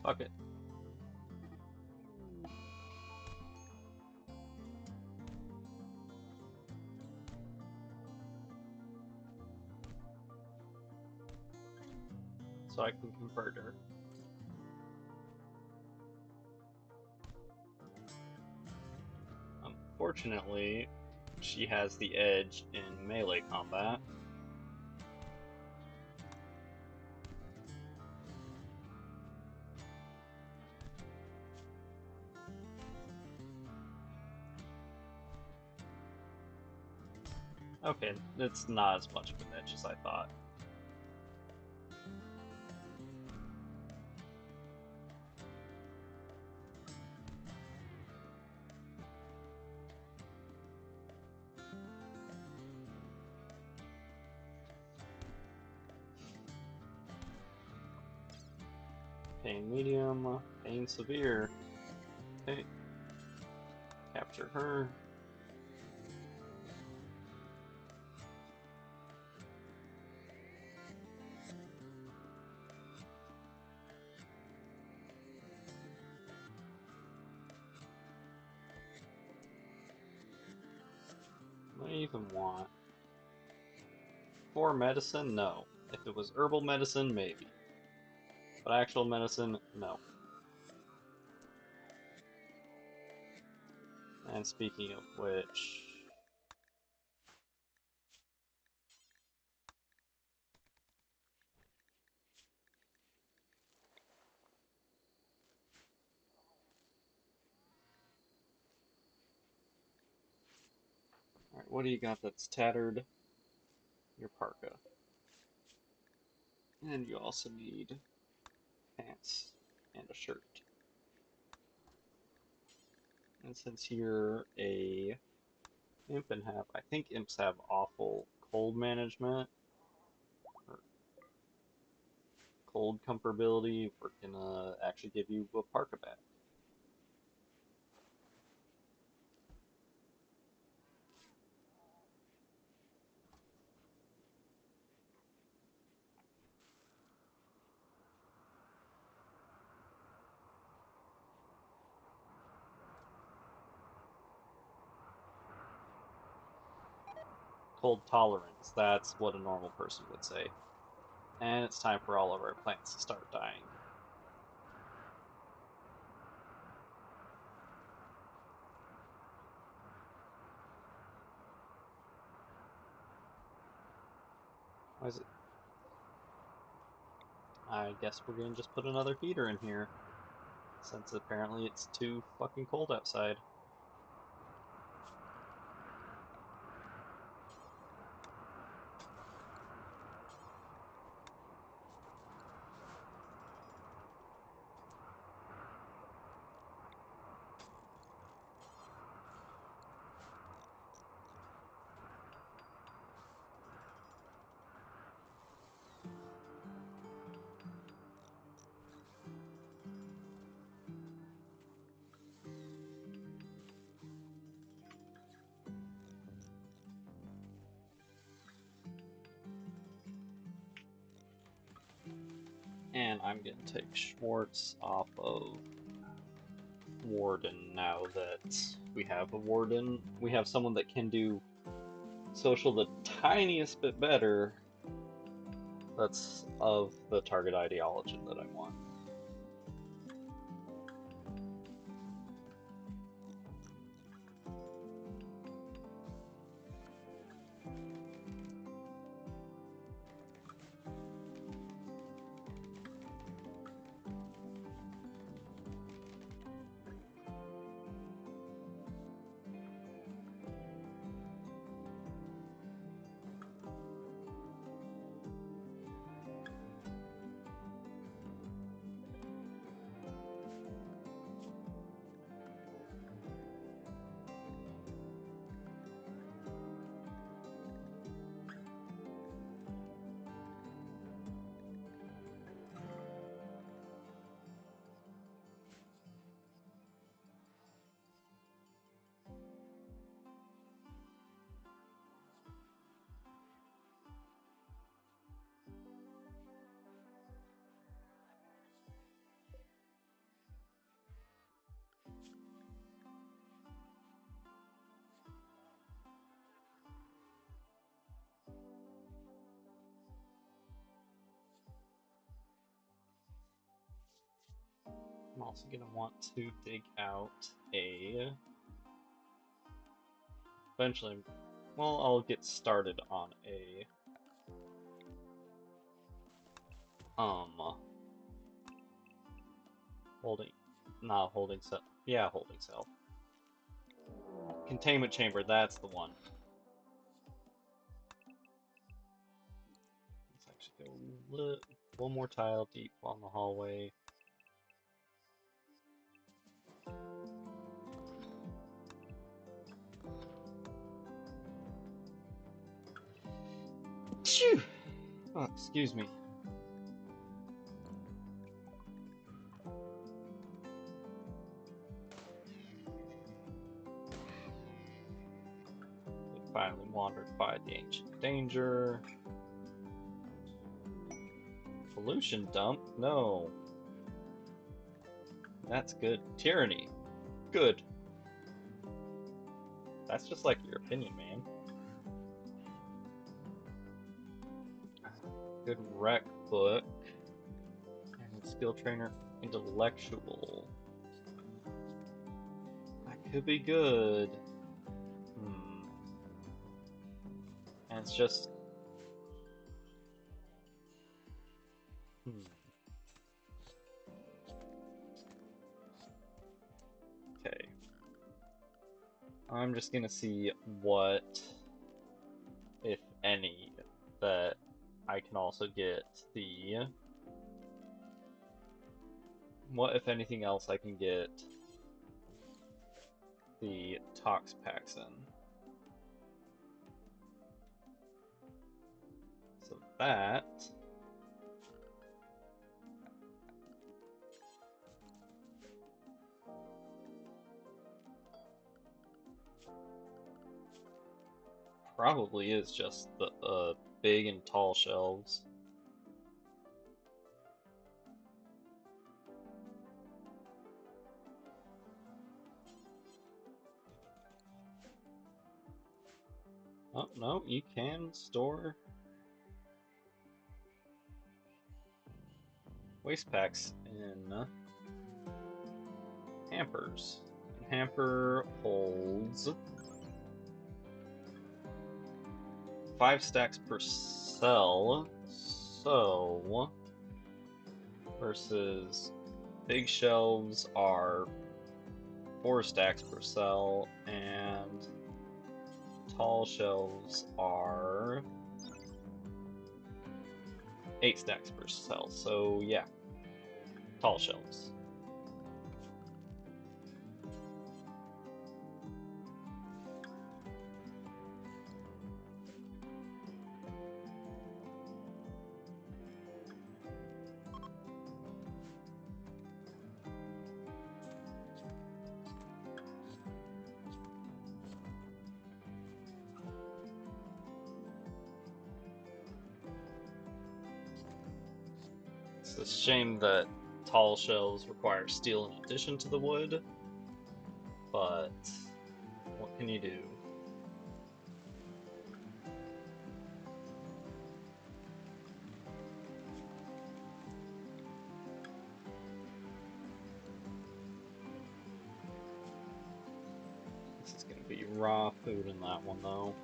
Fuck it. So I can convert her. Unfortunately, she has the edge in melee combat. Okay, it's not as much of an edge as I thought. Pain medium, pain severe. Okay. Capture her. What do I even want? 4 medicine? No. If it was herbal medicine, maybe. But actual medicine, no. And speaking of which... Alright, what do you got that's tattered? Your parka. And you also need pants and a shirt. And since you're a imp and have, I think imps have awful cold management, or cold comfortability, we're gonna actually give you a parka back. Cold tolerance, that's what a normal person would say. And it's time for all of our plants to start dying. Why is it? I guess we're gonna just put another heater in here, since apparently it's too fucking cold outside. And I'm gonna take Schwartz off of Warden now that we have a Warden. We have someone that can do social the tiniest bit better. That's of the target ideology that I want. also gonna want to dig out a... Eventually, well, I'll get started on a... Holding... Not holding cell. Yeah, holding cell. Containment chamber, that's the one. Let's actually go one more tile deep on the hallway. Phew! Oh, excuse me. We finally wandered by the ancient danger. Pollution dump? No. That's good. Tyranny. Good. That's just like your opinion, man. Good rec book. And skill trainer intellectual. That could be good. And it's just... Okay. I'm just gonna see what, if any, that I can also get the... What, if anything else, I can get the Tox packs in. So that... probably is just the big and tall shelves. Oh, no, you can store waste packs in hampers. And hamper holds 5 stacks per cell, so versus big shelves are 4 stacks per cell, and tall shelves are 8 stacks per cell. So yeah, tall shelves. It's a shame that tall shelves require steel in addition to the wood, but what can you do? This is gonna be raw food in that one though.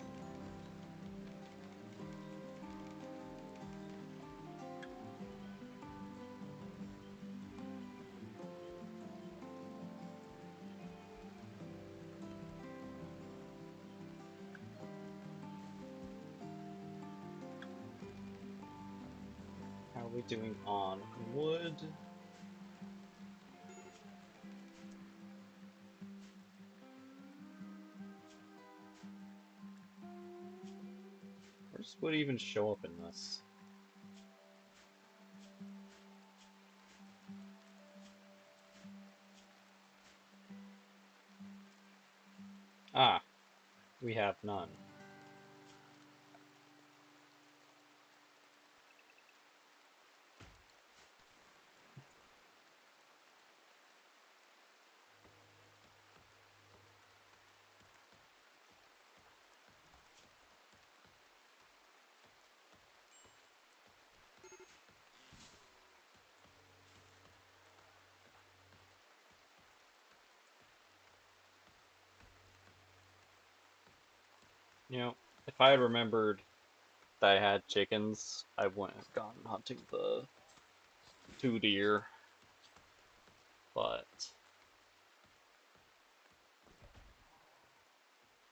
How are we doing on wood? Where does wood even show up in this? Ah, we have none. You know, if I had remembered that I had chickens, I wouldn't have gone hunting the 2 deer. But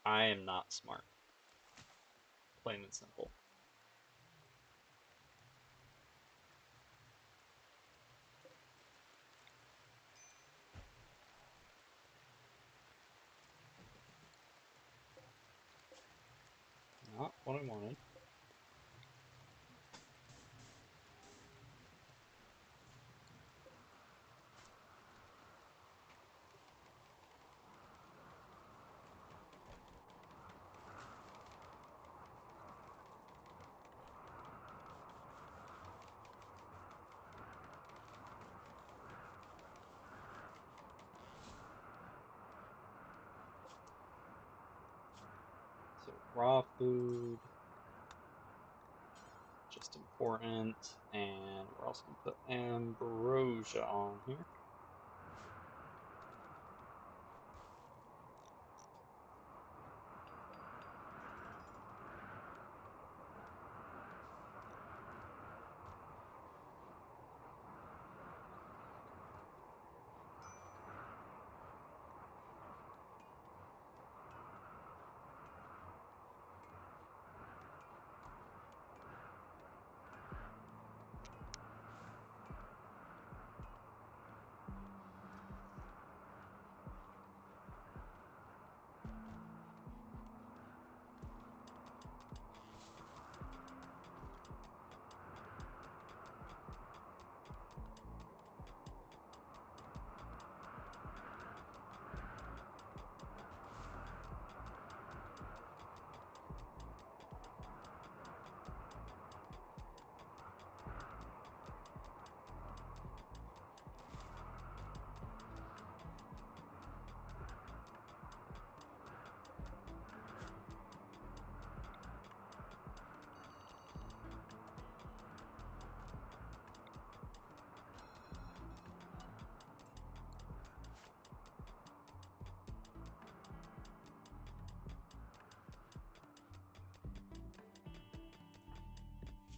I am not smart, plain and simple. Not what I wanted. So raw food, just important, and we're also gonna put ambrosia on here.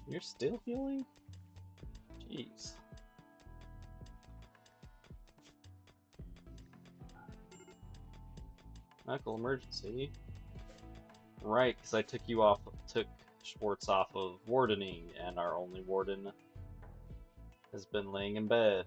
You're still healing? Jeez. Medical emergency. Right, because I took Schwartz off of wardening, and our only warden has been laying in bed.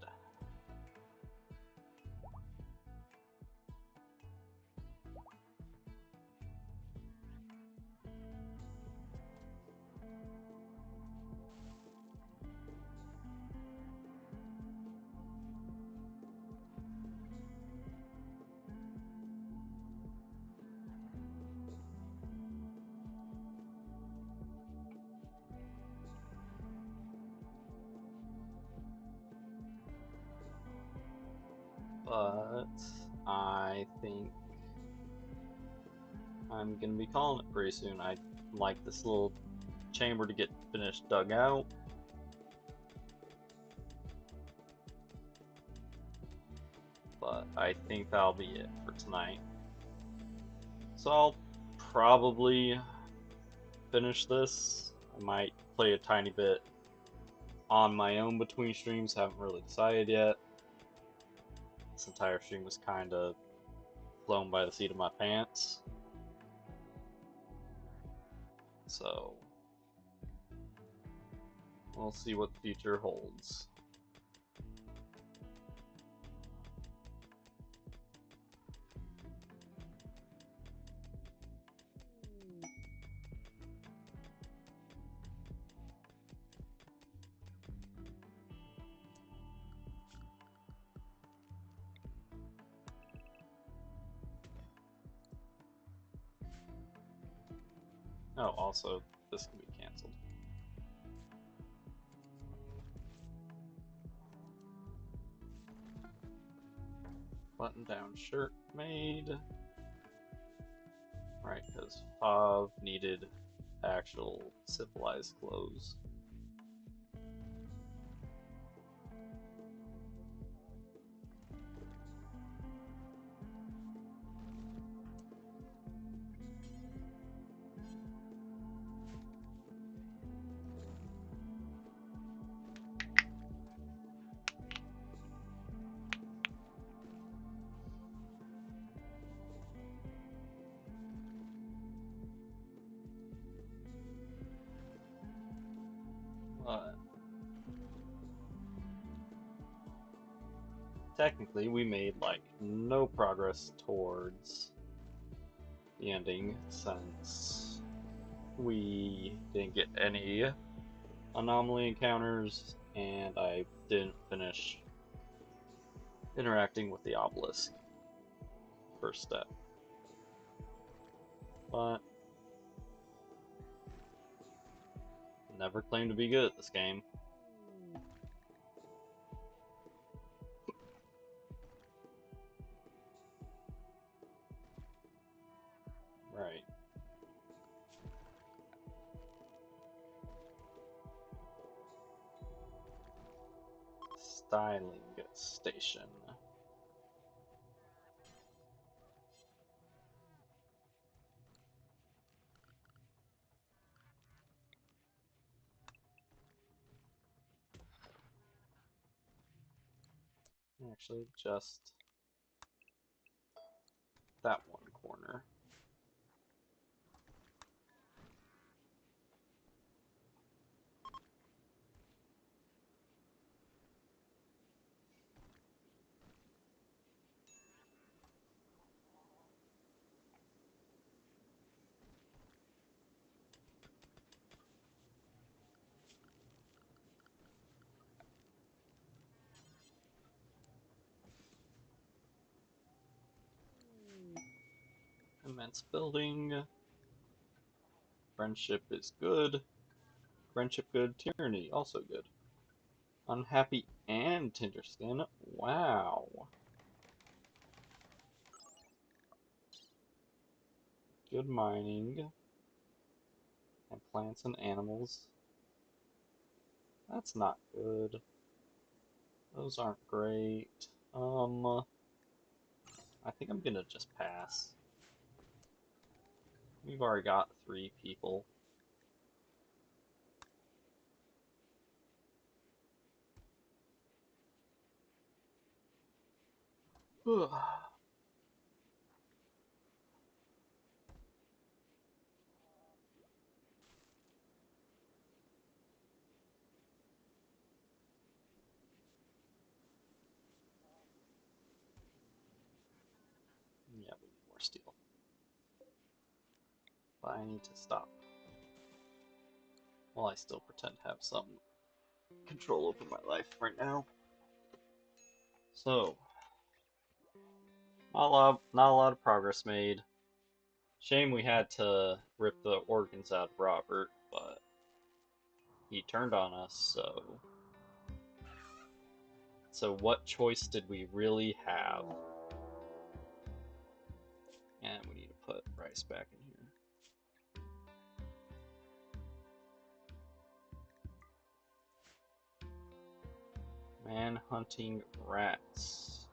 But I think I'm gonna be calling it pretty soon. I'd like this little chamber to get finished dug out. But I think that'll be it for tonight. So I'll probably finish this. I might play a tiny bit on my own between streams, haven't really decided yet. This entire stream was kind of flown by the seat of my pants. So we'll see what the future holds. Oh, also, this can be canceled. Button down shirt made. Right, because Fav needed actual civilized clothes. But technically, we made like no progress towards the ending since we didn't get any anomaly encounters and I didn't finish interacting with the obelisk. First step. But never claimed to be good at this game. Right. Styling station. Actually, just that one corner. Immense building. Friendship is good. Friendship good. Tyranny also good. Unhappy and tender skin. Wow. Good mining. And plants and animals. That's not good. Those aren't great. I think I'm gonna just pass. We've already got 3 people. Ugh. Yeah, we need more steel. But I need to stop. Well, I still pretend to have some control over my life right now. So, not a lot of progress made. Shame we had to rip the organs out of Robert, but he turned on us, so what choice did we really have? And we need to put rice back in here. Man hunting rats.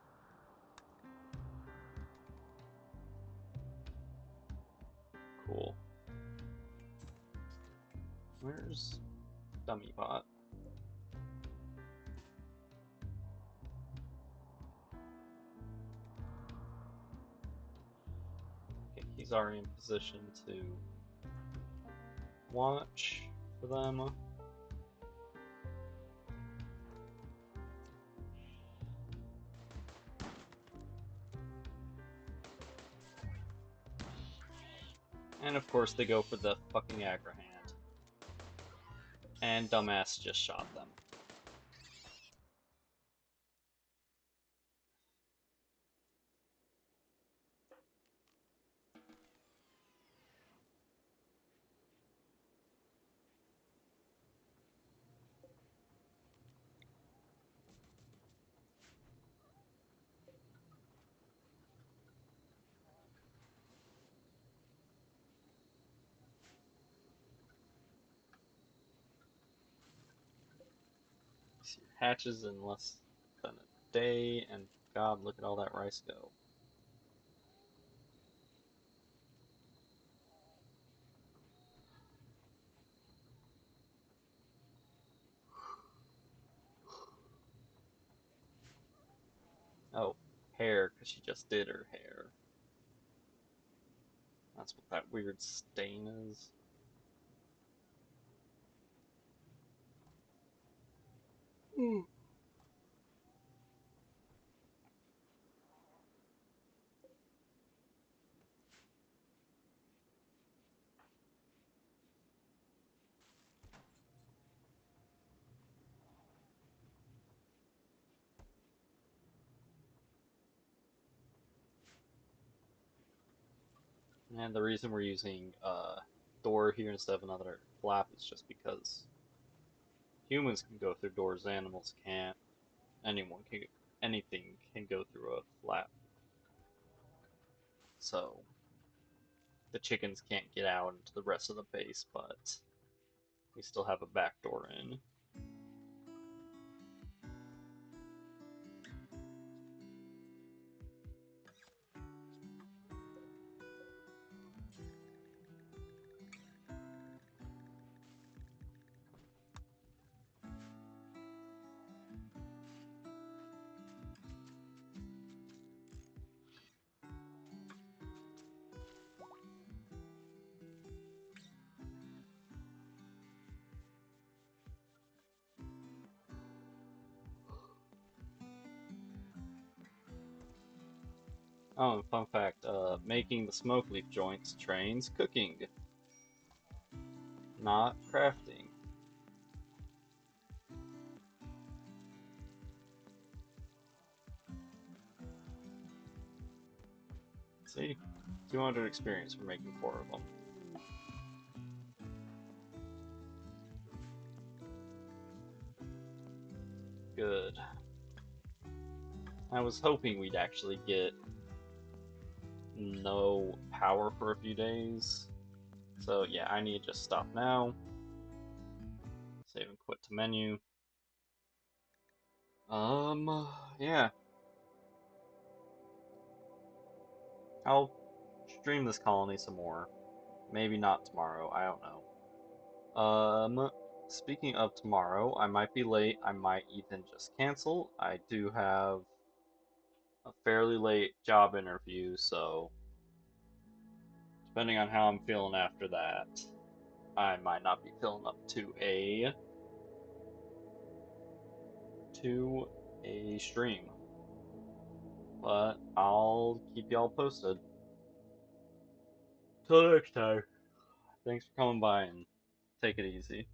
Cool. Where's Dummy Bot? Okay, he's already in position to watch for them. And of course they go for the fucking aggro hand. And dumbass just shot them. See, hatches in less than a day, and god, look at all that rice go. Oh, hair, because she just did her hair. That's what that weird stain is. Mm. And the reason we're using door here instead of another flap is just because humans can go through doors, animals can't. Anyone can, anything can go through a flap. So the chickens can't get out into the rest of the base, but we still have a back door in. Oh, and fun fact, making the smoke leaf joints trains cooking, not crafting. See? 200 experience for making 4 of them. Good. I was hoping we'd actually get no power for a few days. So yeah, I need to just stop now. Save and quit to menu. Yeah. I'll stream this colony some more. Maybe not tomorrow, I don't know. Speaking of tomorrow, I might be late. I might even just cancel. I do have a fairly late job interview, so depending on how I'm feeling after that, I might not be feeling up to a stream. But I'll keep y'all posted. Till next time. Thanks for coming by and take it easy.